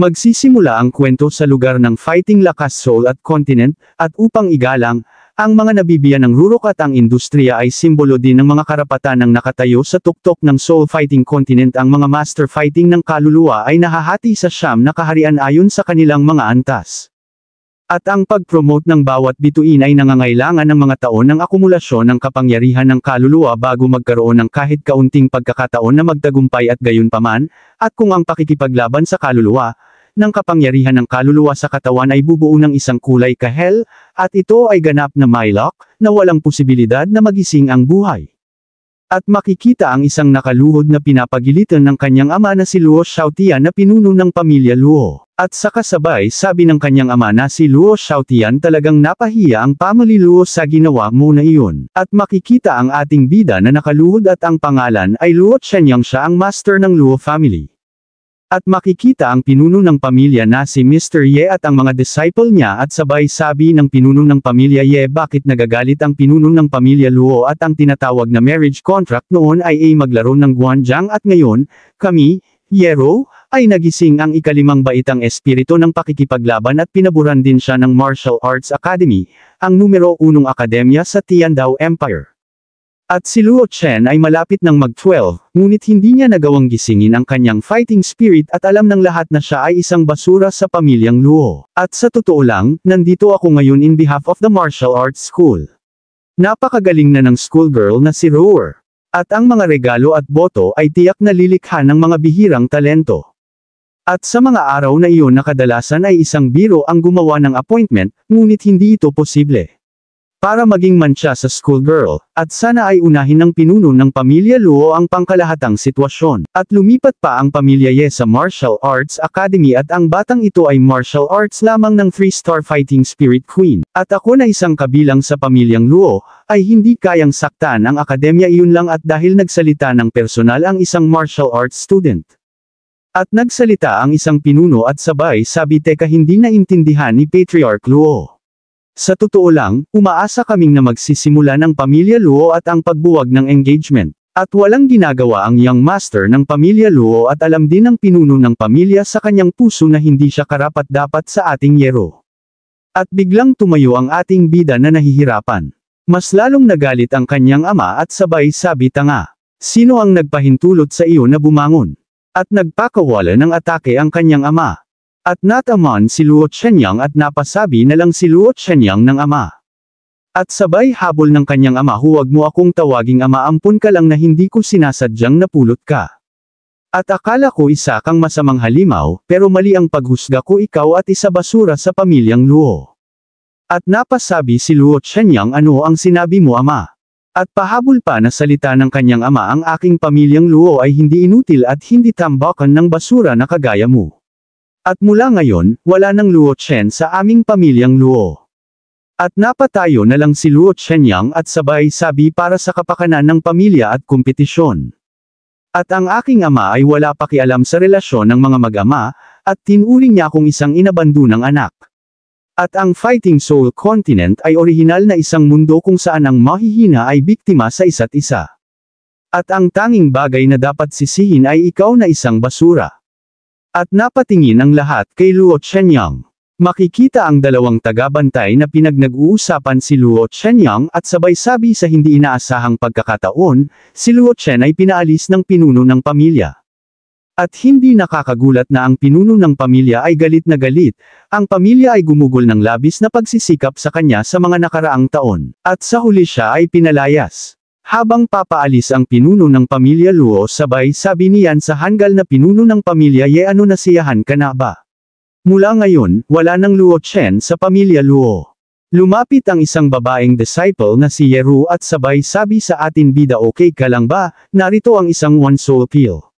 Magsisimula ang kwento sa lugar ng fighting lakas Seoul at continent, at upang igalang, ang mga nabibiyan ng rurok at ang industriya ay simbolo din ng mga karapatan ng nakatayo sa tuktok ng Seoul fighting continent. Ang mga master fighting ng kaluluwa ay nahahati sa 9 na kaharian ayon sa kanilang mga antas. At ang pag-promote ng bawat bituin ay nangangailangan ng mga taon ng akumulasyon ng kapangyarihan ng kaluluwa bago magkaroon ng kahit kaunting pagkakataon na magtagumpay. At gayunpaman, at kung ang pakikipaglaban sa kaluluwa, ng kapangyarihan ng kaluluwa sa katawan ay bubuo ng isang kulay kahel, at ito ay ganap na mailok, na walang posibilidad na magising ang buhay. At makikita ang isang nakaluhod na pinapagilitan ng kanyang ama na si Luo Xiaotian na pinuno ng pamilya Luo. At sa kasabay sabi ng kanyang ama na si Luo Xiaotian, talagang napahiya ang family Luo sa ginawa mo na iyon. At makikita ang ating bida na nakaluhod at ang pangalan ay Luo Chenyang, siya ang master ng Luo family. At makikita ang pinuno ng pamilya na si Mr. Ye at ang mga disciple niya, at sabay sabi ng pinuno ng pamilya Ye, bakit nagagalit ang pinuno ng pamilya Luo at ang tinatawag na marriage contract noon ay maglaro ng Guanjiang, at ngayon, kami, Yero, ay nagising ang ikalimang baitang espiritu ng pakikipaglaban at pinaburan din siya ng Martial Arts Academy, ang numero 1 akademya sa Tiandao Empire. At si Luo Chen ay malapit ng mag-12, ngunit hindi niya nagawang gisingin ang kanyang fighting spirit at alam ng lahat na siya ay isang basura sa pamilyang Luo. At sa totoo lang, nandito ako ngayon in behalf of the martial arts school. Napakagaling na ng schoolgirl na si Rower. At ang mga regalo at boto ay tiyak na lilikha ng mga bihirang talento. At sa mga araw na iyon na kadalasan ay isang biro ang gumawa ng appointment, ngunit hindi ito posible. Para maging mantsa sa schoolgirl, at sana ay unahin ng pinuno ng pamilya Luo ang pangkalahatang sitwasyon. At lumipat pa ang pamilya Ye sa Martial Arts Academy, at ang batang ito ay martial arts lamang ng 3-star fighting spirit queen. At ako na isang kabilang sa pamilyang Luo, ay hindi kayang saktan ang akademya iyon lang at dahil nagsalita ng personal ang isang martial arts student. At nagsalita ang isang pinuno at sabay sabi, teka, hindi naintindihan ni Patriarch Luo. Sa totoo lang, umaasa kaming na magsisimula ng pamilya Luo at ang pagbuwag ng engagement. At walang ginagawa ang young master ng pamilya Luo at alam din ng pinuno ng pamilya sa kanyang puso na hindi siya karapat-dapat sa ating Yero. At biglang tumayo ang ating bida na nahihirapan. Mas lalong nagalit ang kanyang ama at sabay sabi, tanga. Sino ang nagpahintulot sa iyo na bumangon? At nagpakawala ng atake ang kanyang ama. At nataman si Luo Chenyang at napasabi na lang si Luo Chenyang ng ama. At sabay habol ng kanyang ama, huwag mo akong tawaging ama, ampun ka lang na hindi ko sinasadyang napulot ka. At akala ko isa kang masamang halimaw, pero mali ang paghusga ko, ikaw at isa basura sa pamilyang Luo. At napasabi si Luo Chenyang, ano ang sinabi mo ama? At pahabol pa na salita ng kanyang ama, ang aking pamilyang Luo ay hindi inutil at hindi tambakan ng basura na kagaya mo. At mula ngayon, wala nang Luo Chen sa aming pamilyang Luo. At napatayo na lang si Luo Chenyang at sabay sabi, para sa kapakanan ng pamilya at kompetisyon. At ang aking ama ay wala pakialam sa relasyon ng mga mag-ama, at tinuring niya akong isang inabandunang anak. At ang Fighting Soul Continent ay orihinal na isang mundo kung saan ang mahihina ay biktima sa isa't isa. At ang tanging bagay na dapat sisihin ay ikaw na isang basura. At napatingin ang lahat kay Luo Chenyang. Makikita ang dalawang tagabantay na pinagnag-uusapan si Luo Chenyang at sabay sabi sa hindi inaasahang pagkakataon, si Luo Chen ay pinaalis ng pinuno ng pamilya. At hindi nakakagulat na ang pinuno ng pamilya ay galit na galit, ang pamilya ay gumugol ng labis na pagsisikap sa kanya sa mga nakaraang taon, at sa huli siya ay pinalayas. Habang papaalis ang pinuno ng pamilya Luo, sabay sabi niyan sa hanggal na pinuno ng pamilya Ye, ano, nasiyahan ka na ba? Mula ngayon, wala nang Luo Chen sa pamilya Luo. Lumapit ang isang babaeng disciple na si Yeru at sabay sabi sa atin bida, okay ka lang ba? Narito ang isang one soul pill.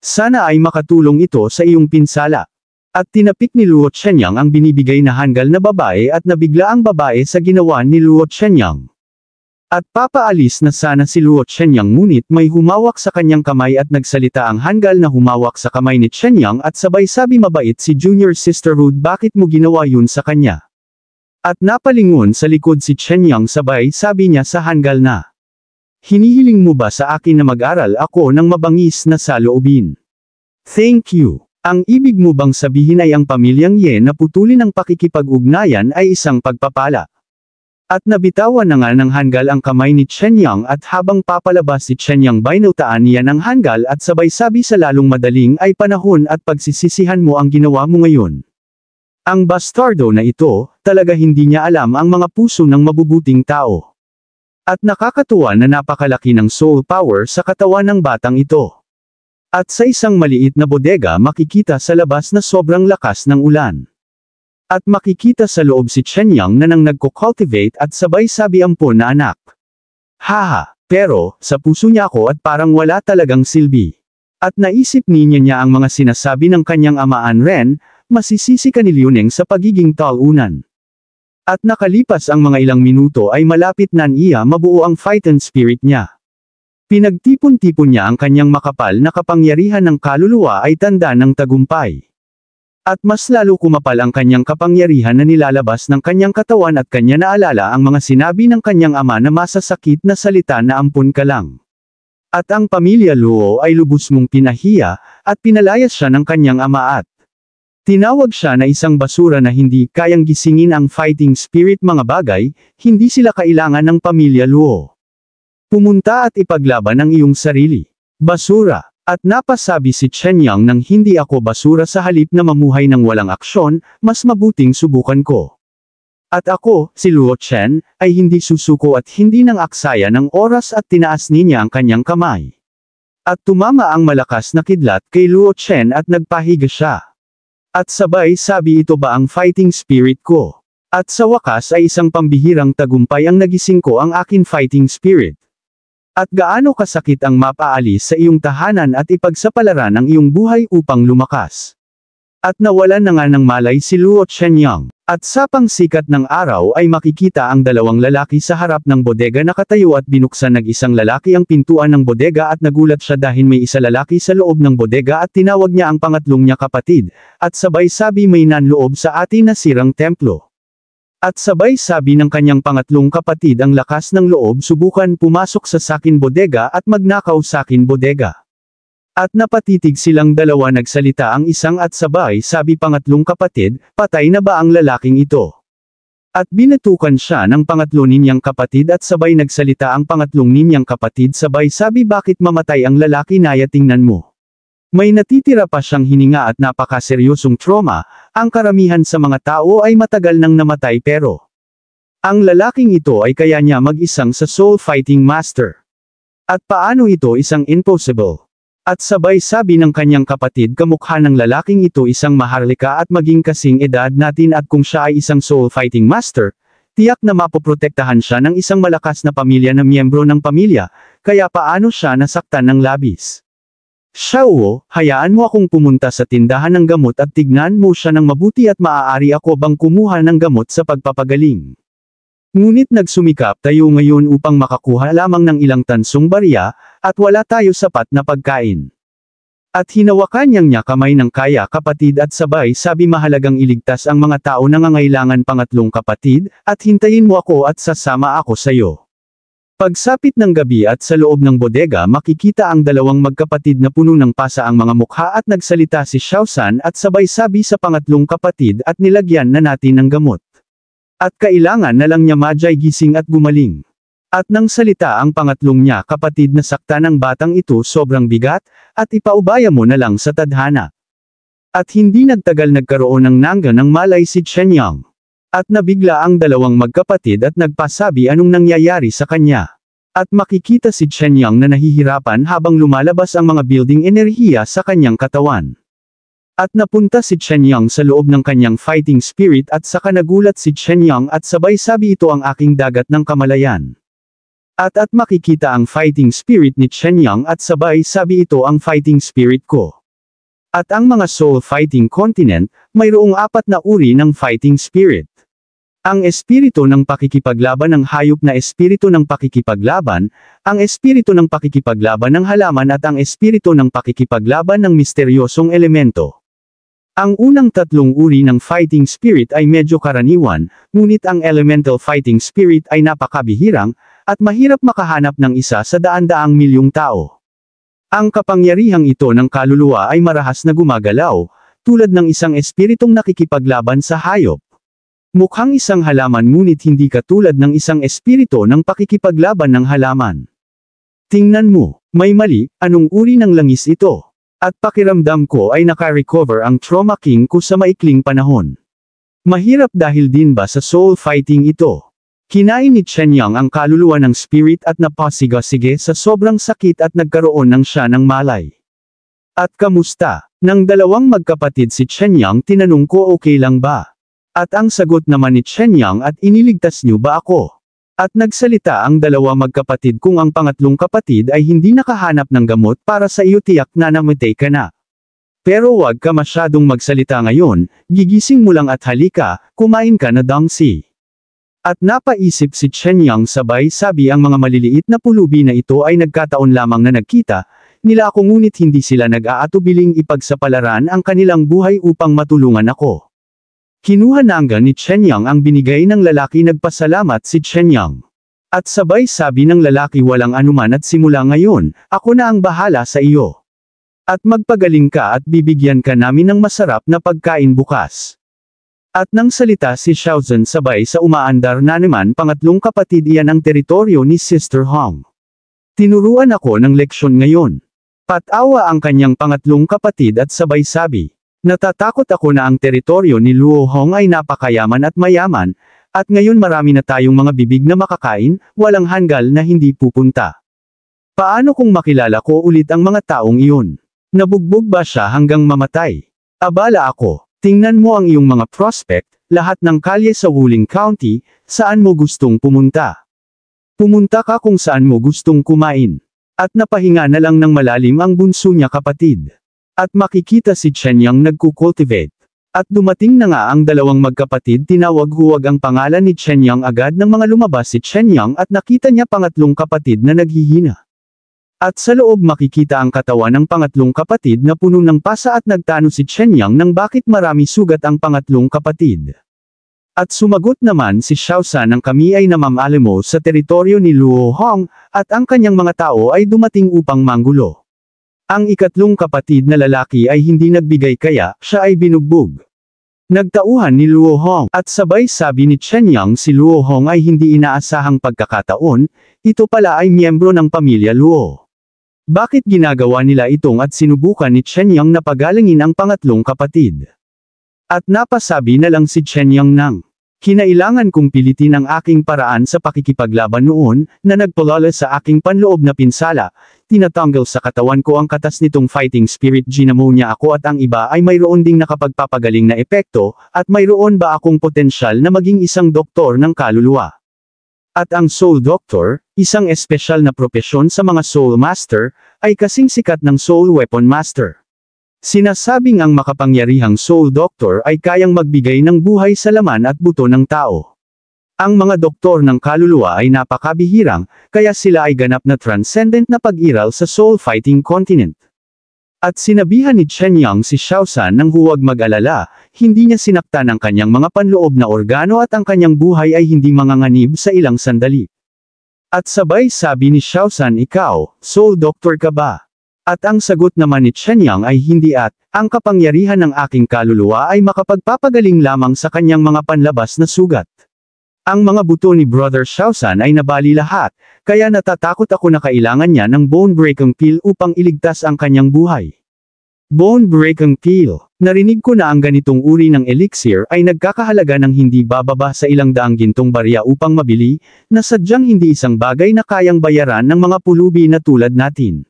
Sana ay makatulong ito sa iyong pinsala. At tinapik ni Luo Chenyang ang binibigay na hanggal na babae at nabigla ang babae sa ginawa ni Luo Chenyang. At papaalis na sana si Luo Chenyang, ngunit may humawak sa kanyang kamay at nagsalita ang hanggal na humawak sa kamay ni Chenyang at sabay sabi, mabait si Junior Sisterhood, bakit mo ginawa yun sa kanya? At napalingon sa likod si Chenyang sabay sabi niya sa hanggal na, hinihiling mo ba sa akin na mag-aral ako ng mabangis na saloobin? Thank you. Ang ibig mo bang sabihin ay ang pamilyang Ye na putulin ang pakikipag-ugnayan ay isang pagpapala? At nabitawan na nga ng Hangul ang kamay ni Chen Yang at habang papalabas si Chen Yang bainutaan niya ng Hangul at sabay sabi sa lalong madaling ay panahon at pagsisisihan mo ang ginawa mo ngayon. Ang bastardo na ito, talaga hindi niya alam ang mga puso ng mabubuting tao. At nakakatuwa na napakalaki ng soul power sa katawan ng batang ito. At sa isang maliit na bodega makikita sa labas na sobrang lakas ng ulan. At makikita sa loob si Chen Yang na nang nagko-cultivate at sabay sabi ampon na anak. Haha, pero, sa puso niya ako at parang wala talagang silbi. At naisip niya ang mga sinasabi ng kanyang amaan Ren, masisisi ka ni Liuneng sa pagiging talunan. At nakalipas ang mga ilang minuto ay malapit na niya mabuo ang fighting spirit niya. Pinagtipon-tipon niya ang kanyang makapal na kapangyarihan ng kaluluwa ay tanda ng tagumpay. At mas lalo kumapal ang kanyang kapangyarihan na nilalabas ng kanyang katawan at kanya naalala ang mga sinabi ng kanyang ama na masasakit na salita na ampun ka lang. At ang pamilya Luo ay lubos mong pinahiya, at pinalayas siya ng kanyang ama at tinawag siya na isang basura na hindi kayang gisingin ang fighting spirit mga bagay, hindi sila kailangan ng pamilya Luo. Pumunta at ipaglaban ang iyong sarili. Basura. At napasabi si Chen Yang nang hindi ako basura sa halip na mamuhay ng walang aksyon, mas mabuting subukan ko. At ako, si Luo Chen, ay hindi susuko at hindi nang aksaya ng oras at tinaas niya ang kanyang kamay. At tumama ang malakas na kidlat kay Luo Chen at nagpahiga siya. At sabay sabi ito ba ang fighting spirit ko? At sa wakas ay isang pambihirang tagumpay ang nagising ko ang akin fighting spirit. At gaano kasakit ang mapaalis sa iyong tahanan at ipagsapalaran ang iyong buhay upang lumakas. At nawalan na nga ng malay si Luo Chen Yang. At sa pangsikat ng araw ay makikita ang dalawang lalaki sa harap ng bodega nakatayo at binuksan ng-isang lalaki ang pintuan ng bodega at nagulat siya dahil may isa lalaki sa loob ng bodega at tinawag niya ang pangatlong niya kapatid, at sabay sabi may nanloob sa atin na sirang templo. At sabay sabi ng kanyang pangatlong kapatid ang lakas ng loob subukan pumasok sa sakin bodega at magnakaw sakin bodega. At napatitig silang dalawa nagsalita ang isang at sabay sabi pangatlong kapatid, patay na ba ang lalaking ito? At binatukan siya ng pangatlo ninyang kapatid at sabay nagsalita ang pangatlong ninyang kapatid sabay sabi bakit mamatay ang lalaki Naya tingnan mo. May natitira pa siyang hininga at napakaseryosong trauma, ang karamihan sa mga tao ay matagal nang namatay pero ang lalaking ito ay kaya niya mag-isang sa soul fighting master. At paano ito isang impossible? At sabay sabi ng kanyang kapatid kamukha ng lalaking ito isang maharlika at maging kasing edad natin at kung siya ay isang soul fighting master, tiyak na mapoprotektahan siya ng isang malakas na pamilya na miyembro ng pamilya, kaya paano siya nasaktan ng labis? Xiao, hayaan mo akong pumunta sa tindahan ng gamot at tignan mo siya ng mabuti at maaari ako bang kumuha ng gamot sa pagpapagaling. Ngunit nagsumikap tayo ngayon upang makakuha lamang ng ilang tansong barya, at wala tayo sapat na pagkain. At hinawakan niya kamay ng kaya kapatid at sabay sabi mahalagang iligtas ang mga tao na nangangailangan pangatlong kapatid, at hintayin mo ako at sasama ako sa iyo. Pagsapit ng gabi at sa loob ng bodega makikita ang dalawang magkapatid na puno ng pasa ang mga mukha at nagsalita si Xiaosan at sabay sabi sa pangatlong kapatid at nilagyan na natin ng gamot. At kailangan na lang niya majay gising at gumaling. At nang salita ang pangatlong niya kapatid na sakta ng batang ito sobrang bigat, at ipaubaya mo na lang sa tadhana. At hindi nagtagal nagkaroon ng nangga ng malay si Chen Yang. At nabigla ang dalawang magkapatid at nagpasabi anong nangyayari sa kanya. At makikita si Chen Yang na nahihirapan habang lumalabas ang mga building enerhiya sa kanyang katawan. At napunta si Chen Yang sa loob ng kanyang fighting spirit at saka nagulat si Chen Yang at sabay sabi ito ang aking dagat ng kamalayan. At makikita ang fighting spirit ni Chen Yang at sabay sabi ito ang fighting spirit ko. At ang mga soul fighting continent, mayroong 4 na uri ng fighting spirit. Ang espiritu ng pakikipaglaban ng hayop na espiritu ng pakikipaglaban, ang espiritu ng pakikipaglaban ng halaman at ang espiritu ng pakikipaglaban ng misteryosong elemento. Ang unang 3 uri ng fighting spirit ay medyo karaniwan, ngunit ang elemental fighting spirit ay napakabihirang, at mahirap makahanap ng isa sa daan-daang milyong tao. Ang kapangyarihang ito ng kaluluwa ay marahas na gumagalaw, tulad ng isang espiritong nakikipaglaban sa hayop. Mukhang isang halaman ngunit hindi katulad ng isang espiritu ng pakikipaglaban ng halaman. Tingnan mo, may mali, anong uri ng langis ito? At pakiramdam ko ay naka-recover ang trauma king ko sa maikling panahon. Mahirap dahil din ba sa soul fighting ito? Kinain ni Chen Yang ang kaluluwa ng spirit at napasigasige sa sobrang sakit at nagkaroon ng siya ng malay. At kamusta? Nang dalawang magkapatid si Chen Yang tinanong ko okay lang ba? At ang sagot naman ni Chen Yang at iniligtas niyo ba ako? At nagsalita ang dalawa magkapatid kung ang pangatlong kapatid ay hindi nakahanap ng gamot para sa iyo tiyak na namatay ka na. Pero wag ka masyadong magsalita ngayon, gigising mo lang at halika, kumain ka na Dongsi. At napaisip si Chen Yang sabay sabi ang mga maliliit na pulubi na ito ay nagkataon lamang na nagkita, nila ako ngunit hindi sila nag-aatubiling ipagsapalaran ang kanilang buhay upang matulungan ako. Kinuha nangga ni Chen Yang ang binigay ng lalaki nagpasalamat si Chen Yang. At sabay sabi ng lalaki walang anuman at simula ngayon, ako na ang bahala sa iyo. At magpagaling ka at bibigyan ka namin ng masarap na pagkain bukas. At nang salita si Xiaozhen sabay sa umaandar na naman pangatlong kapatid iyan ang teritoryo ni Sister Hong. Tinuruan ako ng leksyon ngayon. Patawa ang kanyang pangatlong kapatid at sabay sabi. Natatakot ako na ang teritoryo ni Luo Hong ay napakayaman at mayaman, at ngayon marami na tayong mga bibig na makakain, walang hanggal na hindi pupunta. Paano kung makilala ko ulit ang mga taong iyon? Nabugbog ba siya hanggang mamatay? Abala ako, tingnan mo ang iyong mga prospect, lahat ng kalye sa Wuling County, saan mo gustong pumunta? Pumunta ka kung saan mo gustong kumain. At napahinga na lang ng malalim ang bunso niya kapatid. At makikita si Chen Yang nagkukultivate. At dumating na nga ang dalawang magkapatid tinawag huwag ang pangalan ni Chen Yang agad nang mga lumabas si Chen Yang at nakita niya pangatlong kapatid na naghihina. At sa loob makikita ang katawan ng pangatlong kapatid na puno ng pasa at nagtano si Chen Yang nang bakit marami sugat ang pangatlong kapatid. At sumagot naman si Xiaozhen ng kami ay namamaalimo sa teritoryo ni Luo Hong, at ang kanyang mga tao ay dumating upang manggulo. Ang ikatlong kapatid na lalaki ay hindi nagbigay kaya, siya ay binugbog. Nagtauhan ni Luo Hong, at sabay sabi ni Chen Yang si Luo Hong ay hindi inaasahang pagkakataon, ito pala ay miyembro ng pamilya Luo. Bakit ginagawa nila itong at sinubukan ni Chen Yang na pagalingin ang pangatlong kapatid? At napasabi na lang si Chen Yang nang, kinailangan kong pilitin ang aking paraan sa pakikipaglaban noon, na nagpalala sa aking panloob na pinsala, tinatanggal sa katawan ko ang katas nitong fighting spirit ginamonya ako at ang iba ay mayroon ding nakapagpapagaling na epekto, at mayroon ba akong potensyal na maging isang doktor ng kaluluwa. At ang Soul Doctor, isang espesyal na propesyon sa mga Soul Master, ay kasing sikat ng Soul Weapon Master. Sinasabing ang makapangyarihang Soul Doctor ay kayang magbigay ng buhay sa laman at buto ng tao. Ang mga doktor ng kaluluwa ay napakabihirang, kaya sila ay ganap na transcendent na pag-iral sa soul fighting continent. At sinabihan ni Chen Yang si Xiaozhen nang huwag mag-alala, hindi niya sinaktan ang kanyang mga panloob na organo at ang kanyang buhay ay hindi manganganib sa ilang sandali. At sabay sabi ni Xiaozhen ikaw, Soul Doctor ka ba? At ang sagot naman ni Chen Yang ay hindi at, ang kapangyarihan ng aking kaluluwa ay makapagpapagaling lamang sa kanyang mga panlabas na sugat. Ang mga buto ni Brother Xiaozhen ay nabali lahat, kaya natatakot ako na kailangan niya ng bone breaking pill upang iligtas ang kanyang buhay. Bone breaking pill. Narinig ko na ang ganitong uri ng elixir ay nagkakahalaga ng hindi bababa sa ilang daang gintong barya upang mabili, na sadyang hindi isang bagay na kayang bayaran ng mga pulubi na tulad natin.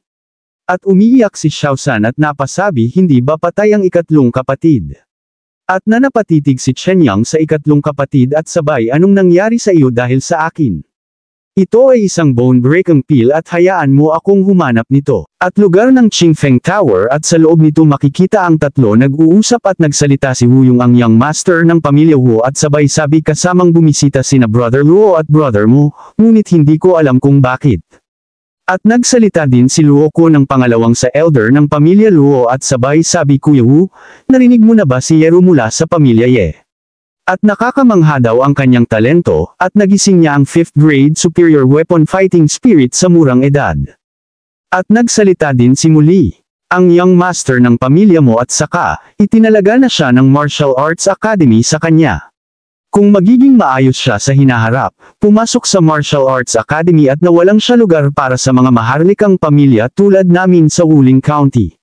At umiiyak si Xiaozhen at napasabi hindi ba patay ang ikatlong kapatid. At nanapatitig si Chen Yang sa ikatlong kapatid at sabay anong nangyari sa iyo dahil sa akin. Ito ay isang bone breaking pill at hayaan mo akong humanap nito. At lugar ng Qingfeng Tower at sa loob nito makikita ang tatlo nag-uusap at nagsalita si Wu Yung ang young master ng pamilya Wu at sabay sabi kasamang bumisita sina Brother Luo at brother mo, ngunit hindi ko alam kung bakit. At nagsalita din si Luo ko ng pangalawang sa elder ng pamilya Luo at sabay sabi Kuya Wu, narinig mo na ba si Yeru mula sa pamilya Ye? At nakakamangha daw ang kanyang talento, at nagising niya ang 5th grade superior weapon fighting spirit sa murang edad. At nagsalita din si muli, ang young master ng pamilya mo at saka, itinalaga na siya ng Martial Arts Academy sa kanya. Kung magiging maayos siya sa hinaharap, pumasok sa Martial Arts Academy at nawalang siya lugar para sa mga maharlikang pamilya tulad namin sa Wuling County.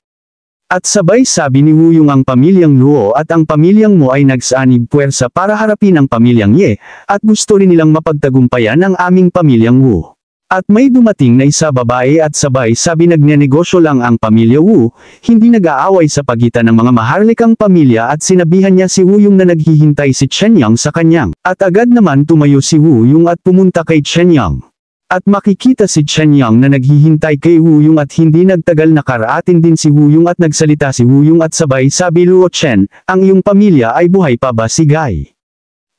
At sabay sabi ni Wuyong ang pamilyang Luo at ang pamilyang mo ay nagsaanib puwersa para harapin ang pamilyang Ye, at gusto rin nilang mapagtagumpayan ang aming pamilyang Wu. At may dumating na isa babae at sabay sabi nagnenegosyo lang ang pamilya Wu, hindi nag-aaway sa pagitan ng mga maharlikang pamilya at sinabihan niya si Wuyong na naghihintay si Chenyang sa kanyang. At agad naman tumayo si Wuyong at pumunta kay Chenyang. At makikita si Chenyang na naghihintay kay Wuyong at hindi nagtagal nakaraatin din si Wuyong at nagsalita si Wuyong at sabay sabi Luo Chen, ang iyong pamilya ay buhay pa ba si Guy?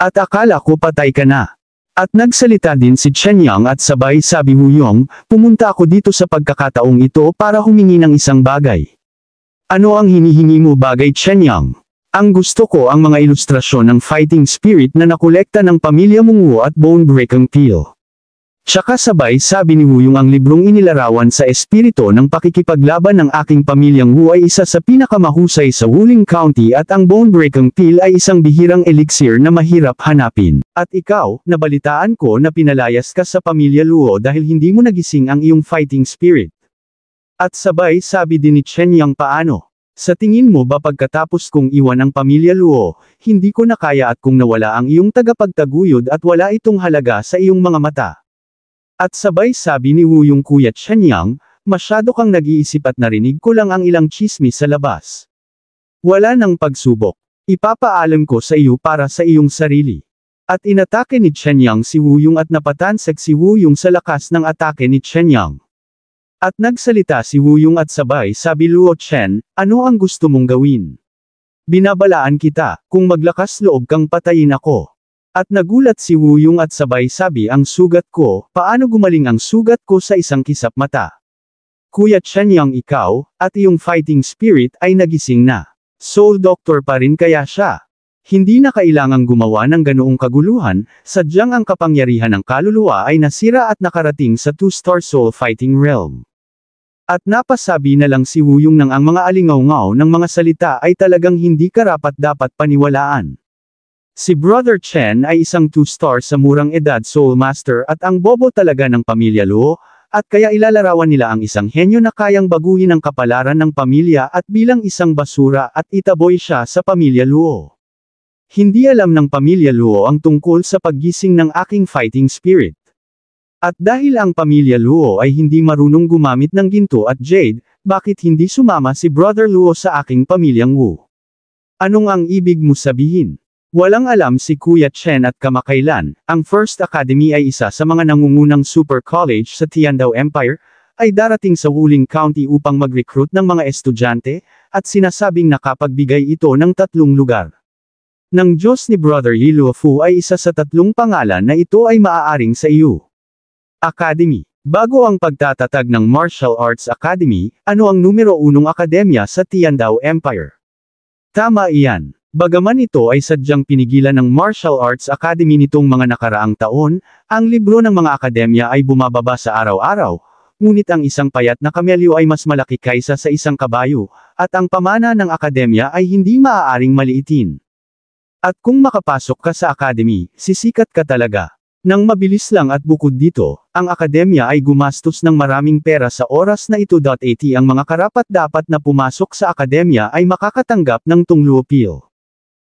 At akala ko patay ka na. At nagsalita din si Chenyang at sabay sabi Wuyong, pumunta ako dito sa pagkakataong ito para humingi ng isang bagay. Ano ang hinihingi mo bagay Chenyang? Ang gusto ko ang mga ilustrasyon ng fighting spirit na nakolekta ng pamilya mong Wu at Bone Breaking Peel. Tsaka sabay sabi ni Wuyong ang librong inilarawan sa espiritu ng pakikipaglaban ng aking pamilyang Wu ay isa sa pinakamahusay sa Wuling County at ang Bone Breaking Peel ay isang bihirang elixir na mahirap hanapin. At ikaw, nabalitaan ko na pinalayas ka sa pamilya Luo dahil hindi mo nagising ang iyong fighting spirit. At sabay sabi din ni Chenyang paano? Sa tingin mo ba pagkatapos kong iwan ang pamilya Luo, hindi ko na kaya at kung nawala ang iyong tagapagtaguyod at wala itong halaga sa iyong mga mata? At sabay sabi ni Wuyong Kuya Chenyang, masyado kang nag-iisip at narinig ko lang ang ilang chismis sa labas. Wala nang pagsubok. Ipapaalam ko sa iyo para sa iyong sarili. At inatake ni Chenyang si Wuyong at napatansek si Wuyong sa lakas ng atake ni Chenyang. At nagsalita si Wuyong at sabay sabi Luo Chen, ano ang gusto mong gawin? Binabalaan kita, kung maglakas loob kang patayin ako. At nagulat si Wuyong at sabay sabi ang sugat ko, paano gumaling ang sugat ko sa isang kisap mata? Kuya Chenyang ikaw, at iyong fighting spirit ay nagising na. Soul doctor pa rin kaya siya. Hindi na kailangang gumawa ng ganoong kaguluhan, sadyang ang kapangyarihan ng kaluluwa ay nasira at nakarating sa 2-star soul fighting realm. At napasabi na lang si Wuyong nang ang mga alingaw-ngaw ng mga salita ay talagang hindi karapat-dapat paniwalaan. Si Brother Chen ay isang 2-star sa murang edad Soul Master at ang bobo talaga ng pamilya Luo, at kaya ilalarawan nila ang isang henyo na kayang baguhin ang kapalaran ng pamilya at bilang isang basura at itaboy siya sa pamilya Luo. Hindi alam ng pamilya Luo ang tungkol sa paggising ng aking fighting spirit. At dahil ang pamilya Luo ay hindi marunong gumamit ng ginto at jade, bakit hindi sumama si Brother Luo sa aking pamilyang Wu? Anong ang ibig mo sabihin? Walang alam si Kuya Chen at kamakailan, ang First Academy ay isa sa mga nangungunang super college sa Tiandao Empire, ay darating sa Wuling County upang mag-recruit ng mga estudyante, at sinasabing nakapagbigay ito ng 3 lugar. Ng Diyos ni Brother Yiluofu ay isa sa 3 pangalan na ito ay maaaring sa iyo. Academy. Bago ang pagtatatag ng Martial Arts Academy, ano ang numero 1 akademya sa Tiandao Empire? Tama iyan. Bagaman ito ay sadyang pinigilan ng Martial Arts Academy nitong mga nakaraang taon, ang libro ng mga akademya ay bumababa sa araw-araw, ngunit ang isang payat na kamelyo ay mas malaki kaysa sa isang kabayo, at ang pamana ng akademya ay hindi maaaring maliitin. At kung makapasok ka sa academy, sisikat ka talaga. Nang mabilis lang at bukod dito, ang akademya ay gumastos ng maraming pera sa oras na ito. At ang mga karapat-dapat na pumasok sa akademya ay makakatanggap ng Tungluo Peel.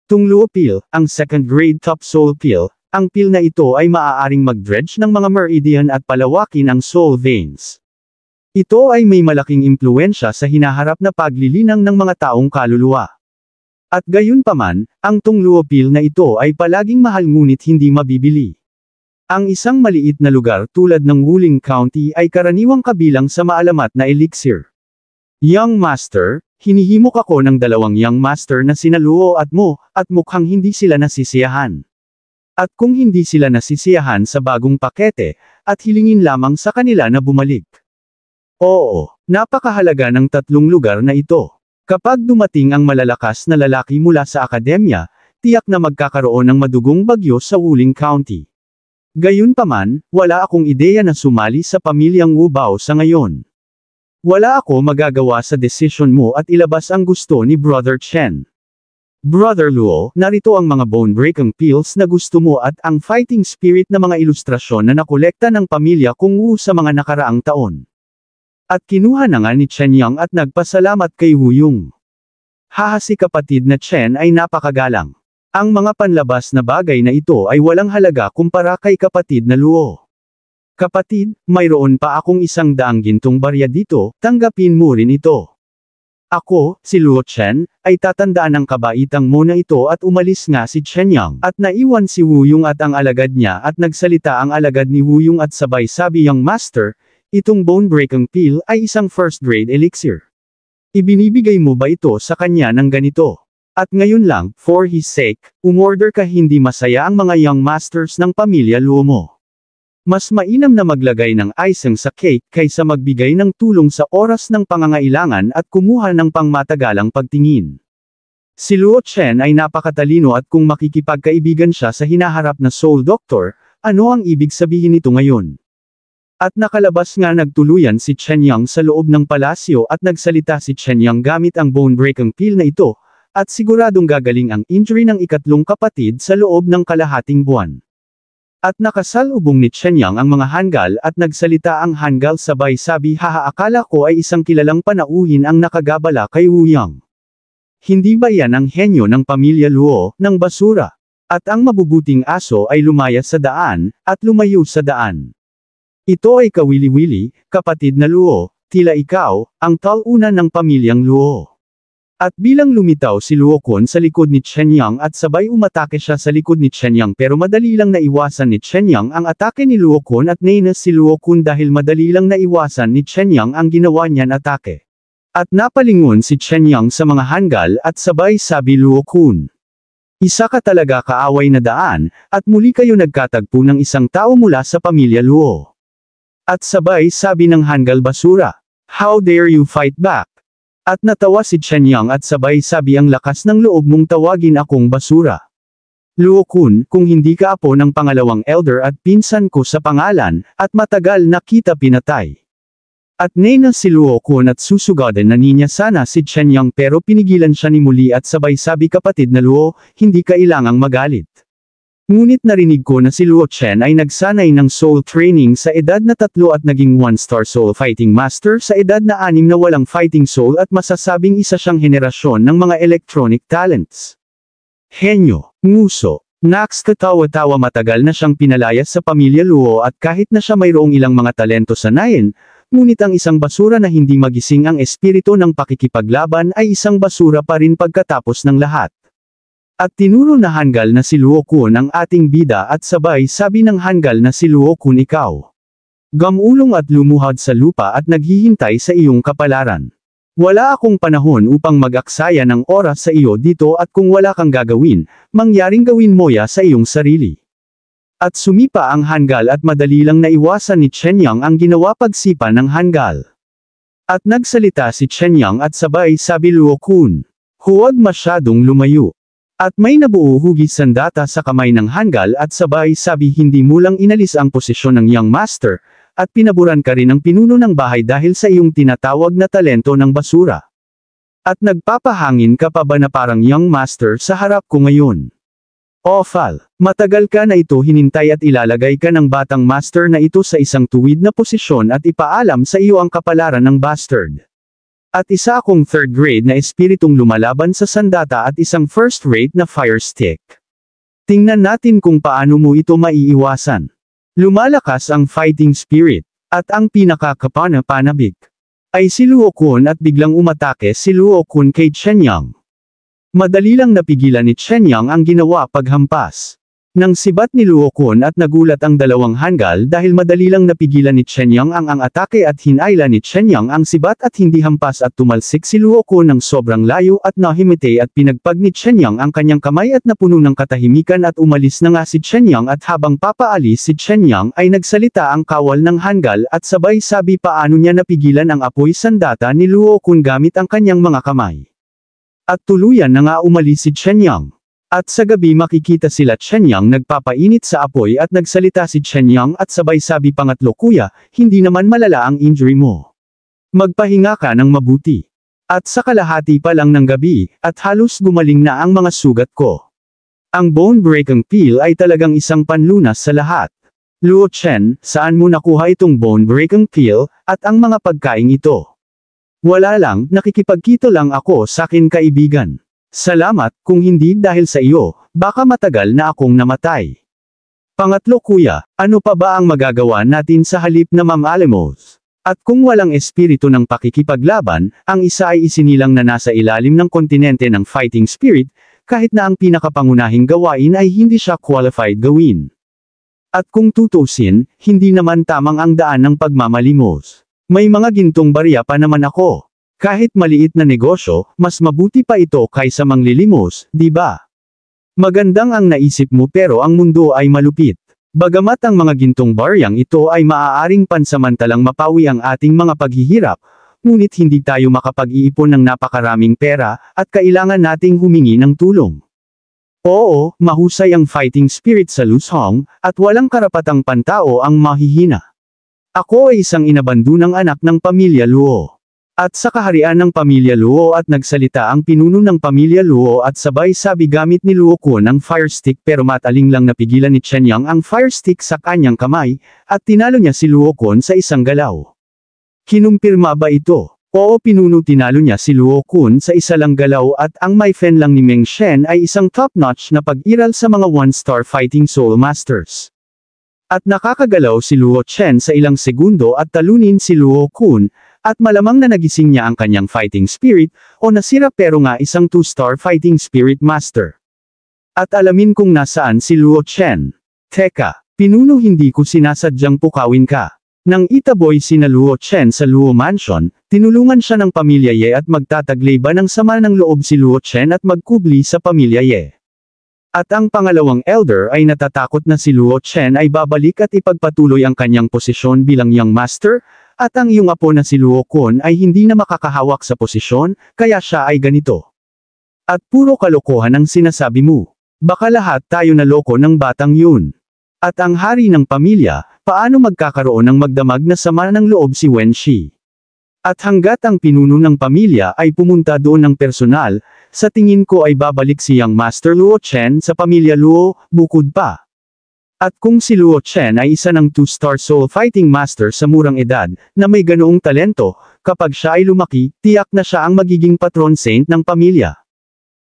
Tungluo Peel, ang second grade top soul peel, ang peel na ito ay maaaring mag-dredge ng mga meridian at palawakin ang soul veins. Ito ay may malaking impluensya sa hinaharap na paglilinang ng mga taong kaluluwa. At gayunpaman, ang Tungluo Peel na ito ay palaging mahal ngunit hindi mabibili. Ang isang maliit na lugar tulad ng Wuling County ay karaniwang kabilang sa maalamat na elixir. Young Master, hinihimok ako ng 2 Young Master na sina Luo at Mo, at mukhang hindi sila nasisiyahan. At kung hindi sila nasisiyahan sa bagong pakete, at hilingin lamang sa kanila na bumalik. Oo, napakahalaga ng 3 lugar na ito. Kapag dumating ang malalakas na lalaki mula sa akademya, tiyak na magkakaroon ng madugong bagyo sa Wuling County. Gayunpaman, wala akong ideya na sumali sa pamilyang Wu Bao sa ngayon. Wala ako magagawa sa desisyon mo at ilabas ang gusto ni Brother Chen. Brother Luo, narito ang mga bone-breaking pills na gusto mo at ang fighting spirit na mga ilustrasyon na nakolekta ng pamilya Kung Wu sa mga nakaraang taon. At kinuha na nga ni Chen Yang at nagpasalamat kay Wu Yung. Haha, si kapatid na Chen ay napakagalang. Ang mga panlabas na bagay na ito ay walang halaga kumpara kay kapatid na Luo. Kapatid, mayroon pa akong 100 gintong barya dito, tanggapin mo rin ito. Ako, si Luo Chen, ay tatandaan ng kabaitang mo na ito at umalis nga si Chen Yang at naiwan si Wu Yung at ang alagad niya at nagsalita ang alagad ni Wu Yung at sabay sabi, Young Master, itong bone-breaking pill ay isang first-grade elixir. Ibinibigay mo ba ito sa kanya ng ganito? At ngayon lang, for his sake, umorder ka, hindi masaya ang mga young masters ng pamilya Luo mo. Mas mainam na maglagay ng icing sa cake kaysa magbigay ng tulong sa oras ng pangangailangan at kumuha ng pangmatagalang pagtingin. Si Luo Chen ay napakatalino at kung makikipagkaibigan siya sa hinaharap na Soul Doctor, ano ang ibig sabihin nito ngayon? At nakalabas nga nagtuluyan si Chen Yang sa loob ng palasyo at nagsalita si Chen Yang gamit ang bone-breaking pill na ito, at siguradong gagaling ang injury ng ikatlong kapatid sa loob ng kalahating buwan. At nakasalubong ni Chen Yang ang mga Hangul at nagsalita ang Hangul sabay sabi, haha, akala ko ay isang kilalang panauhin ang nakagabala kay Wu Yang. Hindi ba yan ang henyo ng pamilya Luo, ng basura? At ang mabubuting aso ay lumaya sa daan, at lumayo sa daan. Ito ay kawili-wili, kapatid na Luo, tila ikaw, ang taluna ng pamilyang Luo. At bilang lumitaw si Luo Kun sa likod ni Chen Yang at sabay umatake siya sa likod ni Chen Yang pero madali lang naiwasan ni Chen Yang ang atake ni Luo Kun at nainas si Luo Kun dahil madali lang naiwasan ni Chen Yang ang ginawa niyan atake. At napalingon si Chen Yang sa mga Hangul at sabay sabi, Luo Kun, isa ka talaga kaaway na daan, at muli kayo nagkatagpo ng isang tao mula sa pamilya Luo. At sabay sabi ng Hangul, basura. How dare you fight back? At natawa si Chen Yang at sabay sabi, ang lakas ng loob mong tawagin akong basura. Luo Kun, kung hindi ka apo ng pangalawang elder at pinsan ko sa pangalan, at matagal na kita pinatay. At nena si Luo Kun at susugadan na niya sana si Chen Yang pero pinigilan siya ni muli at sabay sabi, kapatid na Luo, hindi kailangang magalit. Ngunit narinig ko na si Luo Chen ay nagsanay ng soul training sa edad na 3 at naging 1-star soul fighting master sa edad na 6 na walang fighting soul at masasabing isa siyang henerasyon ng mga electronic talents. Henyo, nguso, Nax, katawa-tawa, matagal na siyang pinalayas sa pamilya Luo at kahit na siya mayroong ilang mga talento sa nain, ngunit ang isang basura na hindi magising ang espiritu ng pakikipaglaban ay isang basura pa rin pagkatapos ng lahat. At tinuro na Hangul na si Luo Kun ang ating bida at sabay sabi ng Hangul na si Luo Kun, ikaw gamulong at lumuhad sa lupa at naghihintay sa iyong kapalaran. Wala akong panahon upang mag-aksaya ng oras sa iyo dito at kung wala kang gagawin, mangyaring gawin mo ya sa iyong sarili. At sumipa ang Hangul at madali lang naiwasan ni Chen Yang ang ginawa pagsipa ng Hangul. At nagsalita si Chen Yang at sabay sabi, Luo Kun, huwag masyadong lumayo. At may nabuo hugis sandata sa kamay ng Hangul at sabay sabi, hindi mo lang inalis ang posisyon ng Young Master, at pinaburan ka rin ng pinuno ng bahay dahil sa iyong tinatawag na talento ng basura. At nagpapahangin ka pa ba na parang Young Master sa harap ko ngayon? Ofal, matagal ka na ito hinintay at ilalagay ka ng batang master na ito sa isang tuwid na posisyon at ipaalam sa iyo ang kapalaran ng bastard. At isa akong 3rd grade na espiritong lumalaban sa sandata at isang 1st rate na fire stick. Tingnan natin kung paano mo ito maiiwasan. Lumalakas ang fighting spirit, at ang pinakakapana-panabik ay si Luo Kun at biglang umatake si Luo Kun kay Chen Yang. Madali lang napigilan ni Chen Yang ang ginawa paghampas nang sibat ni Luo Kun at nagulat ang dalawang Hangul dahil madali lang napigilan ni Chen Yang ang atake at hinayla ni Chen Yang ang sibat at hindi hampas at tumalsik si Luo Kun ng sobrang layo at nahimite at pinagpag ni Chen Yang ang kanyang kamay at napuno ng katahimikan at umalis na nga si Chen Yang at habang papaalis si Chen Yang ay nagsalita ang kawal ng Hangul at sabay sabi paano niya napigilan ang apoy sandata ni Luo Kun gamit ang kanyang mga kamay. At tuluyan na nga umalis si Chen Yang. At sa gabi makikita sila Chen Yang nagpapainit sa apoy at nagsalita si Chen Yang at sabay sabi, pangatlo kuya, hindi naman malala ang injury mo. Magpahinga ka ng mabuti. At sa kalahati pa lang ng gabi, at halos gumaling na ang mga sugat ko. Ang bone breaking pill ay talagang isang panlunas sa lahat. Luo Chen, saan mo nakuha itong bone breaking pill, at ang mga pagkain ito? Wala lang, nakikipagkito lang ako sa akin kaibigan. Salamat, kung hindi dahil sa iyo, baka matagal na akong namatay. Pangatlo kuya, ano pa ba ang magagawa natin sa halip na Ma'am-a-Lemos? At kung walang espiritu ng pakikipaglaban, ang isa ay isinilang na nasa ilalim ng kontinente ng fighting spirit, kahit na ang pinakapangunahing gawain ay hindi siya qualified gawin. At kung tutusin, hindi naman tamang ang daan ng pagmamalimos. May mga gintong barya pa naman ako. Kahit maliit na negosyo, mas mabuti pa ito kaysa manglilimos, di ba? Magandang ang naisip mo pero ang mundo ay malupit. Bagamat ang mga gintong baryang ito ay maaaring pansamantalang mapawi ang ating mga paghihirap, ngunit hindi tayo makapag-iipon ng napakaraming pera, at kailangan nating humingi ng tulong. Oo, mahusay ang fighting spirit sa Lushong, at walang karapatang pantao ang mahihina. Ako ay isang inabandunang anak ng pamilya Luo. At sa kaharian ng pamilya Luo at nagsalita ang pinuno ng pamilya Luo at sabay sabi gamit ni Luo Kun ang fire stick pero mataling lang napigilan ni Chen Yang ang fire stick sa kanyang kamay, at tinalo niya si Luo Kun sa isang galaw. Kinumpirma ba ito? Oo, pinuno tinalo niya si Luo Kun sa isa lang galaw at ang may fen lang ni Meng Shen ay isang top-notch na pag-iral sa mga one-star fighting soul masters. At nakakagalaw si Luo Chen sa ilang segundo at talunin si Luo Kun, at malamang na nagising niya ang kanyang fighting spirit, o nasira pero nga isang 2-star fighting spirit master. At alamin kung nasaan si Luo Chen. Teka, pinuno hindi ko sinasadyang pukawin ka. Nang itaboy sina Luo Chen sa Luo Mansion, tinulungan siya ng pamilya Ye at magtataglay ba ng sama ng loob si Luo Chen at magkubli sa pamilya Ye. At ang pangalawang elder ay natatakot na si Luo Chen ay babalik at ipagpatuloy ang kanyang posisyon bilang young master, at ang iyong apo na si Luo Kun ay hindi na makakahawak sa posisyon, kaya siya ay ganito. At puro kalokohan ang sinasabi mo. Baka lahat tayo naloko ng batang yun. At ang hari ng pamilya, paano magkakaroon ng magdamag na sama ng loob si Wen Shi? At hanggat ang pinuno ng pamilya ay pumunta doon ng personal, sa tingin ko ay babalik si Young Master Luo Chen sa pamilya Luo, bukod pa. At kung si Luo Chen ay isa ng 2-star soul fighting master sa murang edad, na may ganoong talento, kapag siya ay lumaki, tiyak na siya ang magiging patron saint ng pamilya.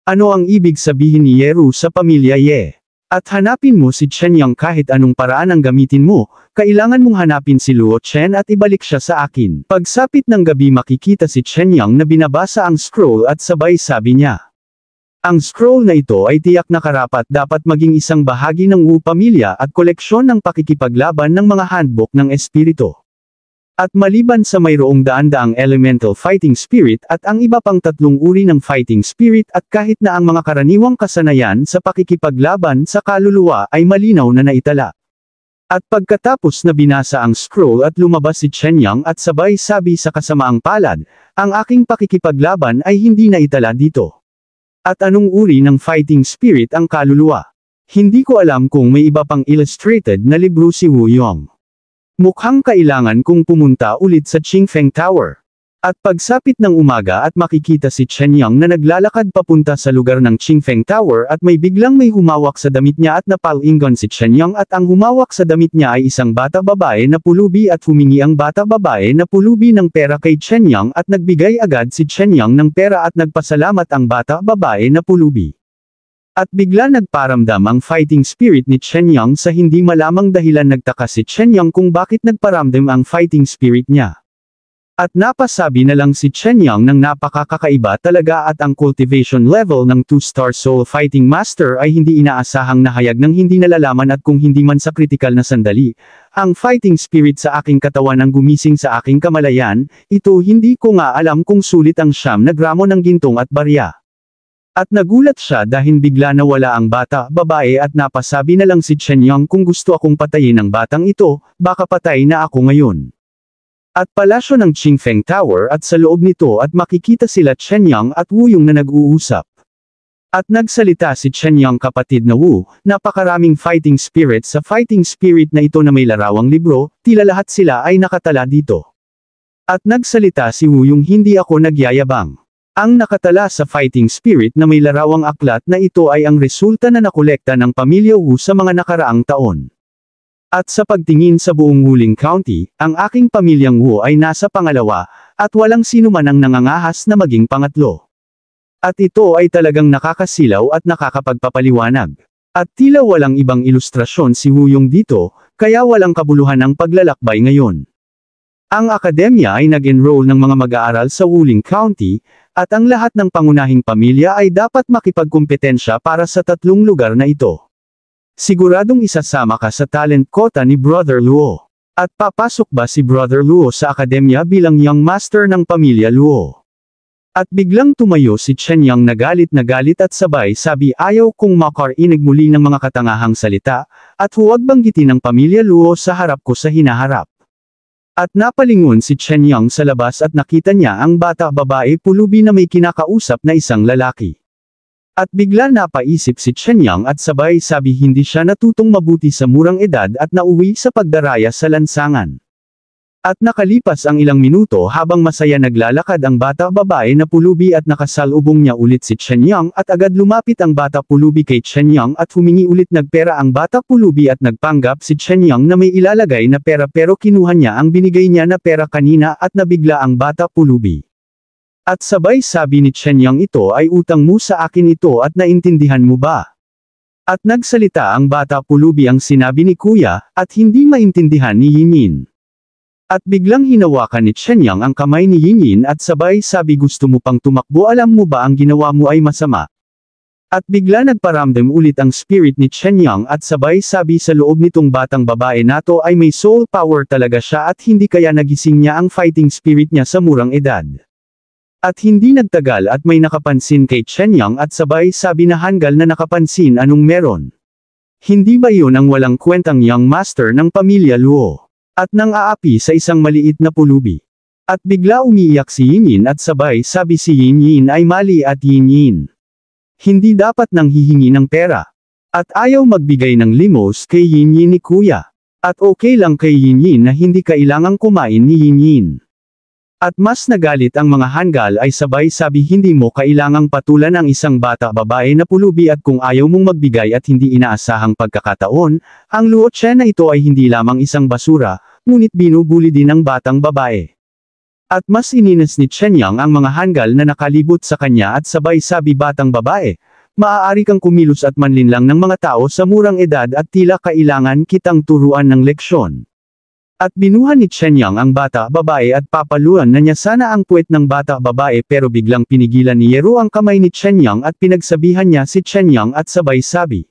Ano ang ibig sabihin ni Yeru sa pamilya Ye? At hanapin mo si Chen Yang kahit anong paraan ang gamitin mo, kailangan mong hanapin si Luo Chen at ibalik siya sa akin. Pagsapit ng gabi makikita si Chen Yang na binabasa ang scroll at sabay sabi niya. Ang scroll na ito ay tiyak na karapat dapat maging isang bahagi ng Wu pamilya at koleksyon ng pakikipaglaban ng mga handbook ng espiritu. At maliban sa mayroong daan-daang elemental fighting spirit at ang iba pang 3 uri ng fighting spirit at kahit na ang mga karaniwang kasanayan sa pakikipaglaban sa kaluluwa ay malinaw na naitala. At pagkatapos na binasa ang scroll at lumabas si Chen Yang at sabay sabi sa kasamaang palad, ang aking pakikipaglaban ay hindi naitala dito. At anong uri ng fighting spirit ang kaluluwa? Hindi ko alam kung may iba pang illustrated na libro si Wu Yong. Mukhang kailangan kong pumunta ulit sa Qingfeng Tower. At pagsapit ng umaga at makikita si Chen Yang na naglalakad papunta sa lugar ng Qingfeng Tower at may biglang may humawak sa damit niya at napalingon si Chen Yang at ang humawak sa damit niya ay isang bata babae na pulubi at humingi ang bata babae na pulubi ng pera kay Chen Yang at nagbigay agad si Chen Yang ng pera at nagpasalamat ang bata babae na pulubi. At bigla nagparamdam ang fighting spirit ni Chen Yang sa hindi malamang dahilan nagtaka si Chen Yang kung bakit nagparamdam ang fighting spirit niya. At napasabi na lang si Chen Yang ng napakakaiba talaga at ang cultivation level ng 2-star soul fighting master ay hindi inaasahang nahayag ng hindi nalalaman at kung hindi man sa kritikal na sandali, ang fighting spirit sa aking katawan ang gumising sa aking kamalayan, ito hindi ko nga alam kung sulit ang 9 na gramo ng gintong at barya. At nagulat siya dahil bigla nawala ang bata, babae at napasabi na lang si Chen Yang kung gusto akong patayin ang batang ito, baka patay na ako ngayon. At palasyo ng Qingfeng Tower at sa loob nito at makikita sila Chen Yang at Wu Yong na nag-uusap. At nagsalita si Chen Yang kapatid na Wu, napakaraming fighting spirit sa fighting spirit na ito na may larawang libro, tila lahat sila ay nakatala dito. At nagsalita si Wu Yung, hindi ako nagyayabang. Ang nakatala sa fighting spirit na may larawang aklat na ito ay ang resulta na nakolekta ng pamilya Wu sa mga nakaraang taon. At sa pagtingin sa buong Wuling County, ang aking pamilyang Wu ay nasa pangalawa, at walang sino man ang nangangahas na maging pangatlo. At ito ay talagang nakakasilaw at nakakapagpapaliwanag. At tila walang ibang ilustrasyon si Wu Yung dito, kaya walang kabuluhan ang paglalakbay ngayon. Ang akademya ay nag-enroll ng mga mag-aaral sa Wuling County, at ang lahat ng pangunahing pamilya ay dapat makipagkumpetensya para sa 3 lugar na ito. Siguradong isasama ka sa talent quota ni Brother Luo. At papasok ba si Brother Luo sa akademya bilang young master ng pamilya Luo? At biglang tumayo si Chen Yang na galit at sabay sabi, ayaw kong makarinig muli ng mga katangahang salita, at huwag banggitin ang pamilya Luo sa harap ko sa hinaharap. At napalingon si Chen Yang sa labas at nakita niya ang bata babae pulubi na may kinakausap na isang lalaki. At bigla napaisip si Chen Yang at sabay sabi hindi siya natutong mabuti sa murang edad at nauwi sa pagdaraya sa lansangan. At nakalipas ang ilang minuto habang masaya naglalakad ang bata babae na pulubi at nakasalubong niya ulit si Chen Yang at agad lumapit ang bata pulubi kay Chen Yang at humingi ulit nagpera ang bata pulubi at nagpanggap si Chen Yang na may ilalagay na pera pero kinuha niya ang binigay niya na pera kanina at nabigla ang bata pulubi. At sabay sabi ni Chen Yang, ito ay utang mo sa akin ito at naintindihan mo ba? At nagsalita ang bata pulubi ang sinabi ni kuya at hindi maintindihan ni Yinyin. At biglang hinawakan ni Chen Yang ang kamay ni Yinyin at sabay sabi gusto mo pang tumakbo, alam mo ba ang ginawa mo ay masama? At bigla nagparamdam ulit ang spirit ni Chen Yang at sabay sabi sa loob nitong batang babae nato ay may soul power talaga siya at hindi kaya nagising niya ang fighting spirit niya sa murang edad. At hindi nagtagal at may nakapansin kay Chen Yang at sabay sabi na hanggal na nakapansin, anong meron? Hindi ba iyon ang walang kwentang young master ng pamilya Luo? At nang aapi sa isang maliit na pulubi. At bigla umiiyak si Yinyin at sabay sabi si Yinyin ay mali at Yinyin. Hindi dapat nang hihingi ng pera. At ayaw magbigay ng limos kay Yinyin ni kuya. At okay lang kay Yinyin na hindi kailangang kumain ni Yinyin. At mas nagalit ang mga hanggal ay sabay sabi hindi mo kailangang patulan ang isang bata babae na pulubi at kung ayaw mong magbigay at hindi inaasahang pagkakataon, ang Luo Chen na ito ay hindi lamang isang basura, ngunit binubuli din ang batang babae. At mas ininas ni Chen Yang ang mga hanggal na nakalibot sa kanya at sabay sabi batang babae, maaari kang kumilos at manlinlang ng mga tao sa murang edad at tila kailangan kitang turuan ng leksyon. At binuhan ni Chen Yang ang bata babae at papaluan na niya sana ang puwet ng bata babae pero biglang pinigilan ni Yero ang kamay ni Chen Yang at pinagsabihan niya si Chen Yang at sabay sabi,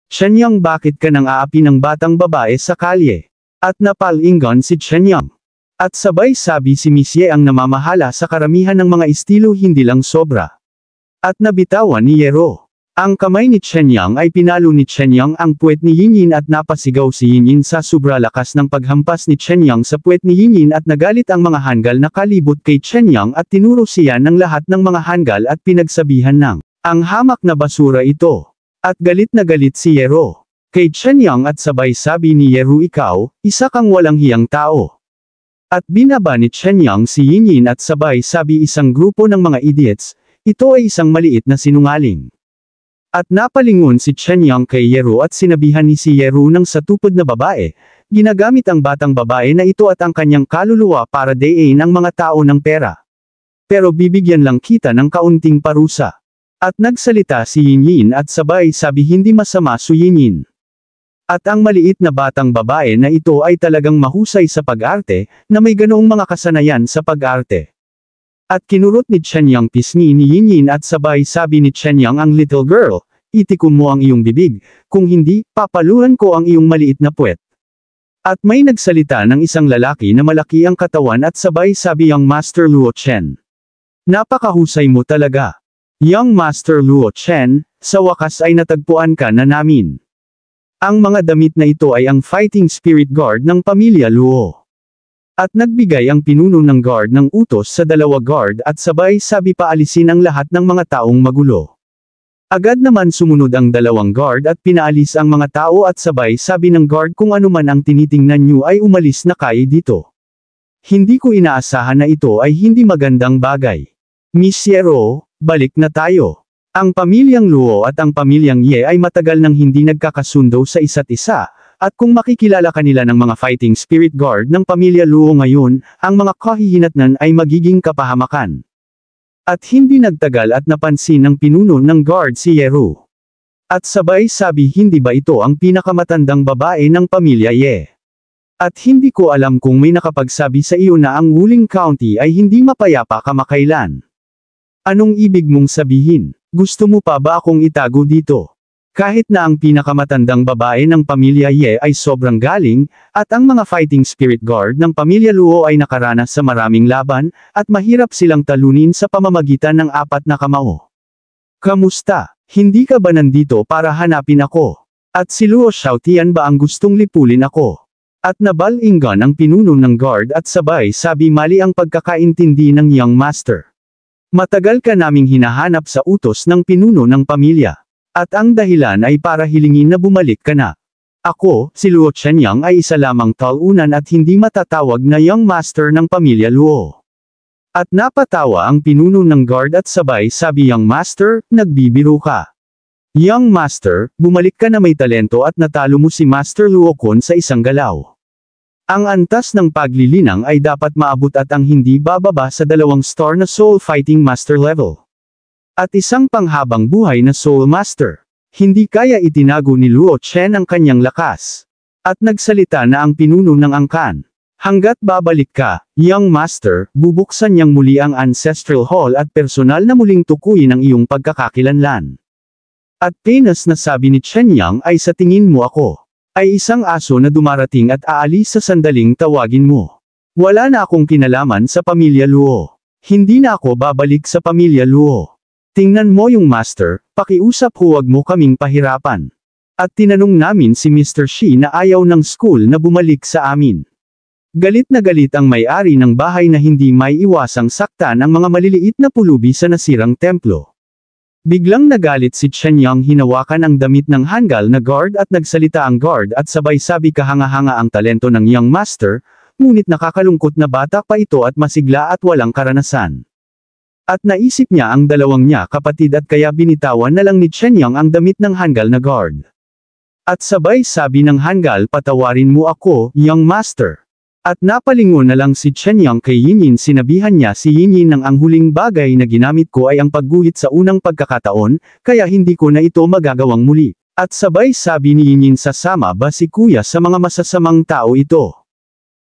Chen Yang, bakit ka nang aapi ng batang babae sa kalye? At napalingon si Chen Yang. At sabay sabi si Miss Ye ang namamahala sa karamihan ng mga estilo hindi lang sobra. At nabitawan ni Yero. Ang kamay ni Chen Yang ay pinalo ni Chen Yang ang puwet ni Yinyin at napasigaw si Yinyin sa sobra lakas ng paghampas ni Chen Yang sa puwet ni Yinyin at nagalit ang mga hanggal na kalibot kay Chen Yang at tinuro siya ng lahat ng mga hanggal at pinagsabihan ng, ang hamak na basura ito. At galit na galit si Yero kay Chen Yang at sabay sabi ni Yero, ikaw, isa kang walang hiyang tao. At binaba ni Chen Yang si Yinyin at sabay sabi isang grupo ng mga idiots, ito ay isang maliit na sinungaling. At napalingon si Chen Yang kay Yero at sinabihan ni si Yero ng satupod na babae, ginagamit ang batang babae na ito at ang kanyang kaluluwa para dayain ang mga tao ng pera. Pero bibigyan lang kita ng kaunting parusa. At nagsalita si Yinyin at sabay sabi hindi masama su Yinyin. At ang maliit na batang babae na ito ay talagang mahusay sa pag-arte, na may ganoong mga kasanayan sa pag-arte. At kinurot ni Chen Yang pisngi ni Yinyin at sabay sabi ni Chen Yang, ang little girl, itikom mo ang iyong bibig, kung hindi, papaluhan ko ang iyong maliit na puwet. At may nagsalita ng isang lalaki na malaki ang katawan at sabay sabi, Young Master Luo Chen. Napakahusay mo talaga. Young Master Luo Chen, sa wakas ay natagpuan ka na namin. Ang mga damit na ito ay ang fighting spirit guard ng pamilya Luo. At nagbigay ang pinuno ng guard ng utos sa dalawa guard at sabay sabi paalisin ang lahat ng mga taong magulo. Agad naman sumunod ang dalawang guard at pinaalis ang mga tao at sabay sabi ng guard kung ano man ang tinitingnan nyo ay umalis na kayo dito. Hindi ko inaasahan na ito ay hindi magandang bagay. Miss Yero, balik na tayo. Ang pamilyang Luo at ang pamilyang Ye ay matagal nang hindi nagkakasundo sa isa't isa, at kung makikilala kanila ng mga fighting spirit guard ng pamilya Luo ngayon, ang mga kahihinatnan ay magiging kapahamakan. At hindi nagtagal at napansin ng pinuno ng guard si Yero. At sabay sabi, hindi ba ito ang pinakamatandang babae ng pamilya Ye? At hindi ko alam kung may nakapagsabi sa iyo na ang Wuling County ay hindi mapayapa kamakailan. Anong ibig mong sabihin? Gusto mo pa ba akong itago dito? Kahit na ang pinakamatandang babae ng pamilya Ye ay sobrang galing, at ang mga fighting spirit guard ng pamilya Luo ay nakaranas sa maraming laban, at mahirap silang talunin sa pamamagitan ng 4 na kamao. Kamusta? Hindi ka ba nandito para hanapin ako? At si Luo Xiaotian ba ang gustong lipulin ako? At nabalinggan ang pinuno ng guard at sabay sabi, mali ang pagkakaintindi ng young master. Matagal ka naming hinahanap sa utos ng pinuno ng pamilya. At ang dahilan ay para hilingin na bumalik ka na. Ako, si Luo Chenyang ay isa lamang talunan at hindi matatawag na young master ng pamilya Luo. At napatawa ang pinuno ng guard at sabay sabi, young master, nagbibiro ka. Young master, bumalik ka na may talento at natalo mo si Master Luokon sa isang galaw. Ang antas ng paglilinang ay dapat maabot at ang hindi bababa sa 2 star na Soul Fighting Master level. At isang panghabang buhay na Soul Master. Hindi kaya itinago ni Luo Chen ang kanyang lakas. At nagsalita na ang pinuno ng angkan. Hanggat babalik ka, young master, bubuksan niyang muli ang Ancestral Hall at personal na muling tukuyin ang iyong pagkakakilanlan. At pinas na sabi ni Chenyang ay sa tingin mo ako ay isang aso na dumarating at aalis sa sandaling tawagin mo. Wala na akong kinalaman sa pamilya Luo. Hindi na ako babalik sa pamilya Luo. Tingnan mo yung master, pakiusap huwag mo kaming pahirapan. At tinanong namin si Mr. Shi na ayaw ng school na bumalik sa amin. Galit na galit ang may-ari ng bahay na hindi may iwasang saktan ang mga maliliit na pulubi sa nasirang templo. Biglang nagalit si Chenyang, hinawakan ang damit ng hanggal na guard at nagsalita ang guard at sabay sabi, kahanga-hanga ang talento ng young master, ngunit nakakalungkot na bata pa ito at masigla at walang karanasan. At naisip niya ang 2 niya kapatid at kaya binitawan na lang ni Chenyang ang damit ng hanggal na guard. At sabay sabi ng hanggal, patawarin mo ako, young master. At napalingon na lang si Chenyang kay Yinyin, sinabihan niya si Yinyin ng ang huling bagay na ginamit ko ay ang pagguhit sa unang pagkakataon, kaya hindi ko na ito magagawang muli. At sabay sabi ni Yinyin, sasama ba si kuya sa mga masasamang tao ito?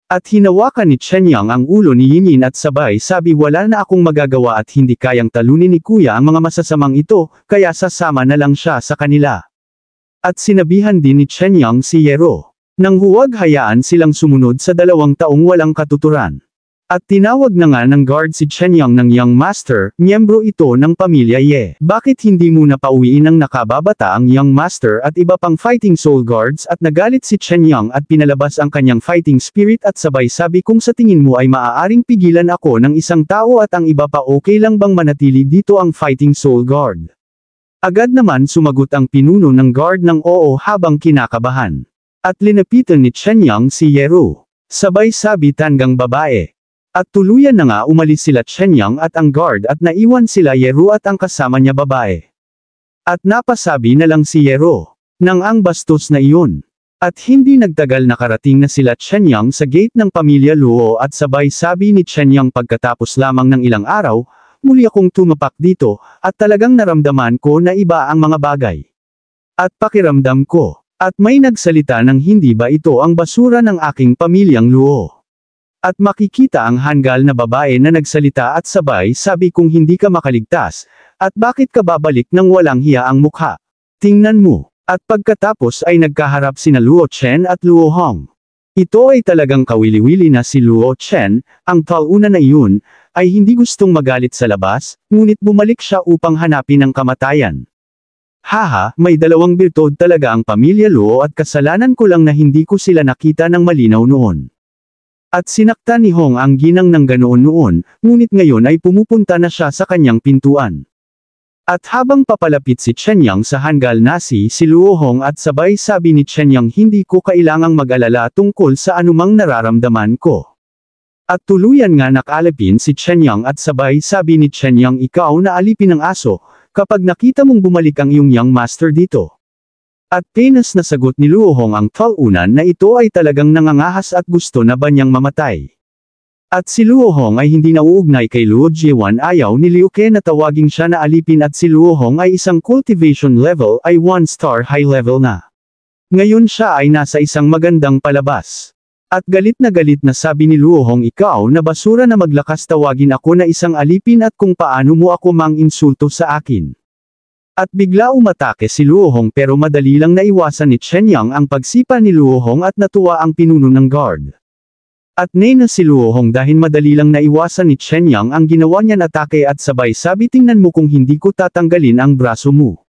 At hinawakan ni Chenyang ang ulo ni Yinyin at sabay sabi, wala na akong magagawa at hindi kayang talunin ni kuya ang mga masasamang ito, kaya sasama na lang siya sa kanila. At sinabihan din ni Chenyang si Yero nang huwag hayaan silang sumunod sa 2 taong walang katuturan. At tinawag na nga ng guard si Chenyang ng young master, miyembro ito ng pamilya Ye. Bakit hindi muna pauwiin ng nakababata ang young master at iba pang fighting soul guards? At nagalit si Chenyang at pinalabas ang kanyang fighting spirit at sabay sabi, kung sa tingin mo ay maaaring pigilan ako ng isang tao at ang iba pa, okay lang bang manatili dito ang fighting soul guard? Agad naman sumagot ang pinuno ng guard ng oo habang kinakabahan. At linapitan ni Chenyang si Yero. Sabay sabi, tanggang babae. At tuluyan na nga umalis sila Chenyang at ang guard at naiwan sila Yero at ang kasama niya babae. At napasabi na lang si Yero nang ang bastos na iyon. At hindi nagtagal nakarating na sila Chenyang sa gate ng pamilya Luo at sabay sabi ni Chenyang, pagkatapos lamang ng ilang araw, muli akong tumapak dito, at talagang naramdaman ko na iba ang mga bagay. At pakiramdam ko. At may nagsalita ng, hindi ba ito ang basura ng aking pamilyang Luo? At makikita ang hanggal na babae na nagsalita at sabay sabi, kung hindi ka makaligtas, at bakit ka babalik ng walang hiya ang mukha? Tingnan mo. At pagkatapos ay nagkaharap sina Luo Chen at Luo Hong. Ito ay talagang kawili-wili na si Luo Chen, ang tauna na iyon, ay hindi gustong magalit sa labas, ngunit bumalik siya upang hanapin ang kamatayan. Haha, may 2 birtod talaga ang pamilya Luo at kasalanan ko lang na hindi ko sila nakita ng malinaw noon. At sinaktan ni Hong ang ginang ng ganoon noon, ngunit ngayon ay pumupunta na siya sa kanyang pintuan. At habang papalapit si Chenyang sa hanggal nasi si Luo Hong at sabay sabi ni Chenyang, hindi ko kailangang mag-alala tungkol sa anumang nararamdaman ko. At tuluyan nga nakalipin si Chen Yang at sabay sabi ni Chen Yang, ikaw na alipin ng aso, kapag nakita mong bumalik ang iyong young master dito. At penas na sagot ni Luo Hong ang talunan na ito ay talagang nangangahas at gusto na ba niyang mamatay. At si Luo Hong ay hindi nauugnay kay Luo Jiwan, ayaw ni Liu Ke na tawagin siya na alipin at si Luo Hong ay isang cultivation level ay 1-star high level na. Ngayon siya ay nasa isang magandang palabas. At galit na sabi ni Luo Hong, ikaw na basura na maglakas tawagin ako na isang alipin at kung paano mo ako mang-insulto sa akin. At bigla umatake si Luo Hong pero madali lang naiwasan ni Chen Yang ang pagsipa ni Luo Hong at natuwa ang pinuno ng guard. At na si Luo Hong dahil madali lang naiwasan ni Chen Yang ang ginawa niyan atake at sabay sabi, tingnan mo kung hindi ko tatanggalin ang braso mo.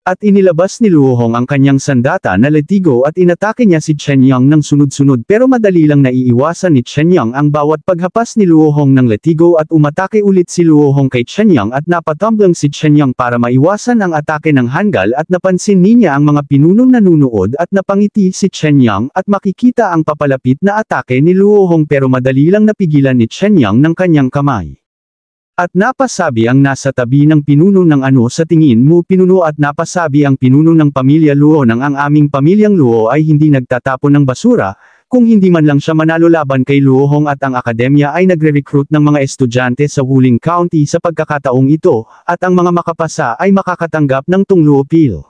At inilabas ni Luo Hong ang kanyang sandata na latigo at inatake niya si Chen Yang ng sunod-sunod pero madali lang naiiwasan ni Chen Yang ang bawat paghapas ni Luo Hong ng latigo at umatake ulit si Luo Hong kay Chen Yang at napatumbling si Chen Yang para maiwasan ang atake ng hanggal at napansin niya ang mga pinunong nanunood at napangiti si Chen Yang at makikita ang papalapit na atake ni Luo Hong pero madali lang napigilan ni Chen Yang ng kanyang kamay. At napasabi ang nasa tabi ng pinuno ng ano sa tingin mo pinuno at napasabi ang pinuno ng pamilya Luo ng ang aming pamilyang Luo ay hindi nagtatapon ng basura, kung hindi man lang siya manalo laban kay Luo Hong at ang akademya ay nagre-recruit ng mga estudyante sa Wuling County sa pagkakataong ito, at ang mga makapasa ay makakatanggap ng Tungluo Peel.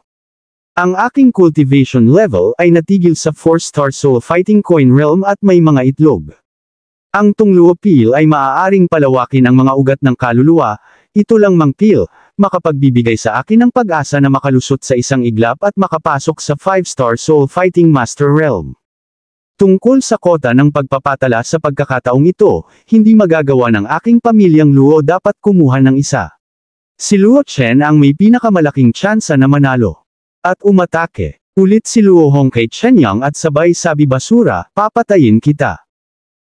Ang aking cultivation level ay natigil sa 4-star soul fighting coin realm at may mga itlog. Ang Tungluo Peel ay maaaring palawakin ang mga ugat ng kaluluwa, ito lang mang peel, makapagbibigay sa akin ng pag-asa na makalusot sa isang iglap at makapasok sa 5-star Soul Fighting Master Realm. Tungkol sa kota ng pagpapatala sa pagkakataong ito, hindi magagawa ng aking pamilyang Luo dapat kumuha ng isa. Si Luo Chen ang may pinakamalaking tsansa na manalo. At umatake. Ulit si Luo Hong kay Chen Yang at sabay sabi, basura, papatayin kita.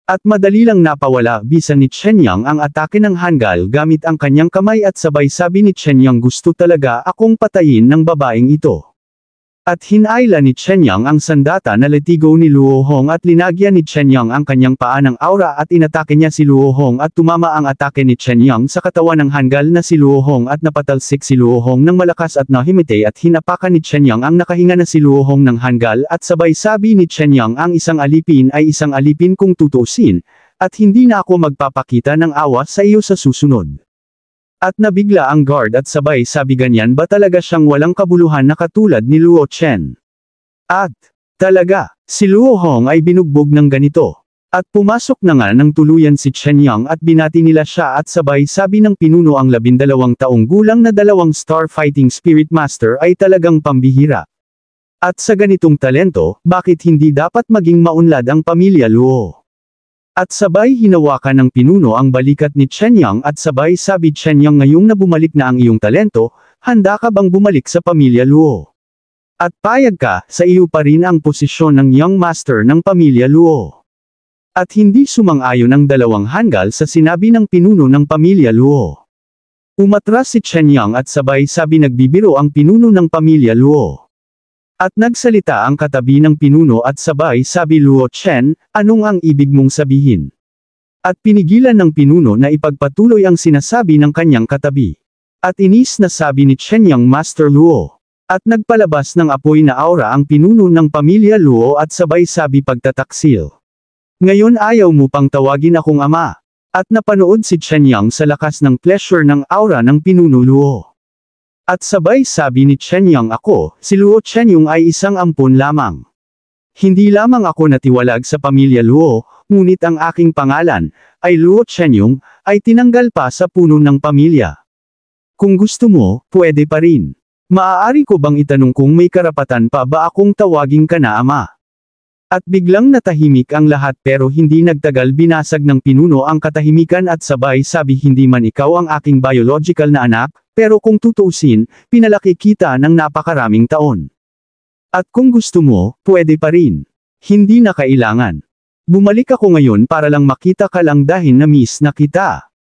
At madali lang napawala bisa ni Chen Yang ang atake ng hanggal gamit ang kanyang kamay at sabay sabi ni Chen Yang, gusto talaga akong patayin ng babaeng ito. At hinayla ni Chen Yang ang sandata na latigo ni Luo Hong at linagyan ni Chen Yang ang kanyang paa ng aura at inatake niya si Luo Hong at tumama ang atake ni Chen Yang sa katawan ng hanggal na si Luo Hong at napatalsik si Luo Hong ng malakas at nahimite at hinapakan ni Chen Yang ang nakahinga na si Luo Hong ng hanggal at sabay sabi ni Chen Yang, ang isang alipin ay isang alipin kung tutuusin, at hindi na ako magpapakita ng awa sa iyo sa susunod. At nabigla ang guard at sabay sabi, ganyan ba talaga siyang walang kabuluhan na katulad ni Luo Chen? At, talaga, si Luo Hong ay binugbog ng ganito. At pumasok na nga ng tuluyan si Chen Yang at binati nila siya at sabay sabi ng pinuno, ang 12 taong gulang na 2-star fighting spirit master ay talagang pambihira. At sa ganitong talento, bakit hindi dapat maging maunlad ang pamilya Luo? At sabay hinawakan ng pinuno ang balikat ni Chen Yang at sabay sabi, Chen Yang, ngayong na bumalik na ang iyong talento, handa ka bang bumalik sa pamilya Luo? At payag ka, sa iyo pa rin ang posisyon ng young master ng pamilya Luo. At hindi sumang-ayon ang dalawang hanggal sa sinabi ng pinuno ng pamilya Luo. Umatras si Chen Yang at sabay sabi, nagbibiro ang pinuno ng pamilya Luo. At nagsalita ang katabi ng pinuno at sabay sabi, Luo Chen, anong ang ibig mong sabihin? At pinigilan ng pinuno na ipagpatuloy ang sinasabi ng kanyang katabi. At inis na sabi ni Chen Yang, Master Luo. At nagpalabas ng apoy na aura ang pinuno ng pamilya Luo at sabay sabi, pagtataksil. Ngayon ayaw mo pang tawagin akong ama. At napanood si Chen Yang sa lakas ng pleasure ng aura ng pinuno Luo. At sabay sabi ni Chen Yang, ako, si Luo Chen Yung ay isang ampon lamang. Hindi lamang ako natiwalag sa pamilya Luo, ngunit ang aking pangalan, ay Luo Chen Yung, ay tinanggal pa sa puno ng pamilya. Kung gusto mo, pwede pa rin. Maaari ko bang itanong kung may karapatan pa ba akong tawagin ka na ama? At biglang natahimik ang lahat pero hindi nagtagal binasag ng pinuno ang katahimikan at sabay sabi, hindi man ikaw ang aking biological na anak, pero kung tutuusin, pinalaki kita ng napakaraming taon. At kung gusto mo, pwede pa rin. Hindi na kailangan. Bumalik ako ngayon para lang makita ka lang dahil na-miss na kita.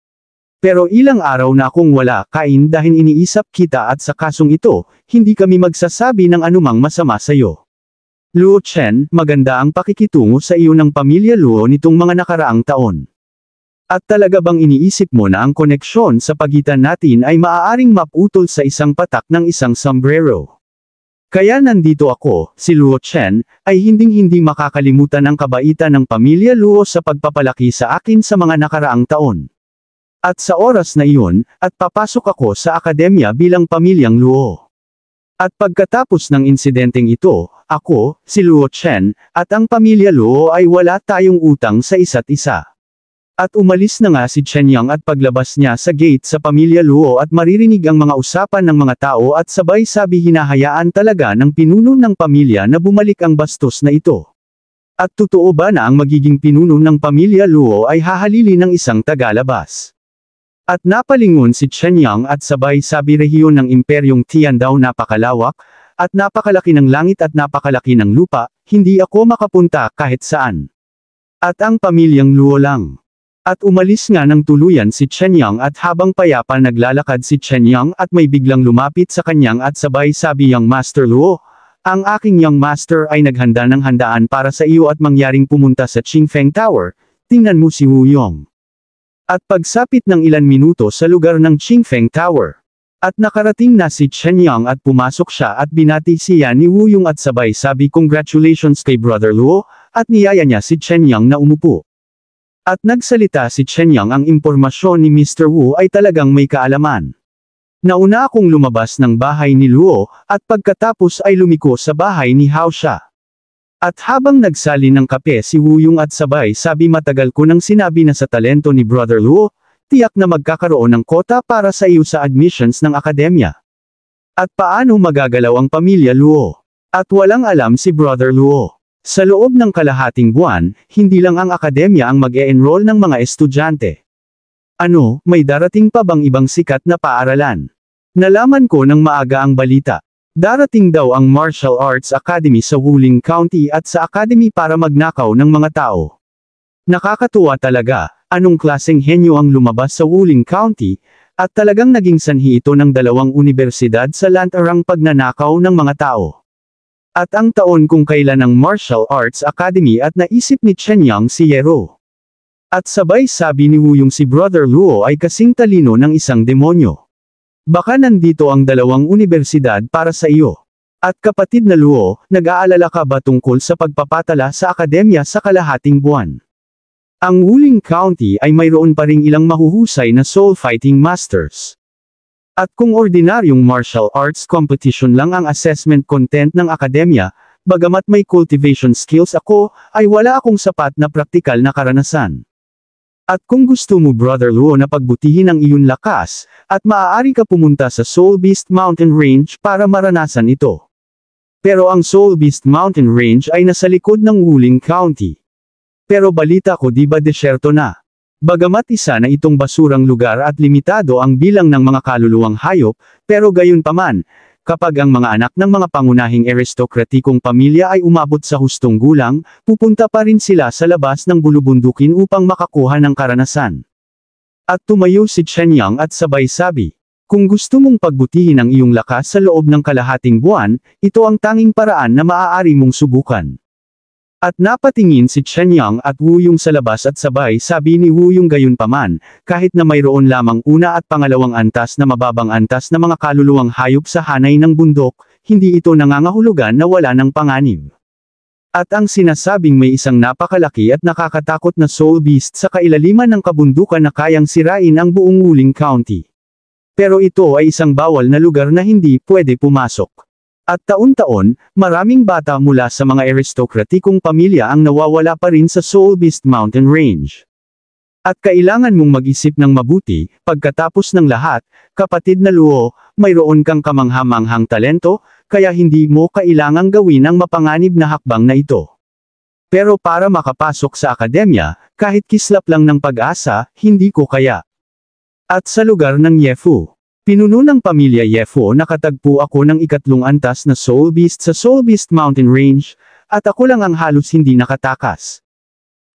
Pero ilang araw na akong wala kain dahil iniisip kita at sa kasong ito, hindi kami magsasabi ng anumang masama sa'yo. Luo Chen, maganda ang pakikitungo sa iyo ng pamilya Luo nitong mga nakaraang taon. At talaga bang iniisip mo na ang koneksyon sa pagitan natin ay maaaring maputol sa isang patak ng isang sombrero? Kaya nandito ako, si Luo Chen, ay hinding-hindi makakalimutan ang kabaitan ng pamilya Luo sa pagpapalaki sa akin sa mga nakaraang taon. At sa oras na iyon, at papasok ako sa akademya bilang pamilyang Luo. At pagkatapos ng insidenteng ito, ako, si Luo Chen, at ang pamilya Luo ay wala tayong utang sa isa't isa. At umalis na nga si Chen Yang at paglabas niya sa gate sa pamilya Luo at maririnig ang mga usapan ng mga tao at sabay sabi hinahayaan talaga ng pinuno ng pamilya na bumalik ang bastos na ito. At totoo ba na ang magiging pinuno ng pamilya Luo ay hahalili ng isang tagalabas? At napalingon si Chen Yang at sabay sabi rehiyon ng imperyong Tian daw napakalawak, at napakalaki ng langit at napakalaki ng lupa, hindi ako makapunta kahit saan. At ang pamilyang Luo lang. At umalis nga ng tuluyan si Chen Yang at habang payapa naglalakad si Chen Yang at may biglang lumapit sa kanyang at sabay sabi Young Master Luo, ang aking Young Master ay naghanda ng handaan para sa iyo at mangyaring pumunta sa Qingfeng Tower, tingnan mo si Wu Yong. At pagsapit ng ilan minuto sa lugar ng Qingfeng Tower. At nakarating na si Chen Yang at pumasok siya at binati siya ni Wu Yong at sabay sabi congratulations kay Brother Luo, at niyaya niya si Chen Yang na umupo. At nagsalita si Chen Yang ang impormasyon ni Mr. Wu ay talagang may kaalaman. Nauna akong lumabas ng bahay ni Luo, at pagkatapos ay lumiko sa bahay ni Hao Xia. At habang nagsali ng kape si Wu Yong at sabay sabi matagal ko nang sinabi na sa talento ni Brother Luo, tiyak na magkakaroon ng kota para sa iyo sa admissions ng akademya. At paano magagalaw ang pamilya Luo? At walang alam si Brother Luo. Sa loob ng kalahating buwan, hindi lang ang akademya ang mag-e-enroll ng mga estudyante. Ano, may darating pa bang ibang sikat na paaralan? Nalaman ko ng maaga ang balita. Darating daw ang Martial Arts Academy sa Wuling County at sa academy para magnakaw ng mga tao. Nakakatuwa talaga, anong klaseng henyo ang lumabas sa Wuling County, at talagang naging sanhi ito ng dalawang universidad sa lantarang pagnanakaw ng mga tao. At ang taon kung kailan ang Martial Arts Academy at naisip ni Chen Yang si Yero. At sabay sabi ni Wu Yong si Brother Luo ay kasing talino ng isang demonyo. Baka nandito ang dalawang universidad para sa iyo. At kapatid na Luo, nag-aalala ka ba tungkol sa pagpapatala sa akademya sa kalahating buwan? Ang Wuling County ay mayroon pa ring ilang mahuhusay na soul fighting masters. At kung ordinaryong martial arts competition lang ang assessment content ng akademya, bagamat may cultivation skills ako, ay wala akong sapat na praktikal na karanasan. At kung gusto mo Brother Luo na pagbutihin ang iyong lakas, at maaari ka pumunta sa Soul Beast Mountain Range para maranasan ito. Pero ang Soul Beast Mountain Range ay nasa likod ng Wuling County. Pero balita ko di ba desyerto na? Bagamat isa na itong basurang lugar at limitado ang bilang ng mga kaluluwang hayop, pero gayunpaman, kapag ang mga anak ng mga pangunahing aristokratikong pamilya ay umabot sa hustong gulang, pupunta pa rin sila sa labas ng bulubundukin upang makakuha ng karanasan. At tumayo si Chen Yang at sabay sabi, kung gusto mong pagbutihin ang iyong lakas sa loob ng kalahating buwan, ito ang tanging paraan na maaari mong subukan. At napatingin si Chen Yang at Wu Yong sa labas at sabay sabi ni Wu Yong gayunpaman, kahit na mayroon lamang una at pangalawang antas na mababang antas na mga kaluluwang hayop sa hanay ng bundok, hindi ito nangangahulugan na wala ng panganib. At ang sinasabing may isang napakalaki at nakakatakot na soul beast sa kailaliman ng kabundukan na kayang sirain ang buong Wuling County. Pero ito ay isang bawal na lugar na hindi pwede pumasok. At taon-taon, maraming bata mula sa mga aristokratikong pamilya ang nawawala pa rin sa Soul Beast Mountain Range. At kailangan mong mag-isip ng mabuti, pagkatapos ng lahat, kapatid na Luo, mayroon kang kamanghamanghang talento, kaya hindi mo kailangang gawin ang mapanganib na hakbang na ito. Pero para makapasok sa akademya, kahit kislap lang ng pag-asa, hindi ko kaya. At sa lugar ng Yefu, pinuno ng pamilya Yefo nakatagpo ako ng ikatlong antas na Soul Beast sa Soul Beast Mountain Range, at ako lang ang halos hindi nakatakas.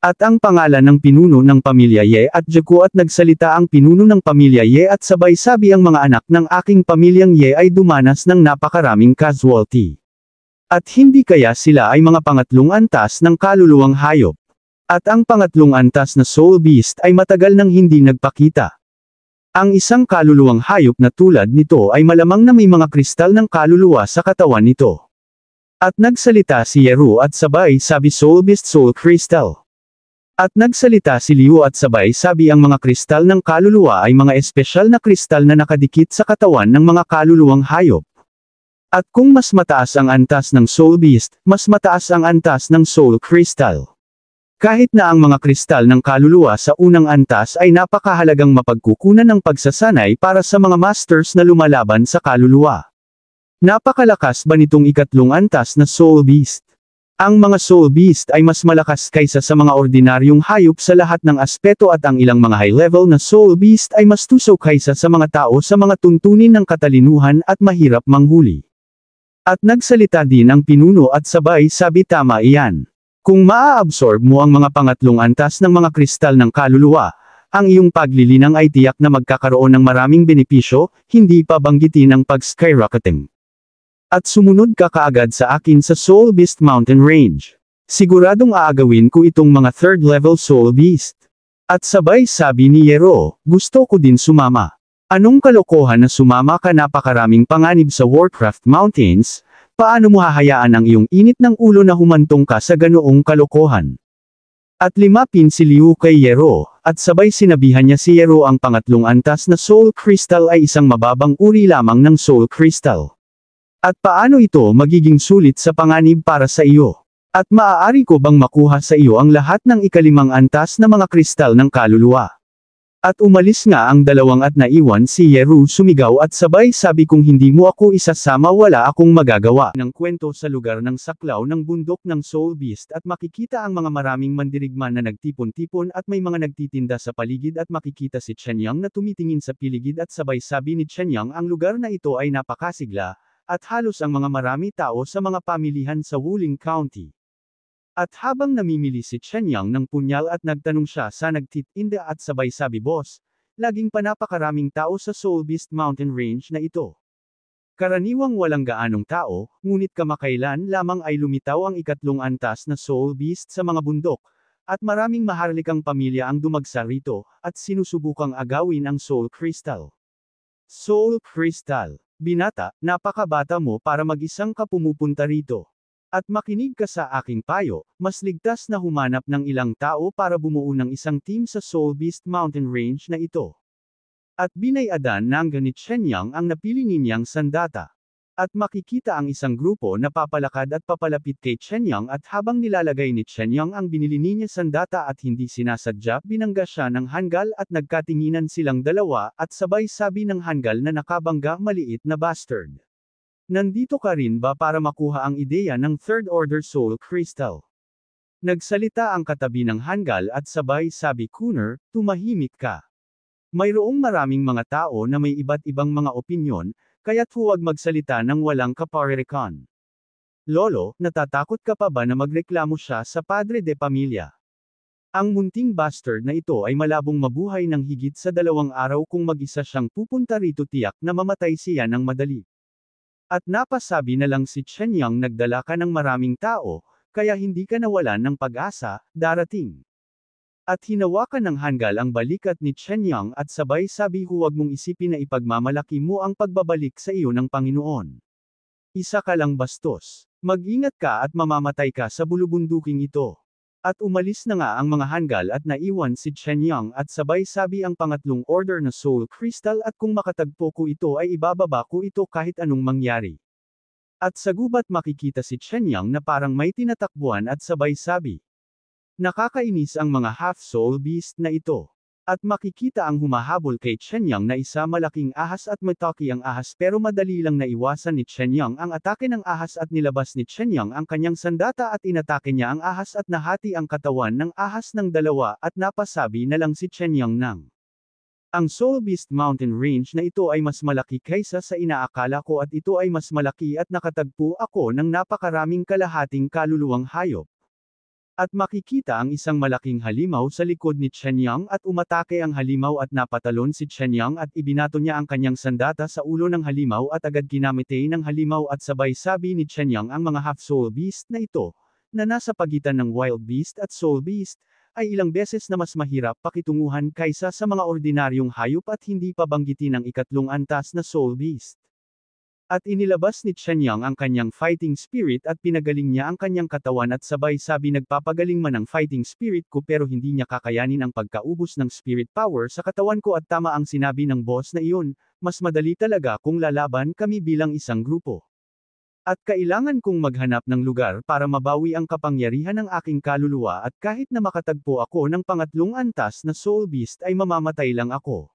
At ang pangalan ng pinuno ng pamilya Ye at Jaco at nagsalita ang pinuno ng pamilya Ye at sabay sabi ang mga anak ng aking pamilyang Ye ay dumanas ng napakaraming casualty. At hindi kaya sila ay mga pangatlong antas ng kaluluwang hayop. At ang pangatlong antas na Soul Beast ay matagal nang hindi nagpakita. Ang isang kaluluwang hayop na tulad nito ay malamang na may mga kristal ng kaluluwa sa katawan nito. At nagsalita si Yeru at sabay sabi Soul Beast Soul Crystal. At nagsalita si Liu at sabay sabi ang mga kristal ng kaluluwa ay mga espesyal na kristal na nakadikit sa katawan ng mga kaluluwang hayop. At kung mas mataas ang antas ng Soul Beast, mas mataas ang antas ng Soul Crystal. Kahit na ang mga kristal ng kaluluwa sa unang antas ay napakahalagang mapagkukunan ng pagsasanay para sa mga masters na lumalaban sa kaluluwa. Napakalakas ba nitong ikatlong antas na Soul Beast? Ang mga Soul Beast ay mas malakas kaysa sa mga ordinaryong hayop sa lahat ng aspeto at ang ilang mga high-level na Soul Beast ay mas tuso kaysa sa mga tao sa mga tuntunin ng katalinuhan at mahirap manghuli. At nagsalita din ang pinuno at sabay sabi tama iyan. Kung maa-absorb mo ang mga pangatlong antas ng mga kristal ng kaluluwa, ang iyong paglilinang ay tiyak na magkakaroon ng maraming benepisyo, hindi pa banggitin ang pag-skyrocketing. At sumunod ka kaagad sa akin sa Soul Beast Mountain Range. Siguradong aagawin ko itong mga third level Soul Beast. At sabay sabi ni Yero, gusto ko din sumama. Anong kalokohan na sumama ka, napakaraming panganib sa Warcraft Mountains? Paano mo hahayaan ang iyong init ng ulo na humantong ka sa ganoong kalokohan? At limapin si Liu kay Yero, at sabay sinabihan niya si Yero ang pangatlong antas na Soul Crystal ay isang mababang uri lamang ng Soul Crystal. At paano ito magiging sulit sa panganib para sa iyo? At maaari ko bang makuha sa iyo ang lahat ng ikalimang antas na mga kristal ng kaluluwa? At umalis nga ang dalawang at naiwan si Yeru sumigaw at sabay sabi kung hindi mo ako isasama wala akong magagawa. Ng kwento sa lugar ng saklaw ng bundok ng Soul Beast at makikita ang mga maraming mandirigman na nagtipon-tipon at may mga nagtitinda sa paligid at makikita si Chenyang na tumitingin sa piligid at sabay sabi ni Chenyang ang lugar na ito ay napakasigla, at halos ang mga marami tao sa mga pamilihan sa Wuling County. At habang namimili si Chenyang ng punyal at nagtanong siya sa nagtitinda at sabay sabi boss, laging pa napakaraming tao sa Soul Beast Mountain Range na ito. Karaniwang walang gaanong tao, ngunit kamakailan lamang ay lumitaw ang ikatlong antas na Soul Beast sa mga bundok, at maraming maharlikang pamilya ang dumagsa rito, at sinusubukang agawin ang Soul Crystal. Soul Crystal. Binata, napakabata mo para mag-isang ka pumupunta rito. At makinig ka sa aking payo, mas ligtas na humanap ng ilang tao para bumuo ng isang team sa Soul Beast Mountain Range na ito. At binayadan ng ni Chenyang ang napili ninyang sandata. At makikita ang isang grupo na papalakad at papalapit kay Chenyang at habang nilalagay ni Chenyang ang binili niya sandata at hindi sinasadya binangga siya ng hanggal at nagkatinginan silang dalawa at sabay sabi ng hanggal na nakabangga maliit na bastard. Nandito ka rin ba para makuha ang ideya ng Third Order Soul Crystal? Nagsalita ang katabi ng hanggal at sabay sabi Kuner, tumahimik ka. Mayroong maraming mga tao na may iba't ibang mga opinyon, kaya't huwag magsalita ng walang kaparerekan. Lolo, natatakot ka pa ba na magreklamo siya sa Padre de Pamilya? Ang munting bastard na ito ay malabong mabuhay ng higit sa 2 araw kung mag-isa siyang pupunta rito, tiyak na mamatay siya ng madali. At napasabi na lang si Chenyang nagdala ka ng maraming tao, kaya hindi ka nawalan ng pag-asa, darating. At hinawakan ng hanggal ang balikat ni Chenyang at sabay sabi huwag mong isipin na ipagmamalaki mo ang pagbabalik sa iyo ng Panginoon. Isa ka lang bastos. Mag-ingat ka at mamamatay ka sa bulubunduking ito. At umalis na nga ang mga hanggal at naiwan si Chenyang at sabay sabi ang pangatlong order na Soul Crystal at kung makatagpo ko ito ay ibababa ko ito kahit anong mangyari. At sa gubat makikita si Chenyang na parang may tinatakbuhan at sabay sabi. Nakakainis ang mga half-soul beast na ito. At makikita ang humahabol kay Chenyang na isa malaking ahas at mataki ang ahas pero madali lang naiwasan ni Chenyang ang atake ng ahas at nilabas ni Chenyang ang kanyang sandata at inatake niya ang ahas at nahati ang katawan ng ahas ng dalawa at napasabi na lang si Chenyang ng ang Soul Beast Mountain Range na ito ay mas malaki kaysa sa inaakala ko at ito ay mas malaki at nakatagpo ako ng napakaraming kalahating kaluluwang hayop. At makikita ang isang malaking halimaw sa likod ni Chenyang at umatake ang halimaw at napatalon si Chenyang at ibinato niya ang kanyang sandata sa ulo ng halimaw at agad kinamatay ng halimaw at sabay sabi ni Chenyang ang mga half-soul beast na ito, na nasa pagitan ng wild beast at soul beast, ay ilang beses na mas mahirap pakitunguhan kaysa sa mga ordinaryong hayop at hindi pa banggitin ang ikatlong antas na Soul Beast. At inilabas ni Chen Yang ang kanyang fighting spirit at pinagaling niya ang kanyang katawan at sabay sabi nagpapagaling man ang fighting spirit ko pero hindi niya kakayanin ang pagkaubos ng spirit power sa katawan ko at tama ang sinabi ng boss na iyon, mas madali talaga kung lalaban kami bilang isang grupo. At kailangan kong maghanap ng lugar para mabawi ang kapangyarihan ng aking kaluluwa at kahit na makatagpo ako ng pangatlong antas na Soul Beast ay mamamatay lang ako.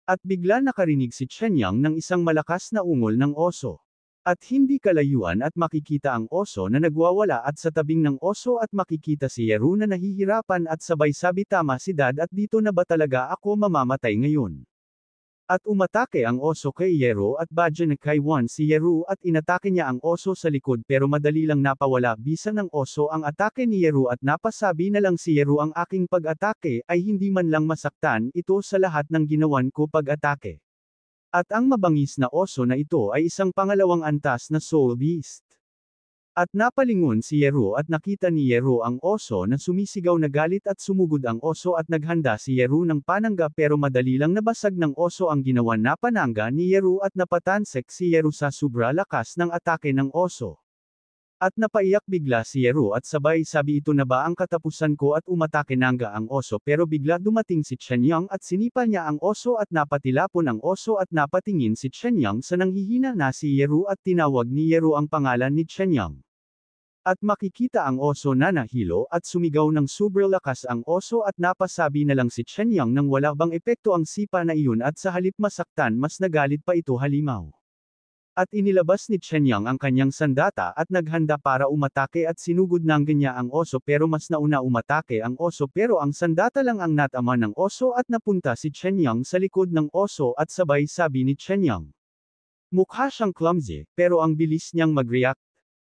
At bigla nakarinig si Chen Yang ng isang malakas na ungol ng oso. At hindi kalayuan at makikita ang oso na nagwawala at sa tabing ng oso at makikita si Yeru na nahihirapan at sabay sabi tama si Dad at dito na ba talaga ako mamamatay ngayon. At umatake ang oso kay Yeru at badya na kay Wan si Yeru at inatake niya ang oso sa likod pero madali lang napawala bisan ng oso ang atake ni Yeru at napasabi na lang si Yeru ang aking pag-atake ay hindi man lang masaktan ito sa lahat ng ginawan ko pag-atake. At ang mabangis na oso na ito ay isang pangalawang antas na Soul Beast. At napalingon si Yeru at nakita ni Yeru ang oso na sumisigaw na galit at sumugod ang oso at naghanda si Yeru ng panangga pero madali lang nabasag ng oso ang ginawan na panangga ni Yeru at napatansek si Yeru sa sobra lakas ng atake ng oso. At napaiyak bigla si Yeru at sabay sabi ito na ba ang katapusan ko at umatake nangga ang oso pero bigla dumating si Chen Yang at sinipa niya ang oso at napatilapon ang oso at napatingin si Chen Yang sa nanghihina na si Yeru at tinawag ni Yeru ang pangalan ni Chen Yang. At makikita ang oso na nahilo at sumigaw ng sobrang lakas ang oso at napasabi na lang si Chen Yang nang wala bang epekto ang sipa na iyon at sa halip masaktan mas nagalit pa ito halimaw. At inilabas ni Chen Yang ang kanyang sandata at naghanda para umatake at sinugod ng niya ang oso pero mas nauna umatake ang oso pero ang sandata lang ang natama ng oso at napunta si Chen Yang sa likod ng oso at sabay sabi ni Chen Yang. Mukha siyang clumsy, pero ang bilis niyang mag-react.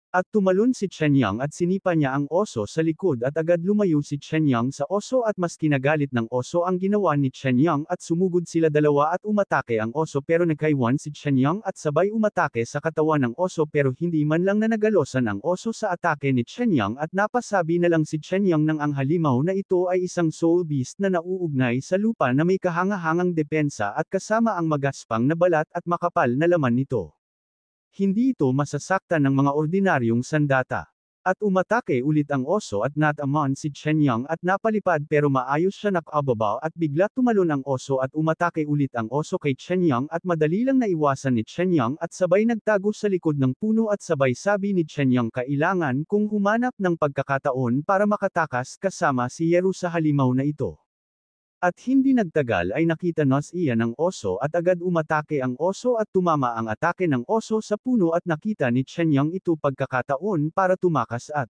At tumalon si Chen Yang at sinipa niya ang oso sa likod at agad lumayo si Chen Yang sa oso at mas kinagalit ng oso ang ginawa ni Chen Yang at sumugod sila dalawa at umatake ang oso pero nagkaiwan si Chen Yang at sabay umatake sa katawan ng oso pero hindi man lang nanagalosan ang oso sa atake ni Chen Yang at napasabi na lang si Chen Yang ng ang halimaw na ito ay isang soul beast na nauugnay sa lupa na may kahangahangang depensa at kasama ang magaspang na balat at makapal na laman nito. Hindi ito masasaktan ng mga ordinaryong sandata. At umatake ulit ang oso at natamaan si Chen Yang at napalipad pero maayos siya nakababa at bigla tumalon ang oso at umatake ulit ang oso kay Chen Yang at madali lang naiwasan ni Chen Yang at sabay nagtago sa likod ng puno at sabay sabi ni Chen Yang kailangan kong humanap ng pagkakataon para makatakas kasama si Yeru sa halimaw na ito. At hindi nagtagal ay nakita nos iyan ang oso at agad umatake ang oso at tumama ang atake ng oso sa puno at nakita ni Chen Yang ito pagkakataon para tumakas at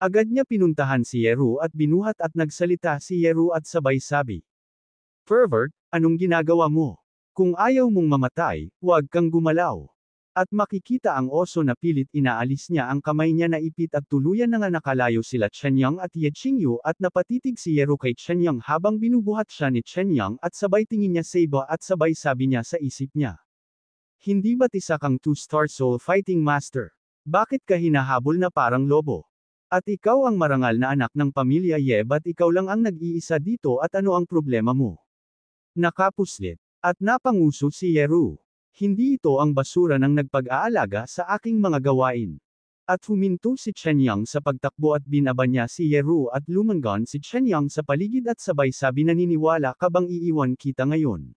agad niya pinuntahan si Yeru at binuhat at nagsalita si Yeru at sabay sabi. Pervert, anong ginagawa mo? Kung ayaw mong mamatay, huwag kang gumalaw. At makikita ang oso na pilit inaalis niya ang kamay niya na ipit at tuluyan na nga nakalayo sila Chen Yang at Ye Qingyu at napatitig si Yeru kay Chen Yang habang binubuhat siya ni Chen Yang at sabay tingin niya sa iba at sabay sabi niya sa isip niya. Hindi ba't isa kang 2-star soul fighting master? Bakit ka hinahabol na parang lobo? At ikaw ang marangal na anak ng pamilya Ye ba't ikaw lang ang nag-iisa dito at ano ang problema mo? Nakapuslit. At napanguso si Yeru. Hindi ito ang basura ng nagpag-aalaga sa aking mga gawain. At huminto si Chen Yang sa pagtakbo at binaba niya si Yeru at lumangon si Chen Yang sa paligid at sabay sabi naniniwala ka bang iiwan kita ngayon?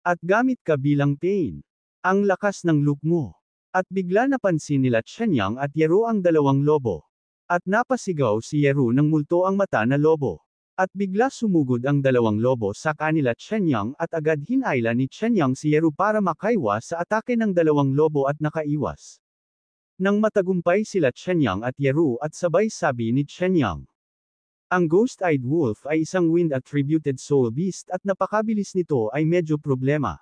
At gamit ka bilang pain. Ang lakas ng look mo. At bigla napansin nila Chen Yang at Yeru ang dalawang lobo. At napasigaw si Yeru ng multo ang mata na lobo. At bigla sumugod ang dalawang lobo sa kanila Chen Yang at agad hinayla ni Chen Yang si Yeru para makaiwas sa atake ng dalawang lobo at nakaiwas. Nang matagumpay sila Chen Yang at Yeru at sabay sabi ni Chen Yang. Ang Ghost-Eyed Wolf ay isang wind-attributed soul beast at napakabilis nito ay medyo problema.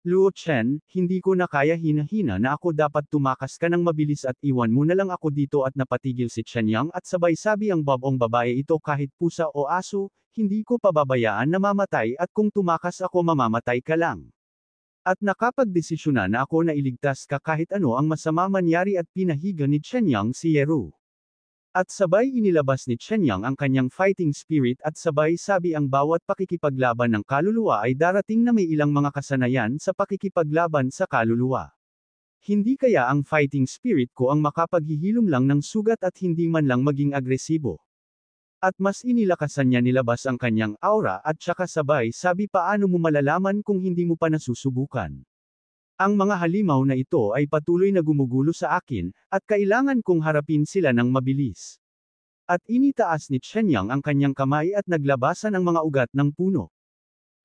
Luo Chen, hindi ko na kaya hinahina na ako dapat tumakas ka ng mabilis at iwan mo na lang ako dito at napatigil si Chen Yang at sabay sabi ang babong babae ito kahit pusa o aso, hindi ko pababayaan na mamatay at kung tumakas ako mamamatay ka lang. At nakapagdesisyonan na ako na iligtas ka kahit ano ang masama mangyari at pinahiga ni Chen Yang si Yeru. At sabay inilabas ni Chenyang ang kanyang fighting spirit at sabay sabi ang bawat pakikipaglaban ng kaluluwa ay darating na may ilang mga kasanayan sa pakikipaglaban sa kaluluwa. Hindi kaya ang fighting spirit ko ang makapaghihilom lang ng sugat at hindi man lang maging agresibo. At mas inilakasan niya nilabas ang kanyang aura at saka sabay sabi paano mo malalaman kung hindi mo pa nasusubukan. Ang mga halimaw na ito ay patuloy na gumugulo sa akin, at kailangan kong harapin sila ng mabilis. At initaas ni Chenyang ang kanyang kamay at naglabasan ang mga ugat ng puno.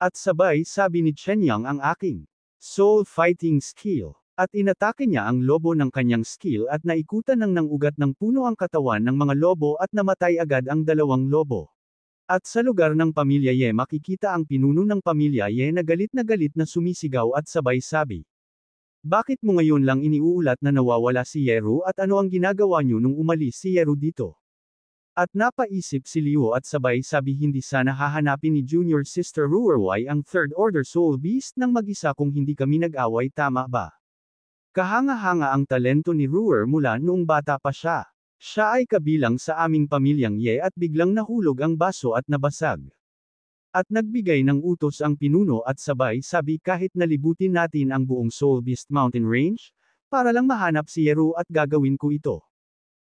At sabay sabi ni Chenyang ang aking soul fighting skill. At inatake niya ang lobo ng kanyang skill at naikutan ng ugat ng puno ang katawan ng mga lobo at namatay agad ang dalawang lobo. At sa lugar ng pamilya Ye makikita ang pinuno ng pamilya Ye na galit na sumisigaw at sabay sabi. Bakit mo ngayon lang iniuulat na nawawala si Yeru at ano ang ginagawa niyo nung umalis si Yeru dito? At napaisip si Liu at sabay sabi hindi sana hahanapin ni Junior Sister Ruerway ang Third Order Soul Beast ng mag-isa kung hindi kami nag-away tama ba? Kahanga-hanga ang talento ni Ruer mula noong bata pa siya. Siya ay kabilang sa aming pamilyang Ye at biglang nahulog ang baso at nabasag. At nagbigay ng utos ang pinuno at sabay sabi kahit nalibutin natin ang buong Soul Beast Mountain Range, para lang mahanap si Yeru at gagawin ko ito.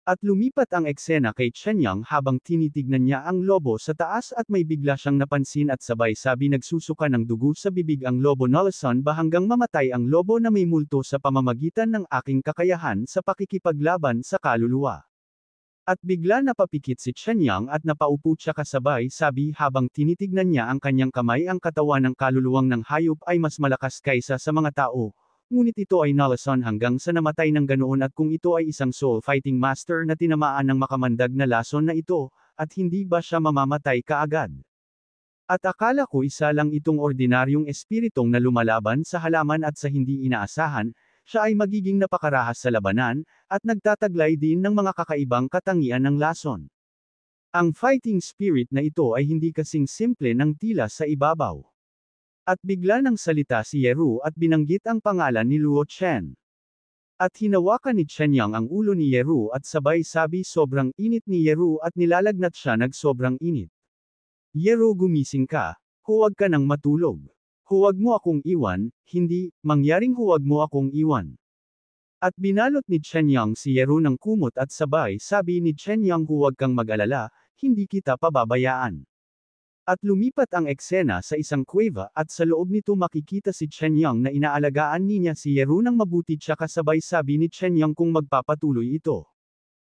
At lumipat ang eksena kay Chenyang habang tinitignan niya ang lobo sa taas at may bigla siyang napansin at sabay sabi nagsusuka ng dugo sa bibig ang lobo Nalasan ba hanggang mamatay ang lobo na may multo sa pamamagitan ng aking kakayahan sa pakikipaglaban sa kaluluwa. At bigla napapikit si Chenyang at napaupo siya kasabay sabi habang tinitignan niya ang kanyang kamay ang katawan ng kaluluwang ng hayop ay mas malakas kaysa sa mga tao, ngunit ito ay Nalasan hanggang sa namatay ng ganoon at kung ito ay isang soul fighting master na tinamaan ng makamandag na lason na ito, at hindi ba siya mamamatay kaagad? At akala ko isa lang itong ordinaryong espiritong na lumalaban sa halaman at sa hindi inaasahan, siya ay magiging napakarahas sa labanan, at nagtataglay din ng mga kakaibang katangian ng lason. Ang fighting spirit na ito ay hindi kasing simple ng tila sa ibabaw. At bigla nang salita si Yeru at binanggit ang pangalan ni Luo Chen. At hinawakan ni Chenyang ang ulo ni Yeru at sabay sabi sobrang init ni Yeru at nilalagnat siya nagsobrang init. Yeru gumising ka, huwag ka nang matulog. Huwag mo akong iwan, hindi, mangyaring huwag mo akong iwan. At binalot ni Chenyang si Yeru ng kumot at sabay sabi ni Chenyang huwag kang mag-alala, hindi kita pababayaan. At lumipat ang eksena sa isang kuweba at sa loob nito makikita si Chenyang na inaalagaan niya si Yeru ng mabuti tsaka sabay sabi ni Chenyang kung magpapatuloy ito.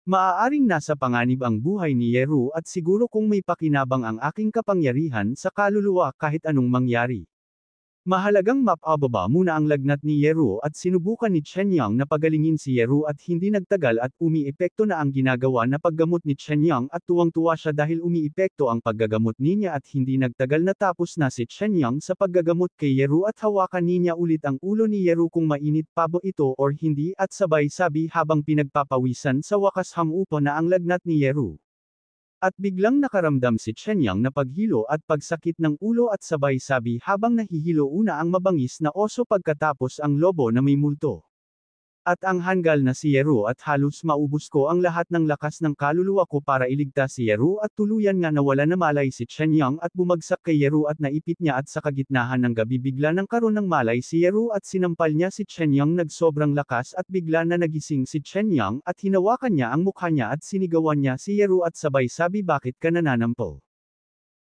Maaaring nasa panganib ang buhay ni Yeru at siguro kung may pakinabang ang aking kapangyarihan sa kaluluwa kahit anong mangyari. Mahalagang mapababa muna ang lagnat ni Yeru at sinubukan ni Chenyang na pagalingin si Yeru at hindi nagtagal at umiepekto na ang ginagawa na paggamot ni Chenyang at tuwang-tuwa siya dahil umiepekto ang paggagamot niya at hindi nagtagal na tapos na si Chenyang sa paggagamot kay Yeru at hawakan niya ulit ang ulo ni Yeru kung mainit pa ba ito or hindi at sabay sabi habang pinagpapawisan sa wakas hamupa na ang lagnat ni Yeru. At biglang nakaramdam si Chenyang na paghilo at pagsakit ng ulo at sabay sabi habang nahihilo una ang mabangis na oso pagkatapos ang lobo na may multo. At ang hanggal na si Yeru at halos maubos ko ang lahat ng lakas ng kaluluwa ko para iligtas si Yeru at tuluyan nga nawala na malay si Chenyang at bumagsak kay Yeru at naipit niya at sa kagitnahan ng gabi bigla nang karoon ng malay si Yeru at sinampal niya si Chenyang nagsobrang lakas at bigla na nagising si Chenyang at hinawakan niya ang mukha niya at sinigawan niya si Yeru at sabay sabi bakit ka nananampal?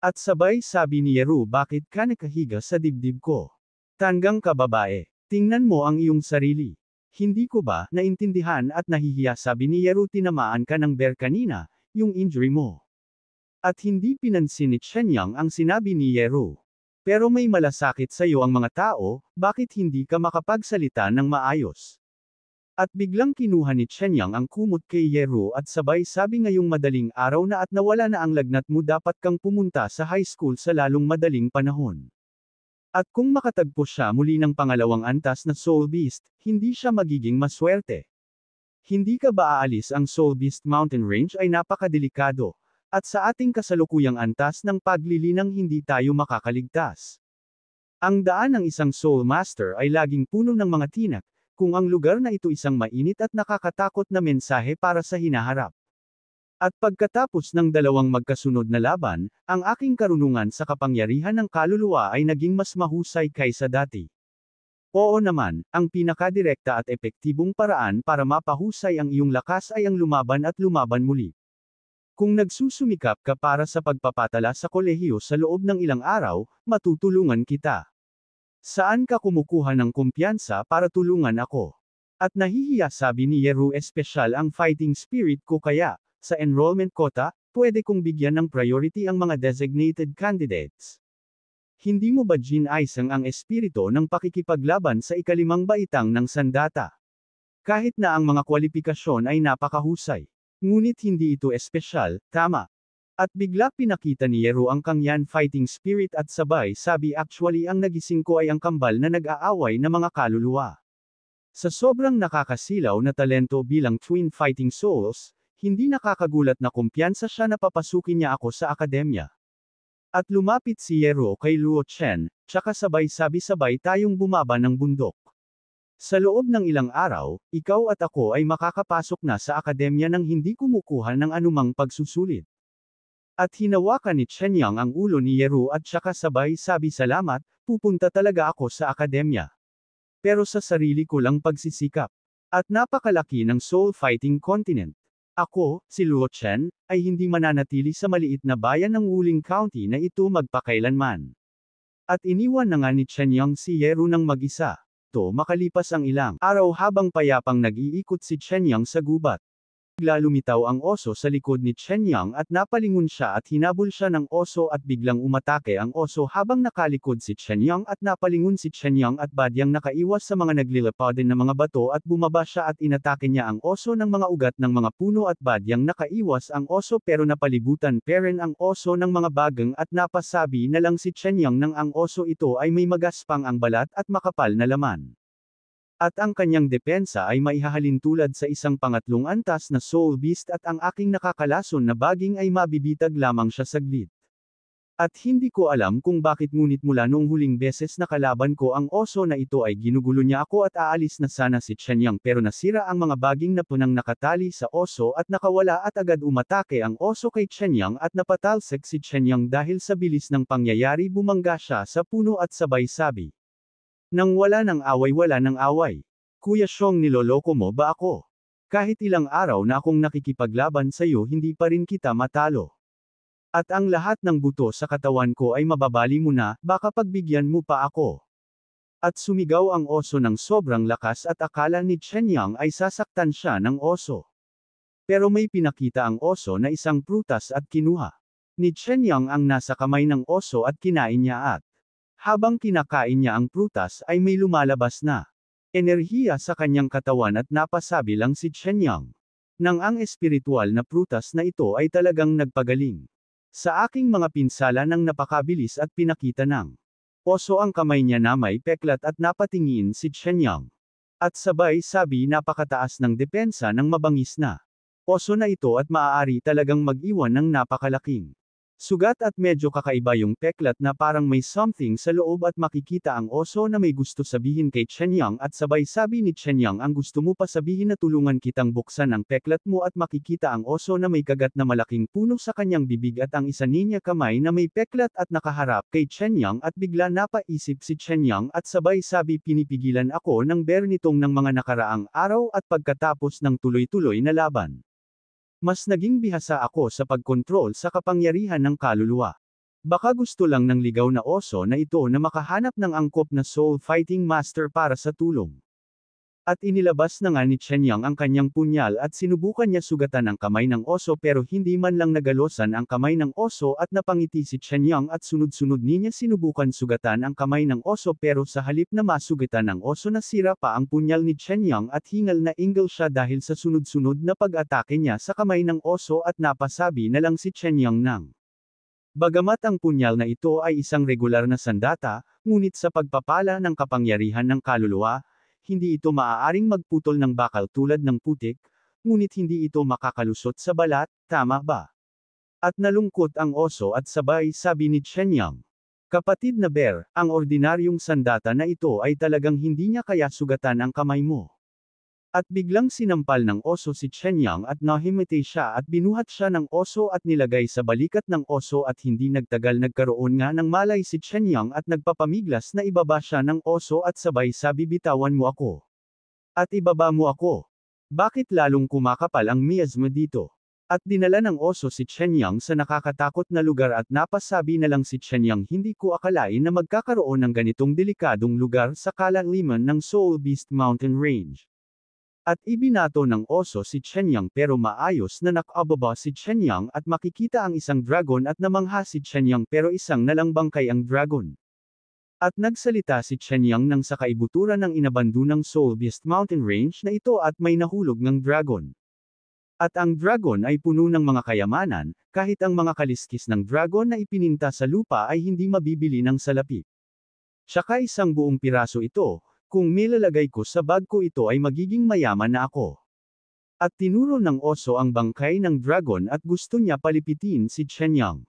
At sabay sabi ni Yeru bakit ka nakahiga sa dibdib ko? Tanggang ka babae, tingnan mo ang iyong sarili. Hindi ko ba naintindihan at nahihiya sabi ni Yeru tinamaan ka ng bear kanina, yung injury mo. At hindi pinansin ni Chenyang ang sinabi ni Yeru. Pero may malasakit sa iyo ang mga tao, bakit hindi ka makapagsalita ng maayos? At biglang kinuha ni Chenyang ang kumot kay Yeru at sabay sabi ngayong madaling araw na at nawala na ang lagnat mo dapat kang pumunta sa high school sa lalong madaling panahon. At kung makatagpo siya muli ng pangalawang antas na Soul Beast, hindi siya magiging maswerte. Hindi ka ba aalis ang Soul Beast Mountain Range ay napakadelikado, at sa ating kasalukuyang antas ng paglilinang hindi tayo makakaligtas. Ang daan ng isang Soul Master ay laging puno ng mga tinak, kung ang lugar na ito isang mainit at nakakatakot na mensahe para sa hinaharap. At pagkatapos ng dalawang magkasunod na laban, ang aking karunungan sa kapangyarihan ng kaluluwa ay naging mas mahusay kaysa dati. Oo naman, ang pinakadirekta at epektibong paraan para mapahusay ang iyong lakas ay ang lumaban at lumaban muli. Kung nagsusumikap ka para sa pagpapatala sa kolehiyo sa loob ng ilang araw, matutulungan kita. Saan ka kumukuha ng kumpiyansa para tulungan ako? At nahihiya, sabi ni Yeru, espesyal ang fighting spirit ko kaya, sa enrollment quota, pwede kong bigyan ng priority ang mga designated candidates. Hindi mo ba ginaisang ang espiritu ng pakikipaglaban sa ikalimang baitang ng sandata? Kahit na ang mga kwalifikasyon ay napakahusay. Ngunit hindi ito espesyal, tama? At bigla pinakita ni Yeru ang kanyang fighting spirit at sabay sabi, actually ang nagising ko ay ang kambal na nag-aaway na mga kaluluwa. Sa sobrang nakakasilaw na talento bilang twin fighting souls, hindi nakakagulat na kumpiyansa siya na papasukin niya ako sa akademya. At lumapit si Yeru kay Luo Chen, tsaka sabay-sabay tayong bumaba ng bundok. Sa loob ng ilang araw, ikaw at ako ay makakapasok na sa akademya nang hindi kumukuha ng anumang pagsusulit. At hinawakan ni Chen Yang ang ulo ni Yeru at tsaka sabay sabi, salamat, pupunta talaga ako sa akademya. Pero sa sarili ko lang pagsisikap. At napakalaki ng soul fighting continent. Ako, si Luo Chen, ay hindi mananatili sa maliit na bayan ng Wuling County na ito magpakailanman. At iniwan na nga ni Chen Yang si Yeru ng mag-isa. Makalipas ang ilang araw habang payapang nag-iikot si Chen Yang sa gubat. Bigla lumitaw ang oso sa likod ni Chen Yang at napalingon siya at hinabol siya ng oso at biglang umatake ang oso habang nakalikod si Chen Yang at napalingon si Chen Yang at badyang nakaiwas sa mga naglilipaden na mga bato at bumaba siya at inatake niya ang oso ng mga ugat ng mga puno at badyang nakaiwas ang oso pero napalibutan pa rin ang oso ng mga bagang at napasabi na lang si Chen Yang nang ang oso ito ay may magaspang ang balat at makapal na laman. At ang kanyang depensa ay maihahalin tulad sa isang pangatlong antas na soul beast at ang aking nakakalason na baging ay mabibitag lamang siya saglit. At hindi ko alam kung bakit ngunit mula noong huling beses na kalaban ko ang oso na ito ay ginugulo niya ako at aalis na sana si Chen Yang pero nasira ang mga baging na punang nakatali sa oso at nakawala at agad umatake ang oso kay Chen Yang at napatalsik si Chen Yang dahil sa bilis ng pangyayari bumangga siya sa puno at sabay sabi. Nang wala ng away wala ng away. Kuya Xiong, niloloko mo ba ako? Kahit ilang araw na akong nakikipaglaban sa iyo hindi pa rin kita matalo. At ang lahat ng buto sa katawan ko ay mababali mo na, baka pagbigyan mo pa ako. At sumigaw ang oso ng sobrang lakas at akala ni Chen Yang ay sasaktan siya ng oso. Pero may pinakita ang oso na isang prutas at kinuha ni Chen Yang ang nasa kamay ng oso at kinain niya at habang kinakain niya ang prutas ay may lumalabas na enerhiya sa kanyang katawan at napasabi lang si Chen Yang. Nang ang espiritual na prutas na ito ay talagang nagpagaling. Sa aking mga pinsala nang napakabilis at pinakita ng oso ang kamay niya na may peklat at napatingin si Chen Yang. At sabay sabi napakataas ng depensa ng mabangis na oso na ito at maaari talagang mag-iwan ng napakalaking sugat at medyo kakaiba yung peklat na parang may something sa loob at makikita ang oso na may gusto sabihin kay Chen Yang at sabay sabi ni Chen Yang ang gusto mo pa sabihin na tulungan kitang buksan ang peklat mo at makikita ang oso na may kagat na malaking puno sa kanyang bibig at ang isa niya kamay na may peklat at nakaharap kay Chen Yang at bigla napaisip si Chen Yang at sabay sabi pinipigilan ako ng bear nitong ng mga nakaraang araw at pagkatapos ng tuloy-tuloy na laban. Mas naging bihasa ako sa pagkontrol sa kapangyarihan ng kaluluwa. Baka gusto lang ng ligaw na oso na ito na makahanap ng angkop na soul fighting master para sa tulong. At inilabas na nga ni Chen Yang ang kanyang punyal at sinubukan niya sugatan ang kamay ng oso pero hindi man lang nagalosan ang kamay ng oso at napangiti si Chen Yang at sunod-sunod niya sinubukan sugatan ang kamay ng oso pero sa halip na masugatan ng oso nasira pa ang punyal ni Chen Yang at hingal na ingal siya dahil sa sunod-sunod na pag-atake niya sa kamay ng oso at napasabi na lang si Chen Yang nang. Bagamat ang punyal na ito ay isang regular na sandata, ngunit sa pagpapala ng kapangyarihan ng kaluluwa, hindi ito maaaring magputol ng bakal tulad ng putik, ngunit hindi ito makakalusot sa balat, tama ba? At nalungkot ang oso at sabay sabi ni Chen Yang. Kapatid na bear, ang ordinaryong sandata na ito ay talagang hindi niya kaya sugatan ang kamay mo. At biglang sinampal ng oso si Chenyang at nahimatay siya at binuhat siya ng oso at nilagay sa balikat ng oso at hindi nagtagal nagkaroon nga ng malay si Chenyang at nagpapamiglas na ibaba siya ng oso at sabay sabi bitawan mo ako. At ibaba mo ako. Bakit lalong kumakapal ang miasma dito? At dinala ng oso si Chenyang sa nakakatakot na lugar at napasabi na lang si Chenyang hindi ko akalain na magkakaroon ng ganitong delikadong lugar sa kalaliman ng Soul Beast Mountain Range. At ibinato ng oso si Chenyang pero maayos na nakababa si Chenyang at makikita ang isang dragon at namangha si Chenyang pero isang nalang bangkay ang dragon. At nagsalita si Chenyang nang sa kaibuturan ng inabandunang Soul Beast Mountain Range na ito at may nahulog ng dragon. At ang dragon ay puno ng mga kayamanan, kahit ang mga kaliskis ng dragon na ipininta sa lupa ay hindi mabibili ng salapi. Tsaka isang buong piraso ito. Kung nilalagay ko sa bag ko ito ay magiging mayaman na ako. At tinuro ng oso ang bangkay ng dragon at gusto niya palipitin si Chenyang.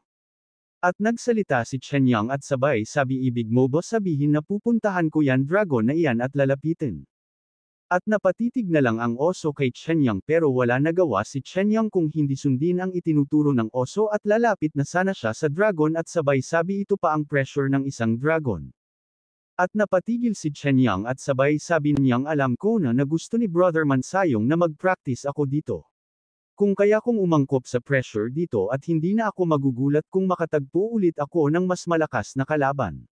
At nagsalita si Chenyang at sabay sabi ibig mo ba sabihin na pupuntahan ko yan dragon na iyan at lalapitin. At napatitig na lang ang oso kay Chenyang pero wala nagawa si Chenyang kung hindi sundin ang itinuturo ng oso at lalapit na sana siya sa dragon at sabay sabi ito pa ang pressure ng isang dragon. At napatigil si Chenyang at sabay sabi niyang alam ko na gusto ni Brother Mansayong na mag-practice ako dito. Kung kaya kong umangkop sa pressure dito at hindi na ako magugulat kung makatagpo ulit ako ng mas malakas na kalaban.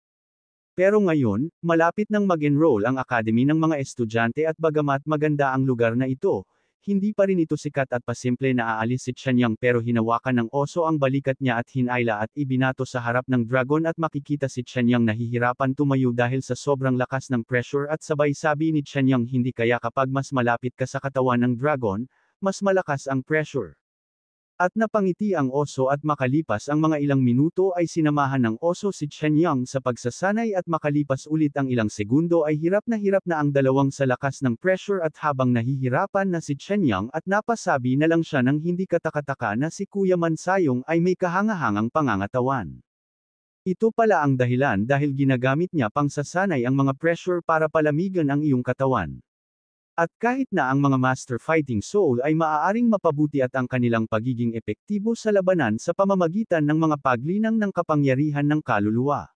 Pero ngayon, malapit nang mag-enroll ang academy ng mga estudyante at bagamat maganda ang lugar na ito, hindi pa rin ito sikat at pasimple na aalis si Chenyang pero hinawakan ng oso ang balikat niya at hinayla at ibinato sa harap ng dragon at makikita si Chenyang nahihirapan tumayo dahil sa sobrang lakas ng pressure at sabay sabi ni Chenyang hindi kaya kapag mas malapit ka sa katawan ng dragon, mas malakas ang pressure. At napangiti ang oso at makalipas ang mga ilang minuto ay sinamahan ng oso si Chenyang sa pagsasanay at makalipas ulit ang ilang segundo ay hirap na ang dalawang sa lakas ng pressure at habang nahihirapan na si Chenyang at napasabi na lang siya ng hindi katakataka na si Kuya Mansayong ay may kahangahangang pangangatawan. Ito pala ang dahilan dahil ginagamit niya pang sasanay ang mga pressure para palamigan ang iyong katawan. At kahit na ang mga Master Fighting Soul ay maaaring mapabuti at ang kanilang pagiging epektibo sa labanan sa pamamagitan ng mga paglinang ng kapangyarihan ng kaluluwa.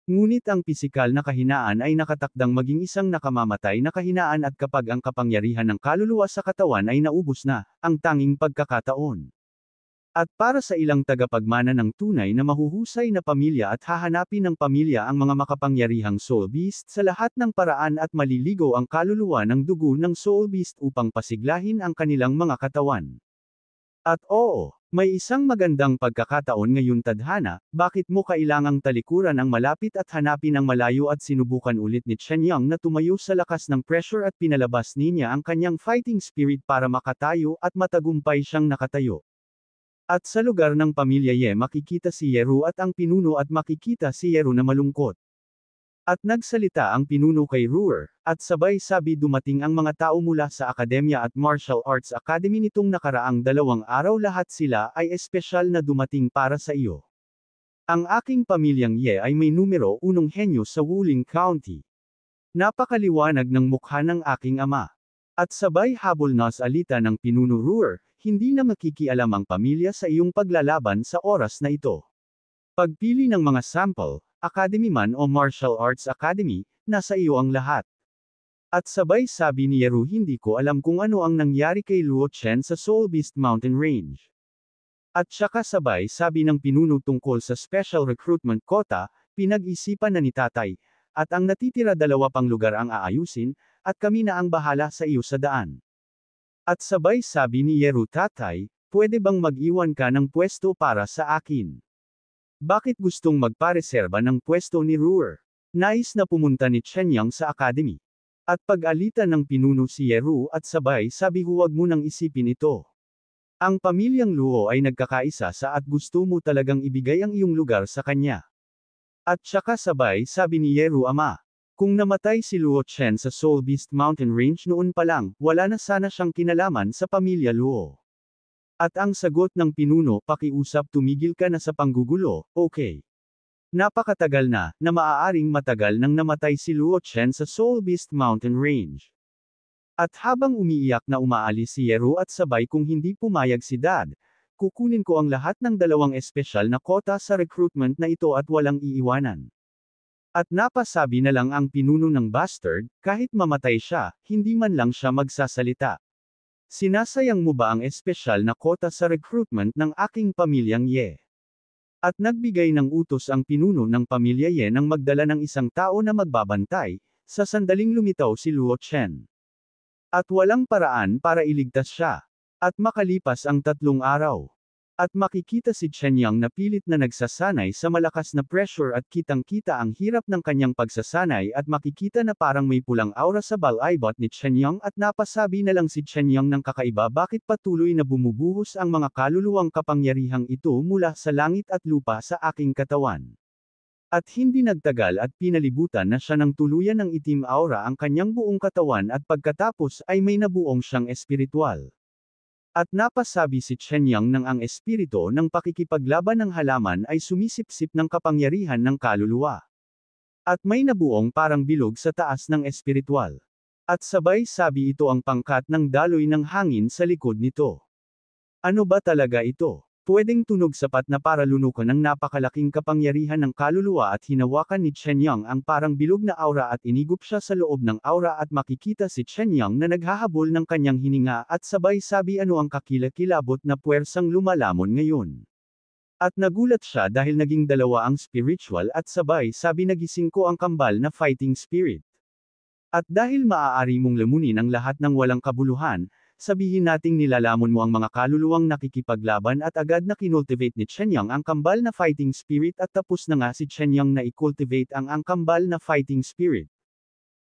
Ngunit ang pisikal na kahinaan ay nakatakdang maging isang nakamamatay na kahinaan at kapag ang kapangyarihan ng kaluluwa sa katawan ay naubos na, ang tanging pagkakataon. At para sa ilang tagapagmana ng tunay na mahuhusay na pamilya at hahanapin ng pamilya ang mga makapangyarihang Soul Beast sa lahat ng paraan at maliligo ang kaluluwa ng dugo ng Soul Beast upang pasiglahin ang kanilang mga katawan. At oo, may isang magandang pagkakataon ngayon tadhana, bakit mo kailangang talikuran ang malapit at hanapin ang malayo at sinubukan ulit ni Chenyang na tumayo sa lakas ng pressure at pinalabas niya ang kanyang fighting spirit para makatayo at matagumpay siyang nakatayo. At sa lugar ng pamilya Ye makikita si Yeru at ang pinuno at makikita si Yeru na malungkot. At nagsalita ang pinuno kay Ruer, at sabay sabi dumating ang mga tao mula sa Akademya at Martial Arts Academy nitong nakaraang 2 araw lahat sila ay espesyal na dumating para sa iyo. Ang aking pamilyang Ye ay may numero 1 henyo sa Wuling County. Napakaliwanag ng mukha ng aking ama. At sabay habol na sa alita ng pinuno Ruer, hindi na makikialam ang pamilya sa iyong paglalaban sa oras na ito. Pagpili ng mga sample, academy man o martial arts academy, nasa iyo ang lahat. At sabay sabi ni Yeru hindi ko alam kung ano ang nangyari kay Luo Chen sa Soul Beast Mountain Range. At saka sabay sabi ng pinuno tungkol sa special recruitment quota, pinag-isipan na ni tatay, at ang natitira 2 pang lugar ang aayusin, at kami na ang bahala sa iyo sa daan. At sabay sabi ni Yeru tatay, pwede bang mag-iwan ka ng pwesto para sa akin? Bakit gustong magpareserba ng pwesto ni Ruer? Nais na pumunta ni Chenyang sa academy. At pag-alitan ng pinuno si Yeru at sabay sabi huwag mo nang isipin ito. Ang pamilyang Luo ay nagkakaisa sa at gusto mo talagang ibigay ang iyong lugar sa kanya. At saka sabay sabi ni Yeru ama. Kung namatay si Luo Chen sa Soul Beast Mountain Range noon pa lang, wala na sana siyang kinalaman sa pamilya Luo. At ang sagot ng pinuno pakiusap tumigil ka na sa panggugulo, okay. Napakatagal na maaaring matagal nang namatay si Luo Chen sa Soul Beast Mountain Range. At habang umiiyak na umaalis si Yero at sabay kung hindi pumayag si Dad, kukunin ko ang lahat ng 2 espesyal na kota sa recruitment na ito at walang iiwanan. At napasabi na lang ang pinuno ng bastard, kahit mamatay siya, hindi man lang siya magsasalita. Sinasayang mo ba ang espesyal na kota sa recruitment ng aking pamilyang Ye? At nagbigay ng utos ang pinuno ng pamilya Ye nang magdala ng isang tao na magbabantay, sa sandaling lumitaw si Luo Chen. At walang paraan para iligtas siya. At makalipas ang 3 araw. At makikita si Chen Yang na pilit na nagsasanay sa malakas na pressure at kitang-kita ang hirap ng kanyang pagsasanay at makikita na parang may pulang aura sa balaibot ni Chen Yang at napasabi na lang si Chen Yang ng kakaiba bakit patuloy na bumubuhos ang mga kaluluwang kapangyarihang ito mula sa langit at lupa sa aking katawan. At hindi nagtagal at pinalibutan na siya ng tuluyan ng itim aura ang kanyang buong katawan at pagkatapos ay may nabuong siyang espiritual. At napasabi si Chen Yang nang ang espiritu ng pakikipaglaban ng halaman ay sumisipsip ng kapangyarihan ng kaluluwa. At may nabuong parang bilog sa taas ng espiritual. At sabay sabi ito ang pangkat ng daloy ng hangin sa likod nito. Ano ba talaga ito? Pwedeng tunog sapat na para lunukan ng napakalaking kapangyarihan ng kaluluwa at hinawakan ni Chen Yang ang parang bilog na aura at inigup siya sa loob ng aura at makikita si Chen Yang na naghahabol ng kanyang hininga at sabay sabi ano ang kakilakilabot na puwersang lumalamon ngayon. At nagulat siya dahil naging 2 ang spiritual at sabay sabi nagising ko ang kambal na fighting spirit. At dahil maaari mong lamunin ang lahat ng walang kabuluhan, sabihin nating nilalamon mo ang mga kaluluwang nakikipaglaban at agad na kinultivate ni Chen Yang ang kambal na fighting spirit at tapos na nga si Chen Yang na i-cultivate ang kambal na fighting spirit.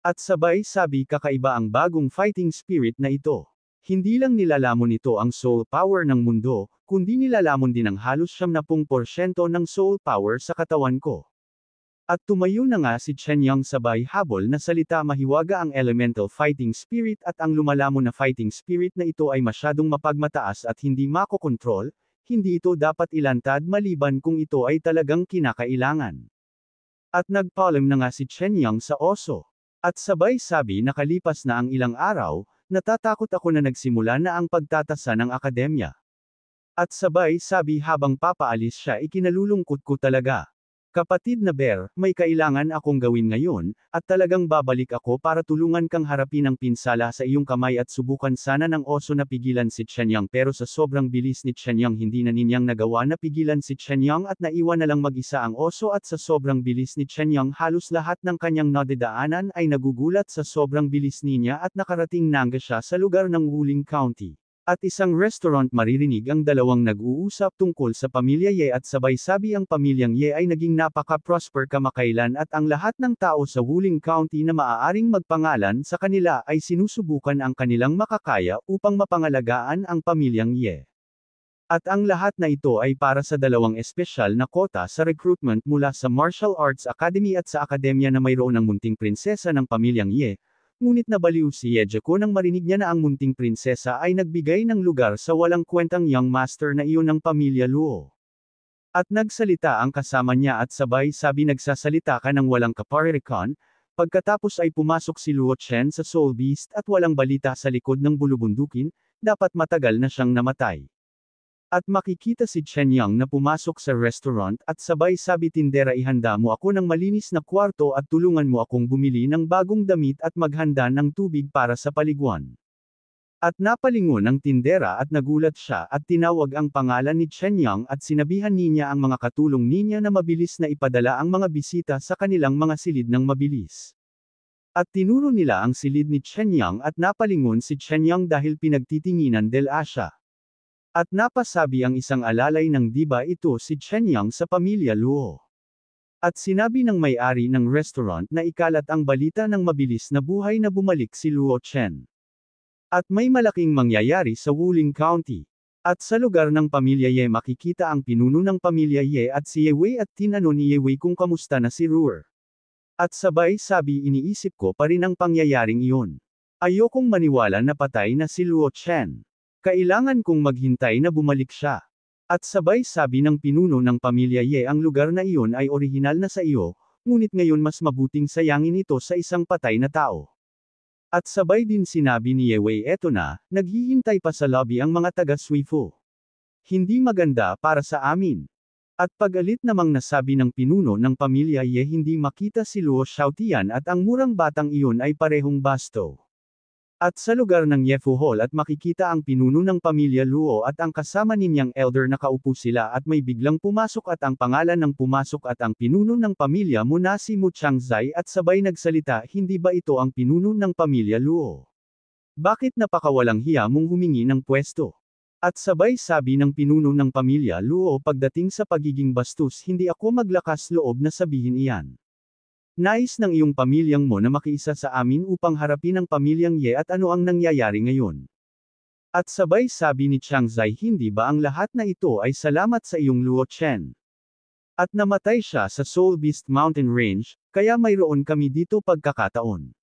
At sabay sabi kakaiba ang bagong fighting spirit na ito. Hindi lang nilalamon ito ang soul power ng mundo, kundi nilalamon din ang halos 70% ng soul power sa katawan ko. At tumayo na nga si Chen Yang sabay habol na salita mahiwaga ang elemental fighting spirit at ang lumalamon na fighting spirit na ito ay masyadong mapagmataas at hindi makokontrol, hindi ito dapat ilantad maliban kung ito ay talagang kinakailangan. At nagpaalam na nga si Chen Yang sa oso. At sabay sabi nakalipas na ang ilang araw, natatakot ako na nagsimula na ang pagtatasa ng akademya. At sabay sabi habang papaalis siya ikinalulungkot ko talaga. Kapatid na Bear, may kailangan akong gawin ngayon, at talagang babalik ako para tulungan kang harapin ang pinsala sa iyong kamay at subukan sana ng oso na pigilan si Chen Yang pero sa sobrang bilis ni Chen Yang hindi na ninyang nagawa na pigilan si Chen Yang at naiwan na lang mag-isa ang oso at sa sobrang bilis ni Chen Yang halos lahat ng kanyang nadadaanan ay nagugulat sa sobrang bilis niya at nakarating nangga siya sa lugar ng Wuling County. At isang restaurant maririnig ang dalawang nag-uusap tungkol sa pamilya Ye at sabay sabi ang pamilyang Ye ay naging napaka-prosper kamakailan at ang lahat ng tao sa Wuling County na maaaring magpangalan sa kanila ay sinusubukan ang kanilang makakaya upang mapangalagaan ang pamilyang Ye. At ang lahat na ito ay para sa 2 espesyal na kota sa recruitment mula sa Martial Arts Academy at sa akademya na mayroon ng munting prinsesa ng pamilyang Ye. Ngunit nabaliw si Yejeko nang marinig niya na ang munting prinsesa ay nagbigay ng lugar sa walang kwentang young master na iyon ng pamilya Luo. At nagsalita ang kasama niya at sabay sabi nagsasalita ka ng walang kaparirikan, pagkatapos ay pumasok si Luo Chen sa Soul Beast at walang balita sa likod ng bulubundukin, dapat matagal na siyang namatay. At makikita si Chen Yang na pumasok sa restaurant at sabay sabi tindera ihanda mo ako ng malinis na kwarto at tulungan mo akong bumili ng bagong damit at maghanda ng tubig para sa paliguan. At napalingon ang tindera at nagulat siya at tinawag ang pangalan ni Chen Yang at sinabihan niya ang mga katulong niya na mabilis na ipadala ang mga bisita sa kanilang mga silid ng mabilis. At tinuro nila ang silid ni Chen Yang at napalingon si Chen Yang dahil pinagtitinginan del Asya. At napasabi ang isang alalay ng diba ito si Chen Yang sa pamilya Luo. At sinabi ng may-ari ng restaurant na ikalat ang balita ng mabilis na buhay na bumalik si Luo Chen. At may malaking mangyayari sa Wuling County. At sa lugar ng pamilya Ye makikita ang pinuno ng pamilya Ye at si Ye Wei at tinanong ni Ye Wei kung kamusta na si Ruer. At sabay sabi iniisip ko pa rin ang pangyayaring iyon. Ayokong maniwala na patay na si Luo Chen. Kailangan kong maghintay na bumalik siya. At sabay sabi ng pinuno ng pamilya Ye ang lugar na iyon ay orihinal na sa iyo, ngunit ngayon mas mabuting sayangin ito sa isang patay na tao. At sabay din sinabi ni Yewei eto na, naghihintay pa sa lobby ang mga taga Suifo. Hindi maganda para sa amin. At pagalit namang nasabi ng pinuno ng pamilya Ye hindi makita si Luo Xiaotian at ang murang batang iyon ay parehong basto. At sa lugar ng Yefu Hall at makikita ang pinuno ng pamilya Luo at ang kasama ninyang elder nakaupo sila at may biglang pumasok at ang pangalan ng pumasok at ang pinuno ng pamilya mo na si Mu Changzai at sabay nagsalita hindi ba ito ang pinuno ng pamilya Luo? Bakit napakawalang hiya mong humingi ng pwesto? At sabay sabi ng pinuno ng pamilya Luo pagdating sa pagiging bastos hindi ako maglakas loob na sabihin iyan. Nais ng iyong pamilyang mo na makiisa sa amin upang harapin ang pamilyang Ye at ano ang nangyayari ngayon. At sabay sabi ni Changzai hindi ba ang lahat na ito ay salamat sa iyong Luo Chen. At namatay siya sa Soul Beast Mountain Range, kaya mayroon kami dito pagkakataon.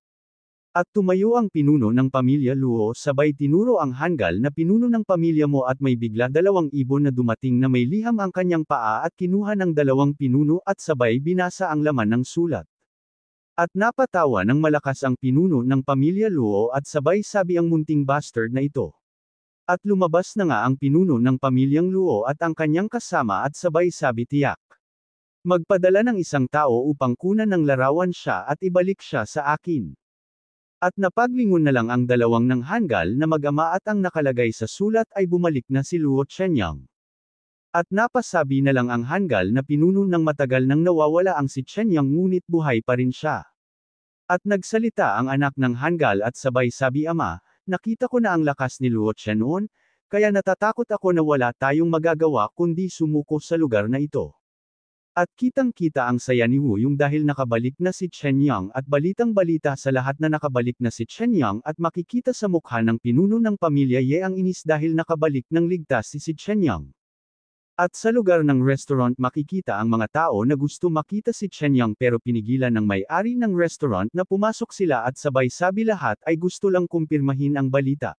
At tumayo ang pinuno ng pamilya Luo sabay tinuro ang hanggal na pinuno ng pamilya mo at may bigla 2 ibon na dumating na may liham ang kanyang paa at kinuha ng 2 pinuno at sabay binasa ang laman ng sulat. At napatawa ng malakas ang pinuno ng pamilya Luo at sabay sabi ang munting bastard na ito. At lumabas na nga ang pinuno ng pamilyang Luo at ang kanyang kasama at sabay sabi tiyak. Magpadala ng isang tao upang kunan ng larawan siya at ibalik siya sa akin. At napaglingon na lang ang 2 ng hanggal na mag-ama at ang nakalagay sa sulat ay bumalik na si Luo Chenyang. At napasabi na lang ang hanggal na pinuno ng matagal nang nawawala ang si Chenyang ngunit buhay pa rin siya. At nagsalita ang anak ng hanggal at sabay sabi ama, nakita ko na ang lakas ni Luo Chen noon, kaya natatakot ako na wala tayong magagawa kundi sumuko sa lugar na ito. At kitang-kita ang saya ni Wu Yung dahil nakabalik na si Chenyang at balitang-balita sa lahat na nakabalik na si Chenyang at makikita sa mukha ng pinuno ng pamilya Ye ang inis dahil nakabalik ng ligtas si Chenyang. At sa lugar ng restaurant makikita ang mga tao na gusto makita si Chenyang pero pinigilan ng may-ari ng restaurant na pumasok sila at sabay sabi lahat ay gusto lang kumpirmahin ang balita.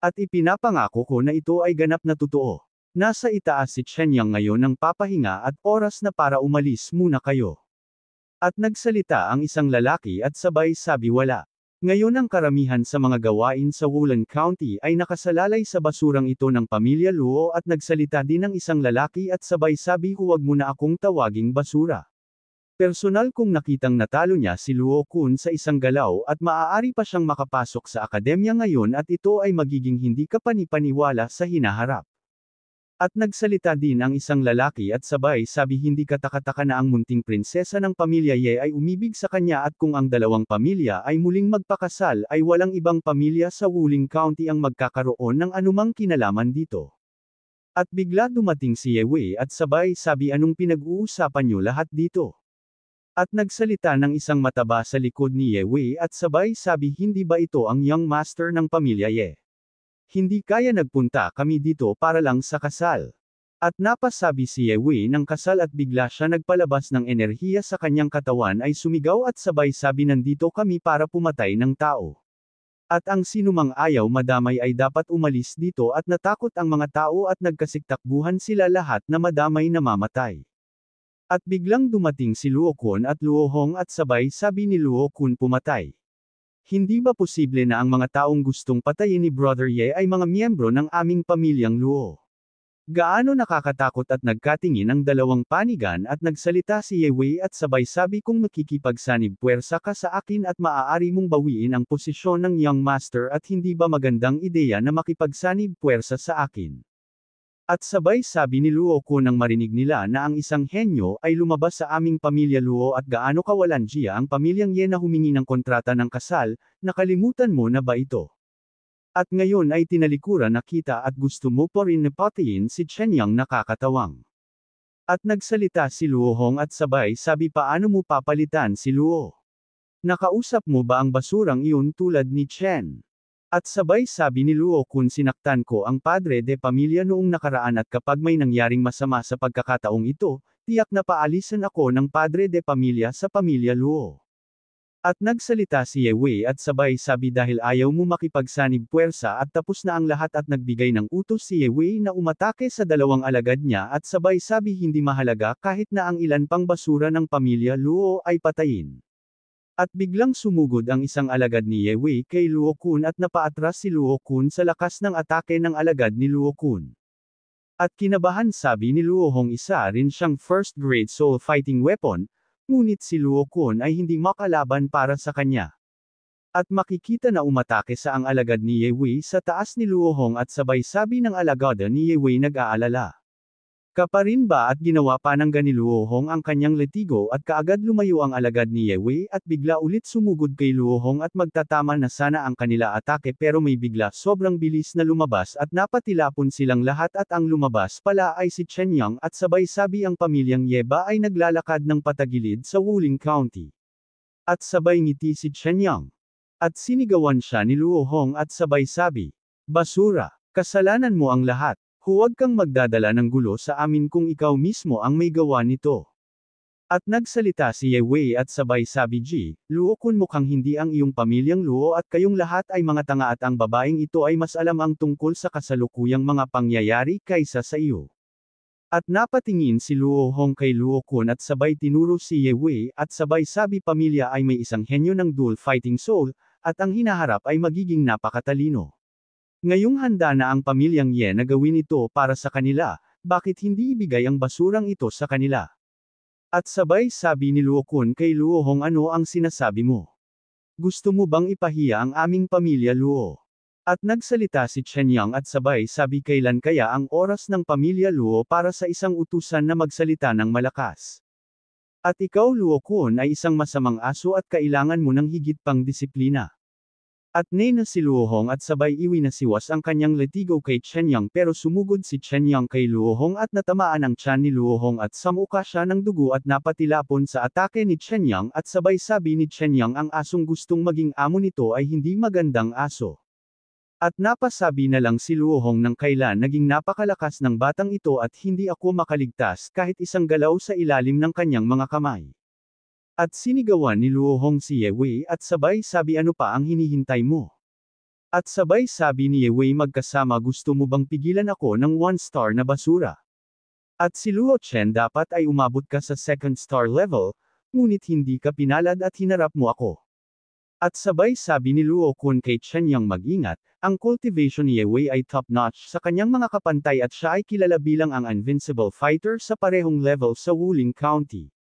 At ipinapangako ko na ito ay ganap na totoo. Nasa itaas si Chenyang ngayon ng papahinga at oras na para umalis muna kayo. At nagsalita ang isang lalaki at sabay sabi wala. Ngayon ang karamihan sa mga gawain sa Wulan County ay nakasalalay sa basurang ito ng pamilya Luo at nagsalita din ng isang lalaki at sabay sabi huwag mo na akong tawaging basura. Personal kong nakitang natalo niya si Luo Kun sa isang galaw at maaari pa siyang makapasok sa akademya ngayon at ito ay magiging hindi kapanipaniwala sa hinaharap. At nagsalita din ang isang lalaki at sabay sabi hindi katakataka na ang munting prinsesa ng pamilya Ye ay umibig sa kanya at kung ang 2 pamilya ay muling magpakasal ay walang ibang pamilya sa Wuling County ang magkakaroon ng anumang kinalaman dito. At bigla dumating si Ye Wei at sabay sabi anong pinag-uusapan niyo lahat dito. At nagsalita ng isang mataba sa likod ni Ye Wei at sabay sabi hindi ba ito ang young master ng pamilya Ye? Hindi kaya nagpunta kami dito para lang sa kasal. At napasabi si Ye Wei ng kasal at bigla siya nagpalabas ng enerhiya sa kanyang katawan ay sumigaw at sabay sabi nandito kami para pumatay ng tao. At ang sinumang ayaw madamay ay dapat umalis dito at natakot ang mga tao at nagkasiktakbuhan sila lahat na madamay na mamatay. At biglang dumating si Luo Kun at Luo Hong at sabay sabi ni Luo Kun pumatay. Hindi ba posible na ang mga taong gustong patayin ni Brother Ye ay mga miyembro ng aming pamilyang Luo? Gaano nakakatakot at nagkatingin ang 2 panigan at nagsalita si Ye Wei at sabay sabi kung makikipagsanib puwersa ka sa akin at maaari mong bawiin ang posisyon ng Young Master at hindi ba magandang ideya na makipagsanib puwersa sa akin? At sabay sabi ni Luo ko nang marinig nila na ang isang henyo ay lumabas sa aming pamilya Luo at gaano kawalan Jia ang pamilyang Ye na humingi ng kontrata ng kasal, nakalimutan mo na ba ito? At ngayon ay tinalikuran na kita at gusto mo pa rin na patayin si Chenyang nakakatawang. At nagsalita si Luo Hong at sabay sabi paano mo papalitan si Luo? Nakausap mo ba ang basurang iyon tulad ni Chen? At sabay sabi ni Luo kung sinaktan ko ang padre de pamilya noong nakaraan at kapag may nangyaring masama sa pagkakataong ito, tiyak na paalisan ako ng padre de pamilya sa pamilya Luo. At nagsalita si Ye Wei at sabay sabi dahil ayaw mo makipagsanib puwersa at tapos na ang lahat at nagbigay ng utos si Ye Wei na umatake sa 2 alagad niya at sabay sabi hindi mahalaga kahit na ang ilan pang basura ng pamilya Luo ay patayin. At biglang sumugod ang isang alagad ni Ye Wei kay Luo Kun at napaatras si Luo Kun sa lakas ng atake ng alagad ni Luo Kun. At kinabahan sabi ni Luo Hong isa rin siyang first grade soul fighting weapon, ngunit si Luo Kun ay hindi makalaban para sa kanya. At makikita na umatake sa ang alagad ni Ye Wei sa taas ni Luo Hong at sabay sabi ng alagada ni Ye Wei nag-aalala. Kaparin ba at ginawa pa ng ni Luo Hong ang kanyang letigo at kaagad lumayo ang alagad ni Ye Wei at bigla ulit sumugod kay Luo Hong at magtatama na sana ang kanila atake pero may bigla sobrang bilis na lumabas at napatilapon silang lahat at ang lumabas pala ay si Chen Yang at sabay sabi ang pamilyang Yeba ay naglalakad ng patagilid sa Wuling County. At sabay ngiti si Chen Yang. At sinigawan siya ni Luo Hong at sabay sabi, "Basura, kasalanan mo ang lahat. Huwag kang magdadala ng gulo sa amin kung ikaw mismo ang may gawa nito." At nagsalita si Ye Wei at sabay sabi, "Luo Kun mukhang hindi ang iyong pamilyang Luo at kayong lahat ay mga tanga at ang babaeng ito ay mas alam ang tungkol sa kasalukuyang mga pangyayari kaysa sa iyo." At napatingin si Luo Hong kay Luo Kun at sabay tinuro si Ye Wei at sabay sabi pamilya ay may isang henyo ng dual fighting soul, at ang hinaharap ay magiging napakatalino. Ngayong handa na ang pamilyang Ye na gawin ito para sa kanila, bakit hindi ibigay ang basurang ito sa kanila? At sabay sabi ni Luo Kun kay Luo Hong ano ang sinasabi mo? Gusto mo bang ipahiya ang aming pamilya Luo? At nagsalita si Chen Yang at sabay sabi kailan kaya ang oras ng pamilya Luo para sa isang utusan na magsalita ng malakas. At ikaw Luo Kun ay isang masamang aso at kailangan mo ng higit pang disiplina. At na si Luo Hong at sabay iwi na siwas ang kanyang letigo kay Chen Yang pero sumugod si Chen Yang kay Luo Hong at natamaan ang tiyan ni Luo Hong at samuka siya ng dugo at napatilapon sa atake ni Chen Yang at sabay sabi ni Chen Yang ang asong gustong maging amo nito ay hindi magandang aso. At napasabi na lang si Luo Hong ng kailan naging napakalakas ng batang ito at hindi ako makaligtas kahit isang galaw sa ilalim ng kanyang mga kamay. At sinigawan ni Luo Hong si Ye Wei at sabay sabi ano pa ang hinihintay mo? At sabay sabi ni Ye Wei magkasama gusto mo bang pigilan ako ng 1-star na basura? At si Luo Chen dapat ay umabot ka sa 2nd star level, ngunit hindi ka pinalad at hinarap mo ako. At sabay sabi ni Luo Kun kay Chen Yang mag-ingat, ang cultivation ni Ye Wei ay top-notch sa kanyang mga kapantay at siya ay kilala bilang ang invincible fighter sa parehong level sa Wuling County.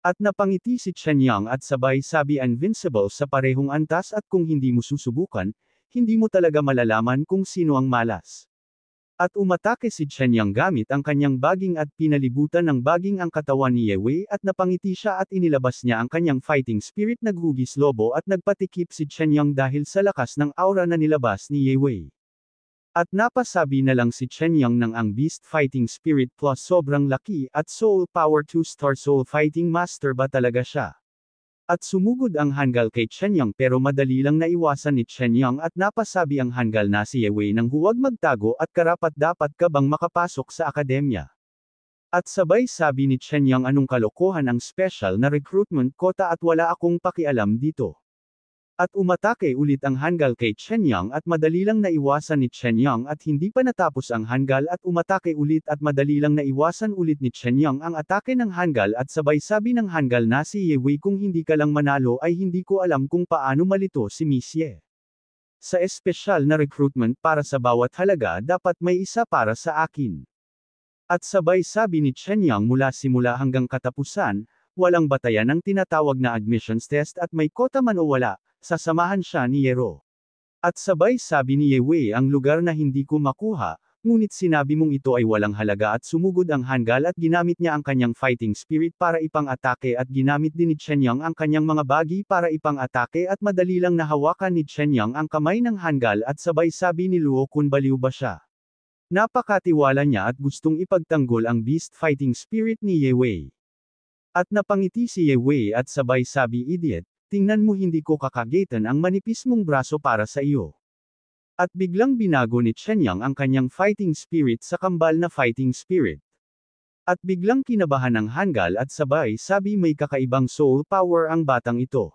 At napangiti si Chen Yang at sabay sabi invincible sa parehong antas at kung hindi mo susubukan, hindi mo talaga malalaman kung sino ang malas. At umatake si Chen Yang gamit ang kanyang baging at pinalibutan ng baging ang katawan ni Ye Wei at napangiti siya at inilabas niya ang kanyang fighting spirit naghugis lobo at nagpatikip si Chen Yang dahil sa lakas ng aura na nilabas ni Ye Wei. At napasabi na lang si Chen Yang ng ang beast fighting spirit plus sobrang laki at soul power 2-star soul fighting master ba talaga siya? At sumugod ang Hangul kay Chen Yang pero madali lang naiwasan ni Chen Yang at napasabi ang Hangul na si Ye Wei nang huwag magtago at karapat-dapat ka bang makapasok sa akademya. At sabay sabi ni Chen Yang anong kalokohan ang special na recruitment quota at wala akong pakialam dito. At umatake ulit ang Hangul kay Chen Yang at madali lang naiwasan ni Chen Yang at hindi pa natapos ang Hangul at umatake ulit at madali lang naiwasan ulit ni Chen Yang ang atake ng Hangul at sabay sabi ng Hangul na si Ye Wei kung hindi ka lang manalo ay hindi ko alam kung paano malito si Miss Ye. Sa espesyal na recruitment para sa bawat halaga dapat may isa para sa akin. At sabay sabi ni Chen Yang mula simula hanggang katapusan, walang batayan ang tinatawag na admissions test at may kota man o wala, sasamahan siya ni Yero. At sabay sabi ni Ye Wei ang lugar na hindi ko makuha, ngunit sinabi mong ito ay walang halaga at sumugod ang Hangul at ginamit niya ang kanyang fighting spirit para ipang-atake at ginamit din ni Chen Yang ang kanyang mga bagi para ipang-atake at madali lang nahawakan ni Chen Yang ang kamay ng Hangul at sabay sabi ni Luo Kun baliw ba siya. Napakatiwala niya at gustong ipagtanggol ang beast fighting spirit ni Ye Wei. At napangiti si Ye Wei at sabay sabi idiot, tingnan mo hindi ko kakagatan ang manipis mong braso para sa iyo. At biglang binago ni Chen Yang ang kanyang fighting spirit sa kambal na fighting spirit. At biglang kinabahan ng Hangul at sabay sabi may kakaibang soul power ang batang ito.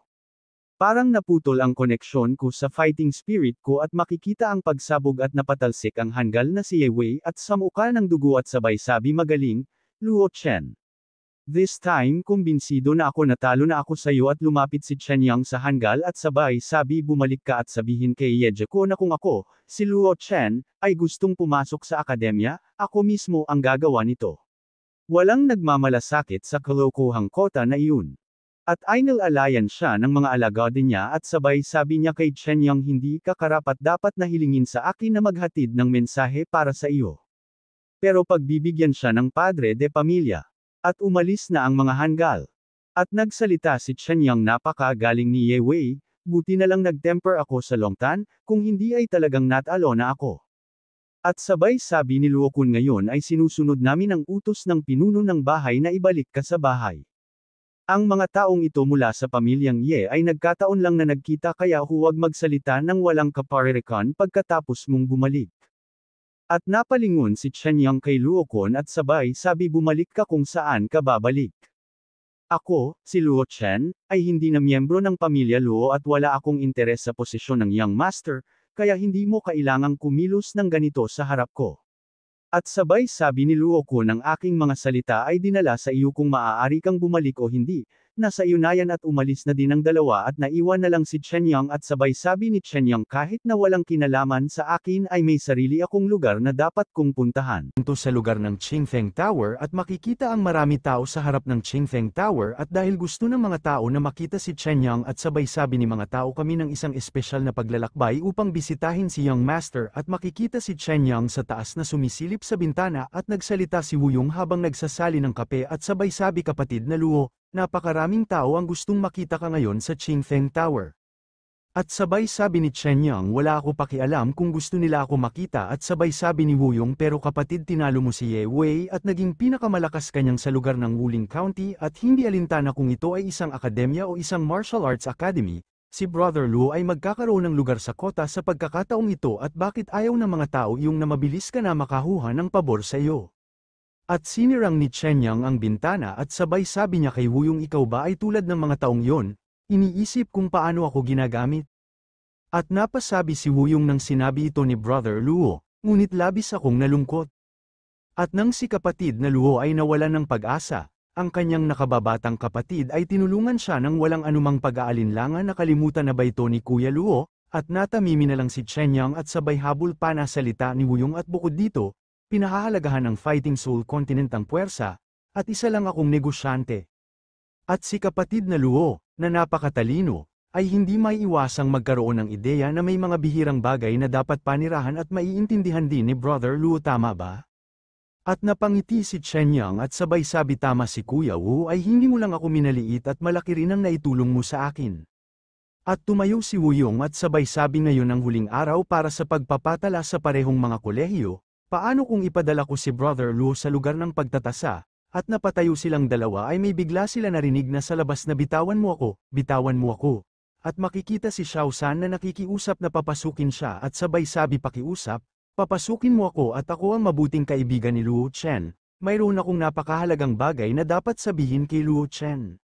Parang naputol ang koneksyon ko sa fighting spirit ko at makikita ang pagsabog at napatalsik ang Hangul na si Ye Wei at samuka ng dugo at sabay sabi magaling, Luo Chen. This time kumbinsido na ako natalo na ako sa iyo at lumapit si Chen Yang sa hanggal at sabay sabi bumalik ka at sabihin kay Yejiko na kung ako, si Luo Chen, ay gustong pumasok sa akademya, ako mismo ang gagawa nito. Walang nagmamalasakit sa kalokohang kota na iyon. At ay nilalayan siya ng mga alagad niya at sabay sabi niya kay Chen Yang hindi ka karapat dapat na hilingin sa akin na maghatid ng mensahe para sa iyo. Pero pagbibigyan siya ng padre de pamilya. At umalis na ang mga hanggal. At nagsalita si Chen Yang napakagaling ni Ye Wei, buti na lang nagtemper ako sa Longtan, kung hindi ay talagang natalo na ako. At sabay sabi ni Luo Kun ngayon ay sinusunod namin ang utos ng pinuno ng bahay na ibalik ka sa bahay. Ang mga taong ito mula sa pamilyang Ye ay nagkataon lang na nagkita kaya huwag magsalita ng walang kaparirikan pagkatapos mong bumalik. At napalingon si Chen Yang kay Luo Kun at sabay sabi bumalik ka kung saan ka babalik. Ako, si Luo Chen, ay hindi na miyembro ng pamilya Luo at wala akong interes sa posisyon ng Young Master, kaya hindi mo kailangang kumilos ng ganito sa harap ko. At sabay sabi ni Luo Kun ang aking mga salita ay dinala sa iyo kung maaari kang bumalik o hindi, nasa iyo na yan at umalis na din ang dalawa at naiwan na lang si Chen Yang at sabay sabi ni Chen Yang kahit na walang kinalaman sa akin ay may sarili akong lugar na dapat kong puntahan. Punto sa lugar ng Qingfeng Tower at makikita ang marami tao sa harap ng Qingfeng Tower at dahil gusto ng mga tao na makita si Chen Yang at sabay sabi ni mga tao kami ng isang espesyal na paglalakbay upang bisitahin si Young Master at makikita si Chen Yang sa taas na sumisilip sa bintana at nagsalita si Wuyong habang nagsasali ng kape at sabay sabi kapatid na Luo, napakaraming tao ang gustong makita ka ngayon sa Qingfeng Tower. At sabay sabi ni Chen Yang wala ako pakialam kung gusto nila ako makita at sabay sabi ni Wuyong pero kapatid tinalo mo si Ye Wei at naging pinakamalakas kanyang sa lugar ng Wuling County at hindi alintana kung ito ay isang akademya o isang martial arts academy. Si Brother Luo ay magkakaroon ng lugar sa kota sa pagkakataong ito at bakit ayaw ng mga tao iyong na mabilis ka na makahuha ng pabor sa iyo. At sinirang ni Chen Yang ang bintana at sabay sabi niya kay Wuyong ikaw ba ay tulad ng mga taong yon, iniisip kung paano ako ginagamit. At napasabi si Wuyong nang sinabi ito ni Brother Luo, ngunit labis akong nalungkot. At nang si kapatid na Luo ay nawalan ng pag-asa, ang kanyang nakababatang kapatid ay tinulungan siya ng walang anumang pag-aalinlangan na kalimutan na ba ito ni Kuya Luo, at natamimi na lang si Chen Yang at sabay habol pa na salita ni Wuyong at bukod dito, pinahahalagahan ng Fighting Soul Continent ang puwersa, at isa lang akong negosyante. At si kapatid na Luo, na napakatalino, ay hindi maiiwasang magkaroon ng ideya na may mga bihirang bagay na dapat panirahan at maiintindihan din ni Brother Luo tama ba? At napangiti si Chen Yang at sabay sabi tama si Kuya Wu ay hindi mo lang ako minaliit at malaki rin ang naitulong mo sa akin. At tumayo si Wuyong at sabay sabi ngayon ang huling araw para sa pagpapatala sa parehong mga kolehiyo, paano kung ipadala ko si Brother Luo sa lugar ng pagtatasa, at napatayo silang dalawa ay may bigla sila narinig na sa labas na bitawan mo ako, at makikita si Xiao San na nakikiusap na papasukin siya at sabay sabi pakiusap, papasukin mo ako at ako ang mabuting kaibigan ni Luo Chen, mayroon akong napakahalagang bagay na dapat sabihin kay Luo Chen.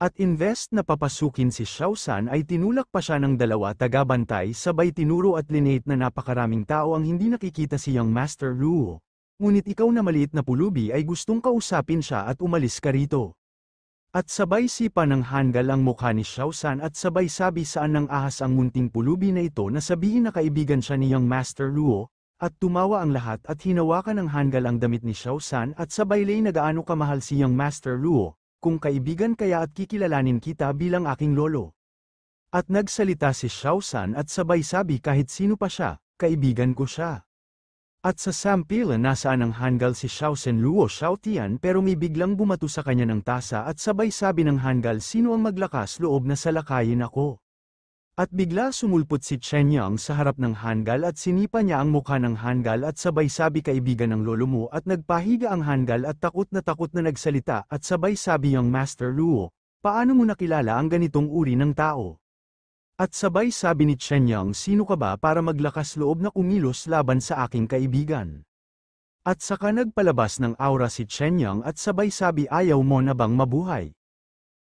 At invest na papasukin si Xiao San ay tinulak pa siya ng dalawa tagabantay sabay tinuro at linate na napakaraming tao ang hindi nakikita si Young Master Luo. Ngunit ikaw na maliit na pulubi ay gustong kausapin siya at umalis ka rito. At sabay sipa ng hanggal ang mukha ni Xiao San at sabay sabi saan nang ahas ang munting pulubi na ito na sabihin na kaibigan siya ni Young Master Luo, at tumawa ang lahat at hinawakan ng hanggal ang damit ni Xiao San at sabay lay na gaano kamahal si Young Master Luo, kung kaibigan kaya at kikilalanin kita bilang aking lolo. At nagsalita si Xiao San at sabay sabi kahit sino pa siya, kaibigan ko siya. At sa sampilan nasaan ang hanggal si Xiao Sen Luo Xiaotian pero may biglang bumato sa kanya ng tasa at sabay sabi ng hanggal sino ang maglakas loob na salakayin ako. At bigla sumulpot si Chen Yang sa harap ng hanggal at sinipa niya ang mukha ng hanggal at sabay sabi kaibigan ng lolo mo at nagpahiga ang hanggal at takot na nagsalita at sabay sabi Young Master Luo, paano mo nakilala ang ganitong uri ng tao? At sabay sabi ni Chen Yang sino ka ba para maglakas loob na kumilos laban sa aking kaibigan? At saka nagpalabas ng aura si Chen Yang at sabay sabi ayaw mo na bang mabuhay?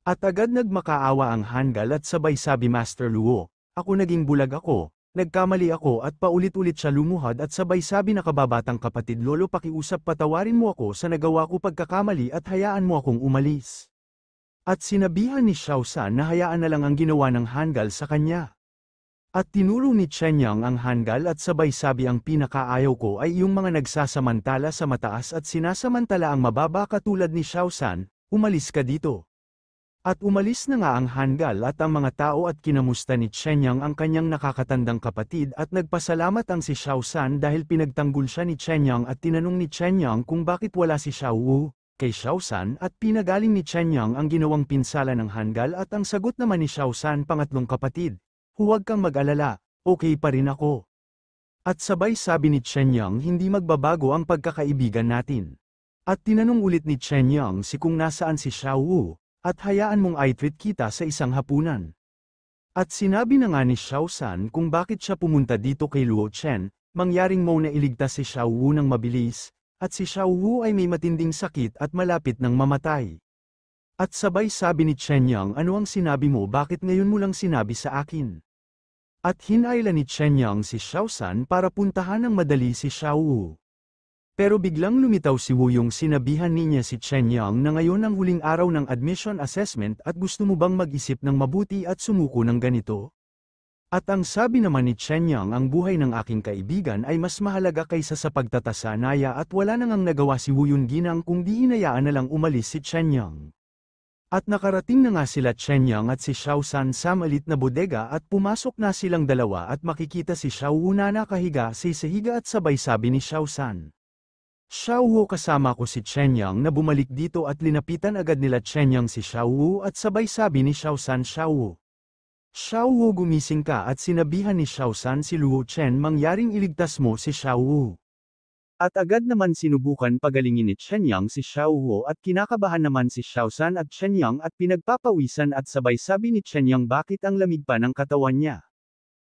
At agad nagmakaawa ang hanggal at sabay sabi Master Luo, ako naging bulag ako, Nagkamali ako at paulit-ulit siya lumuhad at sabay sabi na kababatang kapatid lolo pakiusap patawarin mo ako sa nagawa ko pagkakamali at hayaan mo akong umalis. At sinabihan ni Xiao San na hayaan na lang ang ginawa ng Hangul sa kanya. At tinuro ni Chenyang ang Hangul at sabay sabi ang pinakaayaw ko ay yung mga nagsasamantala sa mataas at sinasamantala ang mababa katulad ni Xiao San, umalis ka dito. At umalis na nga ang Hangul at ang mga tao at kinamusta ni Chenyang ang kanyang nakakatandang kapatid at nagpasalamat ang si Xiao San dahil pinagtanggol siya ni Chenyang at tinanong ni Chenyang kung bakit wala si Xiao Wu kay Xiao San at pinagaling ni Chenyang ang ginawang pinsala ng Hangul at ang sagot naman ni Xiao San pangatlong kapatid, huwag kang mag-alala, okay pa rin ako. At sabay sabi ni Chenyang hindi magbabago ang pagkakaibigan natin. At tinanong ulit ni Chenyang si kung nasaan si Xiao Wu. At hayaan mong i-treat kita sa isang hapunan. At sinabi na nga ni Xiao San kung bakit siya pumunta dito kay Luo Chen, mangyaring mo na iligtas si Xiao Wu ng mabilis, at si Xiao Wu ay may matinding sakit at malapit ng mamatay. At sabay sabi ni Chenyang ano ang sinabi mo bakit ngayon mo lang sinabi sa akin? At hinayla ni Chenyang si Xiao San para puntahan ng madali si Xiao Wu. Pero biglang lumitaw si Wu yung sinabihan niya si Chenyang na ngayon ang huling araw ng admission assessment at gusto mo bang mag-isip ng mabuti at sumuko ng ganito? At ang sabi naman ni Chenyang ang buhay ng aking kaibigan ay mas mahalaga kaysa sa pagtatasanaya at wala nang nagawa si Wu Yunginang kung di hinayaan na lang umalis si Chenyang. At nakarating na nga sila Chenyang at si Xiao San sa malit na bodega at pumasok na silang dalawa at makikita si Xiao Wu na nakahiga sa higa at sabay sabi ni Xiao San. Xiao Wu kasama ko si Chenyang na bumalik dito at linapitan agad nila Chenyang si Xiao Wu at sabay sabi ni Xiao San Xiao Wu. Xiao Wu gumising ka at sinabihan ni Xiao San si Luo Chen mangyaring iligtas mo si Xiao Wu. At agad naman sinubukan pagalingin ni Chenyang si Xiao Wu at kinakabahan naman si Xiao San at Chenyang at pinagpapawisan at sabay sabi ni Chenyang bakit ang lamig pa ng katawan niya.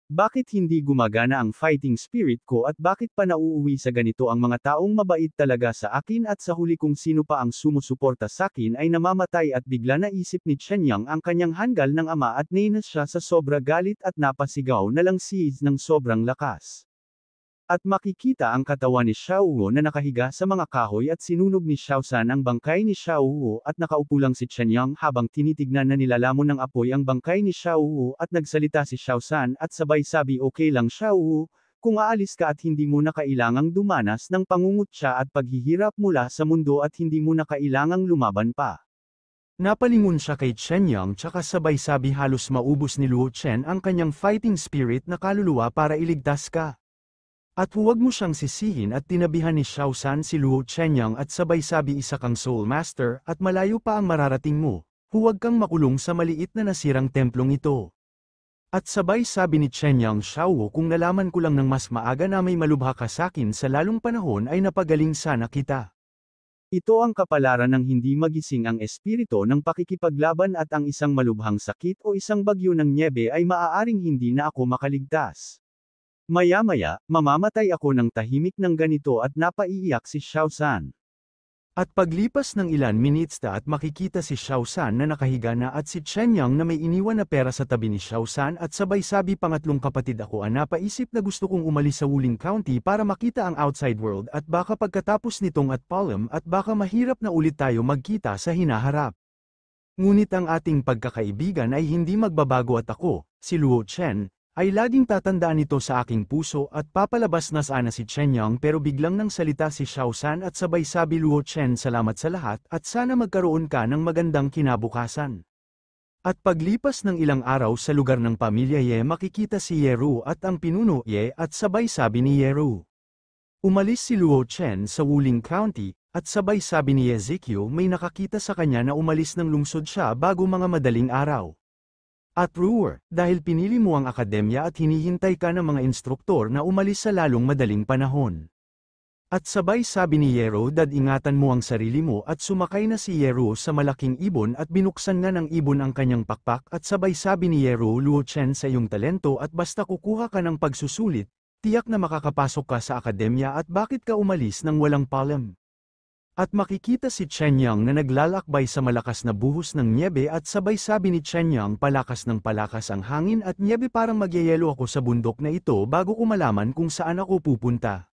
Bakit hindi gumagana ang fighting spirit ko at bakit pa nauuwi sa ganito ang mga taong mabait talaga sa akin at sa huli kung sino pa ang sumusuporta sa akin ay namamatay at bigla naisip ni Chenyang ang kanyang Hangul ng ama at nainis siya sa sobra galit at napasigaw na lang siz ng sobrang lakas. At makikita ang katawan ni Xiao Wu na nakahiga sa mga kahoy at sinunog ni Xiao San ang bangkay ni Xiao Wu at nakaupo lang si Chenyang habang tinitignan na nilalamon ng apoy ang bangkay ni Xiao Wu at nagsalita si Xiao San at sabay sabi okay lang Xiao Wu, kung aalis ka at hindi mo na kailangang dumanas ng pangungutya at paghihirap mula sa mundo at hindi mo na kailangang lumaban pa. Napalingon siya kay Chenyang tsaka sabay sabi halos maubos ni Luo Chen ang kanyang fighting spirit na kaluluwa para iligtas ka. At huwag mo siyang sisihin at tinabihan ni Xiao San si Luo Chenyang at sabay sabi isa kang soul master at malayo pa ang mararating mo, huwag kang makulong sa maliit na nasirang templong ito. At sabay sabi ni Chenyang Xiao Wu kung nalaman ko lang ng mas maaga na may malubha ka sakin sa lalong panahon ay napagaling sana kita. Ito ang kapalaran ng hindi magising ang espiritu ng pakikipaglaban at ang isang malubhang sakit o isang bagyo ng nyebe ay maaaring hindi na ako makaligtas. Maya-maya, mamamatay ako ng tahimik ng ganito at napaiiyak si Xiao San. At paglipas ng ilan minutes at makikita si Xiao San na nakahiga na at si Chenyang na may iniwan na pera sa tabi ni Xiao San at sabay sabi pangatlong kapatid ako napaisip na gusto kong umalis sa Wuling County para makita ang outside world at baka pagkatapos nitong at Palm at baka mahirap na ulit tayo magkita sa hinaharap. Ngunit ang ating pagkakaibigan ay hindi magbabago at ako, si Luo Chen, ay laging tatandaan ito sa aking puso at papalabas na sana si Chenyang pero biglang nang salita si Xiao San at sabay sabi Luo Chen salamat sa lahat at sana magkaroon ka ng magandang kinabukasan. At paglipas ng ilang araw sa lugar ng pamilya Ye makikita si Yeru at ang pinuno Ye at sabay sabi ni Yeru. Umalis si Luo Chen sa Wuling County at sabay sabi ni Ezekiel may nakakita sa kanya na umalis ng lungsod siya bago mga madaling araw. At Ruwer, dahil pinili mo ang akademya at hinihintay ka ng mga instruktor na umalis sa lalong madaling panahon. At sabay sabi ni Yero dad ingatan mo ang sarili mo at sumakay na si Yero sa malaking ibon at binuksan nga ng ibon ang kanyang pakpak at sabay sabi ni Yero Luo Chen sa iyong talento at basta kukuha ka ng pagsusulit, tiyak na makakapasok ka sa akademya at bakit ka umalis ng walang palem. At makikita si Chen Yang na naglalakbay sa malakas na buhos ng nyebe at sabay sabi ni Chen Yang palakas ng palakas ang hangin at nyebe parang magyayelo ako sa bundok na ito bago ko malaman kung saan ako pupunta.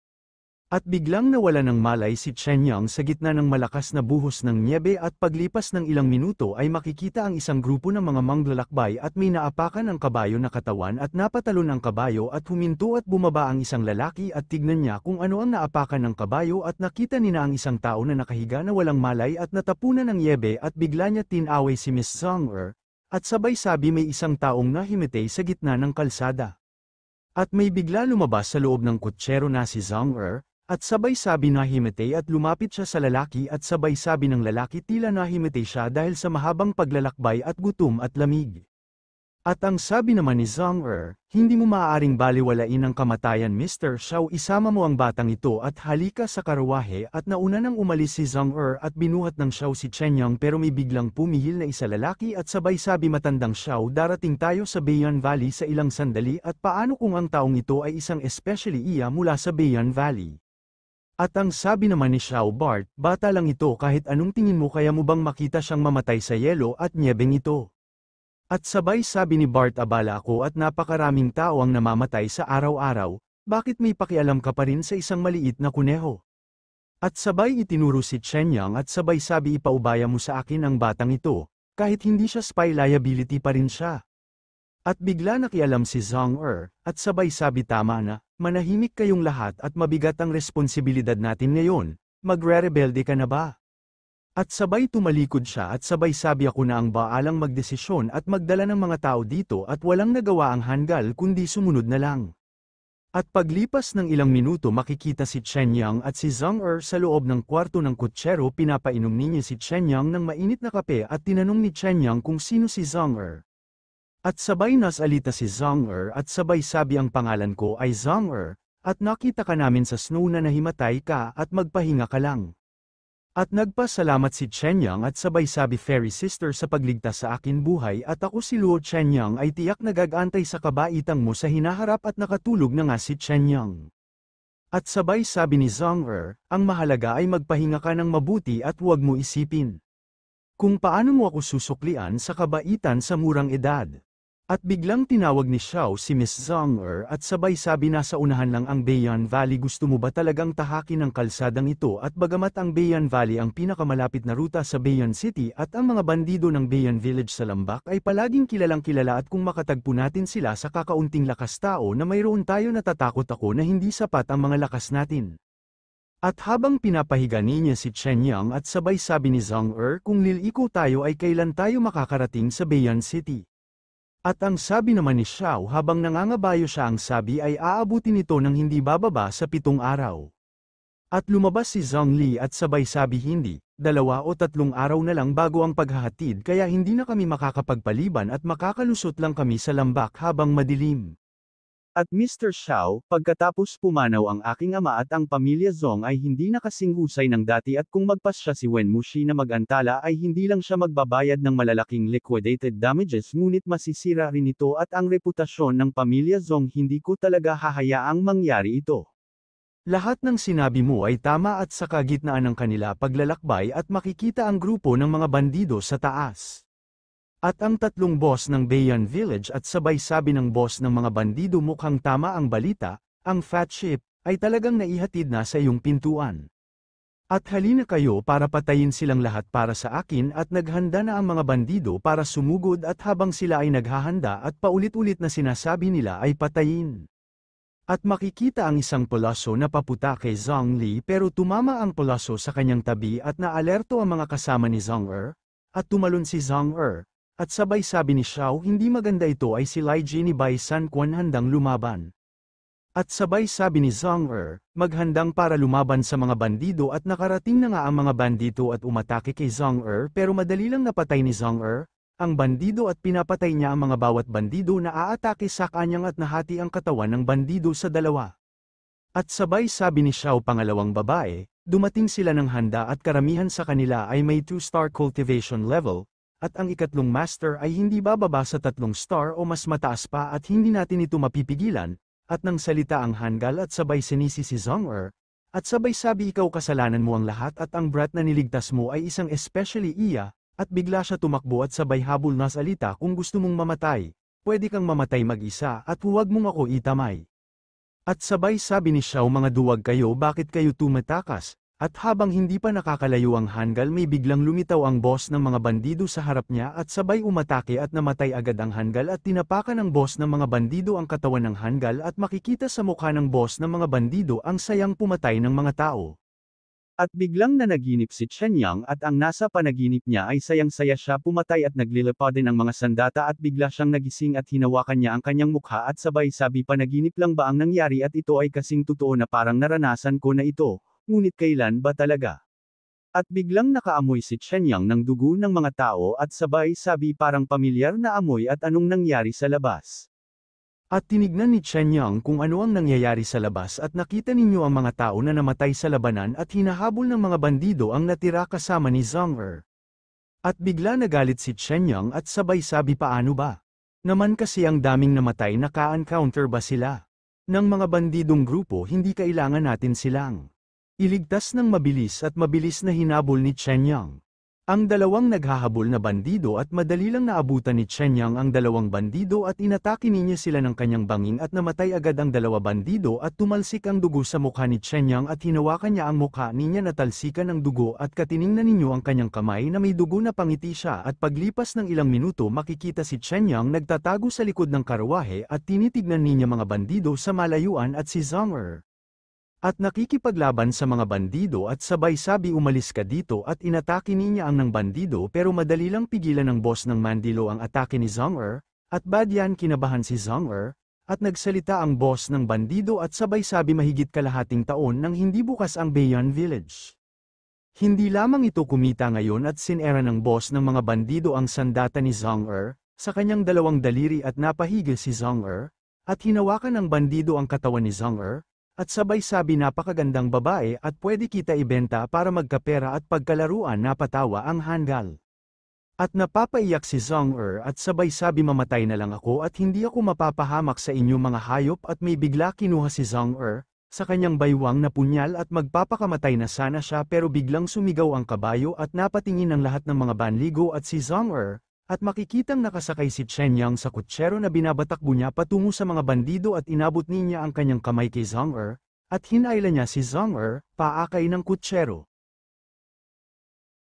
At biglang nawala ng malay si Chen Yang sa gitna ng malakas na buhos ng nyebe at paglipas ng ilang minuto ay makikita ang isang grupo ng mga manglalakbay at may naapakan ang kabayo na katawan at napatalon ang kabayo at huminto at bumaba ang isang lalaki at tignan niya kung ano ang naapakan ng kabayo at nakita nina ang isang tao na nakahiga na walang malay at natapunan ng nyebe at bigla niya tinaway si Miss Zhang at sabay sabi may isang taong nahimatay sa gitna ng kalsada. At may bigla lumabas sa loob ng kutsero na si Zhang at sabay sabi nahimatay at lumapit siya sa lalaki at sabay sabi ng lalaki tila nahimatay siya dahil sa mahabang paglalakbay at gutom at lamig. At ang sabi naman ni Zhang hindi mo maaaring baliwalain ang kamatayan Mr. Xiao, isama mo ang batang ito at halika sa karawahe at nauna nang umalis si Zhang at binuhat ng Xiao si Chen Yang pero may biglang pumihil na isa lalaki at sabay sabi matandang Xiao darating tayo sa Bayan Valley sa ilang sandali at paano kung ang taong ito ay isang especially iya mula sa Bayan Valley. At ang sabi naman ni Xiao Bart, bata lang ito kahit anong tingin mo kaya mo bang makita siyang mamatay sa yelo at nyebeng ito. At sabay sabi ni Bart abala ako at napakaraming tao ang namamatay sa araw-araw, bakit may pakialam ka pa rin sa isang maliit na kuneho? At sabay itinuro si Chen Yang at sabay sabi ipaubaya mo sa akin ang batang ito, kahit hindi siya spy liability pa rin siya. At bigla nakialam si Zhang at sabay sabi tama na, manahimik kayong lahat at mabigat ang responsibilidad natin ngayon, magre-rebelde ka na ba? At sabay tumalikod siya at sabay sabi ako na ang baalang magdesisyon at magdala ng mga tao dito at walang nagawa ang Hangul kundi sumunod na lang. At paglipas ng ilang minuto makikita si Chen Yang at si Zhang sa loob ng kwarto ng kutsero pinapainom niya si Chen Yang ng mainit na kape at tinanong ni Chen Yang kung sino si Zhang At sabay nasalita si Zhang at sabay sabi ang pangalan ko ay Zhang at nakita ka namin sa snow na nahimatay ka at magpahinga ka lang. At nagpasalamat si Chen Yang at sabay sabi fairy sister sa pagligtas sa akin buhay at ako si Luo Chen Yang ay tiyak nagagantay sa kabaitang mo sa hinaharap at nakatulog na nga si Chen Yang. At sabay sabi ni Zhang ang mahalaga ay magpahinga ka ng mabuti at huwag mo isipin kung paano mo ako susuklian sa kabaitan sa murang edad. At biglang tinawag ni Xiao si Miss Zhang at sabay sabi nasa unahan lang ang Bayan Valley, gusto mo ba talagang tahakin ang kalsadang ito at bagamat ang Bayan Valley ang pinakamalapit na ruta sa Bayan City at ang mga bandido ng Bayan Village sa Lambak ay palaging kilalang kilala at kung makatagpo natin sila sa kakaunting lakas tao na mayroon tayo natatakot ako na hindi sapat ang mga lakas natin. At habang pinapahiga niya si Chen Yang at sabay sabi ni Zhang kung liliko tayo ay kailan tayo makakarating sa Bayan City. At ang sabi naman ni Xiao habang nangangabayo siya ang sabi ay aabutin ito ng hindi bababa sa 7 araw. At lumabas si Zhang Li at sabay sabi hindi, 2 o 3 araw na lang bago ang paghahatid kaya hindi na kami makakapagpaliban at makakalusot lang kami sa Lambak habang madilim. At Mr. Xiao, pagkatapos pumanaw ang aking ama at ang pamilya Zong ay hindi na kasing husay ng dati at kung magpasya si Wen Muxi na mag-antala ay hindi lang siya magbabayad ng malalaking liquidated damages ngunit masisira rin ito at ang reputasyon ng pamilya Zong hindi ko talaga hahayaang mangyari ito. Lahat ng sinabi mo ay tama at sa kagitnaan ng kanila paglalakbay at makikita ang grupo ng mga bandido sa taas. At ang 3 boss ng Bayan Village at sabay sabi ng boss ng mga bandido mukhang tama ang balita, ang fat ship, ay talagang naihatid na sa iyong pintuan. At halina kayo para patayin silang lahat para sa akin at naghanda na ang mga bandido para sumugod at habang sila ay naghahanda at paulit-ulit na sinasabi nila ay patayin. At makikita ang isang pulaso na paputa kay Zhang Li pero tumama ang pulaso sa kanyang tabi at naalerto ang mga kasama ni Zhang at tumalon si Zhang At sabay sabi ni Xiao hindi maganda ito ay si Lai Ji ni Bai San Quan handang lumaban. At sabay sabi ni Zhang maghandang para lumaban sa mga bandido at nakarating na nga ang mga bandido at umatake kay Zhang pero madali lang napatay ni Zhang ang bandido at pinapatay niya ang mga bawat bandido na aatake sa kanyang at nahati ang katawan ng bandido sa 2. At sabay sabi ni Xiao pangalawang babae, dumating sila ng handa at karamihan sa kanila ay may 2-star cultivation level, at ang ikatlong master ay hindi bababa sa 3 star o mas mataas pa at hindi natin ito mapipigilan, at nang salita ang Hangul at sabay sinisi si Zhang At sabay sabi ikaw kasalanan mo ang lahat at ang brat na niligtas mo ay isang especially iya, at bigla siya tumakbo at sabay habol na salita kung gusto mong mamatay, pwede kang mamatay mag-isa at huwag mong ako itamay. At sabay sabi ni Xiao mga duwag kayo bakit kayo tumatakas, at habang hindi pa nakakalayo ang Hangul may biglang lumitaw ang boss ng mga bandido sa harap niya at sabay umatake at namatay agad ang Hangul at tinapakan ng boss ng mga bandido ang katawan ng Hangul at makikita sa mukha ng boss ng mga bandido ang sayang pumatay ng mga tao. At biglang nanaginip si Chen Yang at ang nasa panaginip niya ay sayang-saya siya pumatay at naglilipad din ang mga sandata at bigla siyang nagising at hinawakan niya ang kanyang mukha at sabay sabi panaginip lang ba ang nangyari at ito ay kasing totoo na parang naranasan ko na ito. Ngunit kailan ba talaga? At biglang nakaamoy si Chen Yang ng dugo ng mga tao at sabay sabi parang pamilyar na amoy at anong nangyari sa labas. At tinignan ni Chen Yang kung ano ang nangyayari sa labas at nakita ninyo ang mga tao na namatay sa labanan at hinahabol ng mga bandido ang natira kasama ni Zhang Er. At bigla nagalit si Chen Yang at sabay sabi paano ba? Naman kasi ang daming namatay naka-encounter ba sila? Ng mga bandidong grupo hindi kailangan natin silang iligtas ng mabilis na hinabol ni Chen Yang. Ang dalawang naghahabol na bandido at madali lang naabutan ni Chen Yang ang dalawang bandido at inatake niya sila ng kanyang bangin at namatay agad ang dalawa bandido at tumalsik ang dugo sa mukha ni Chen Yang at hinawakan niya ang mukha niya na talsikan ng dugo at katiningnan ninyo ang kanyang kamay na may dugo na pangiti siya at paglipas ng ilang minuto makikita si Chen Yang nagtatago sa likod ng karwahe at tinitignan niya mga bandido sa malayuan at si Zhang Er. At nakikipaglaban sa mga bandido at sabay sabi umalis ka dito at inatake niya ang ng bandido pero madali lang pigilan ng boss ng Mandilo ang atake ni Zhang Er, at badyan kinabahan si Zhang Er, at nagsalita ang boss ng bandido at sabay sabi mahigit kalahating taon nang hindi bukas ang Bayan Village. Hindi lamang ito kumita ngayon at sinera ng boss ng mga bandido ang sandata ni Zhang Er, sa kanyang dalawang daliri at napahigil si Zhang Er, at hinawakan ng bandido ang katawan ni Zhang Er, at sabay sabi napakagandang babae at pwede kita ibenta para magkapera at pagkalaruan napatawa ang Hangul. At napapaiyak si Zhang Er at sabay sabi mamatay na lang ako at hindi ako mapapahamak sa inyo mga hayop at may bigla kinuha si Zhang Er, sa kanyang baywang na punyal at magpapakamatay na sana siya pero biglang sumigaw ang kabayo at napatingin ang lahat ng mga banligo at si Zhang Er, at makikitang nakasakay si Chen Yang sa kutsero na binabatakbo niya patungo sa mga bandido at inabot niya ang kanyang kamay kay Zhang Er, at hinailan niya si Zhang Er, paakay ng kutsero.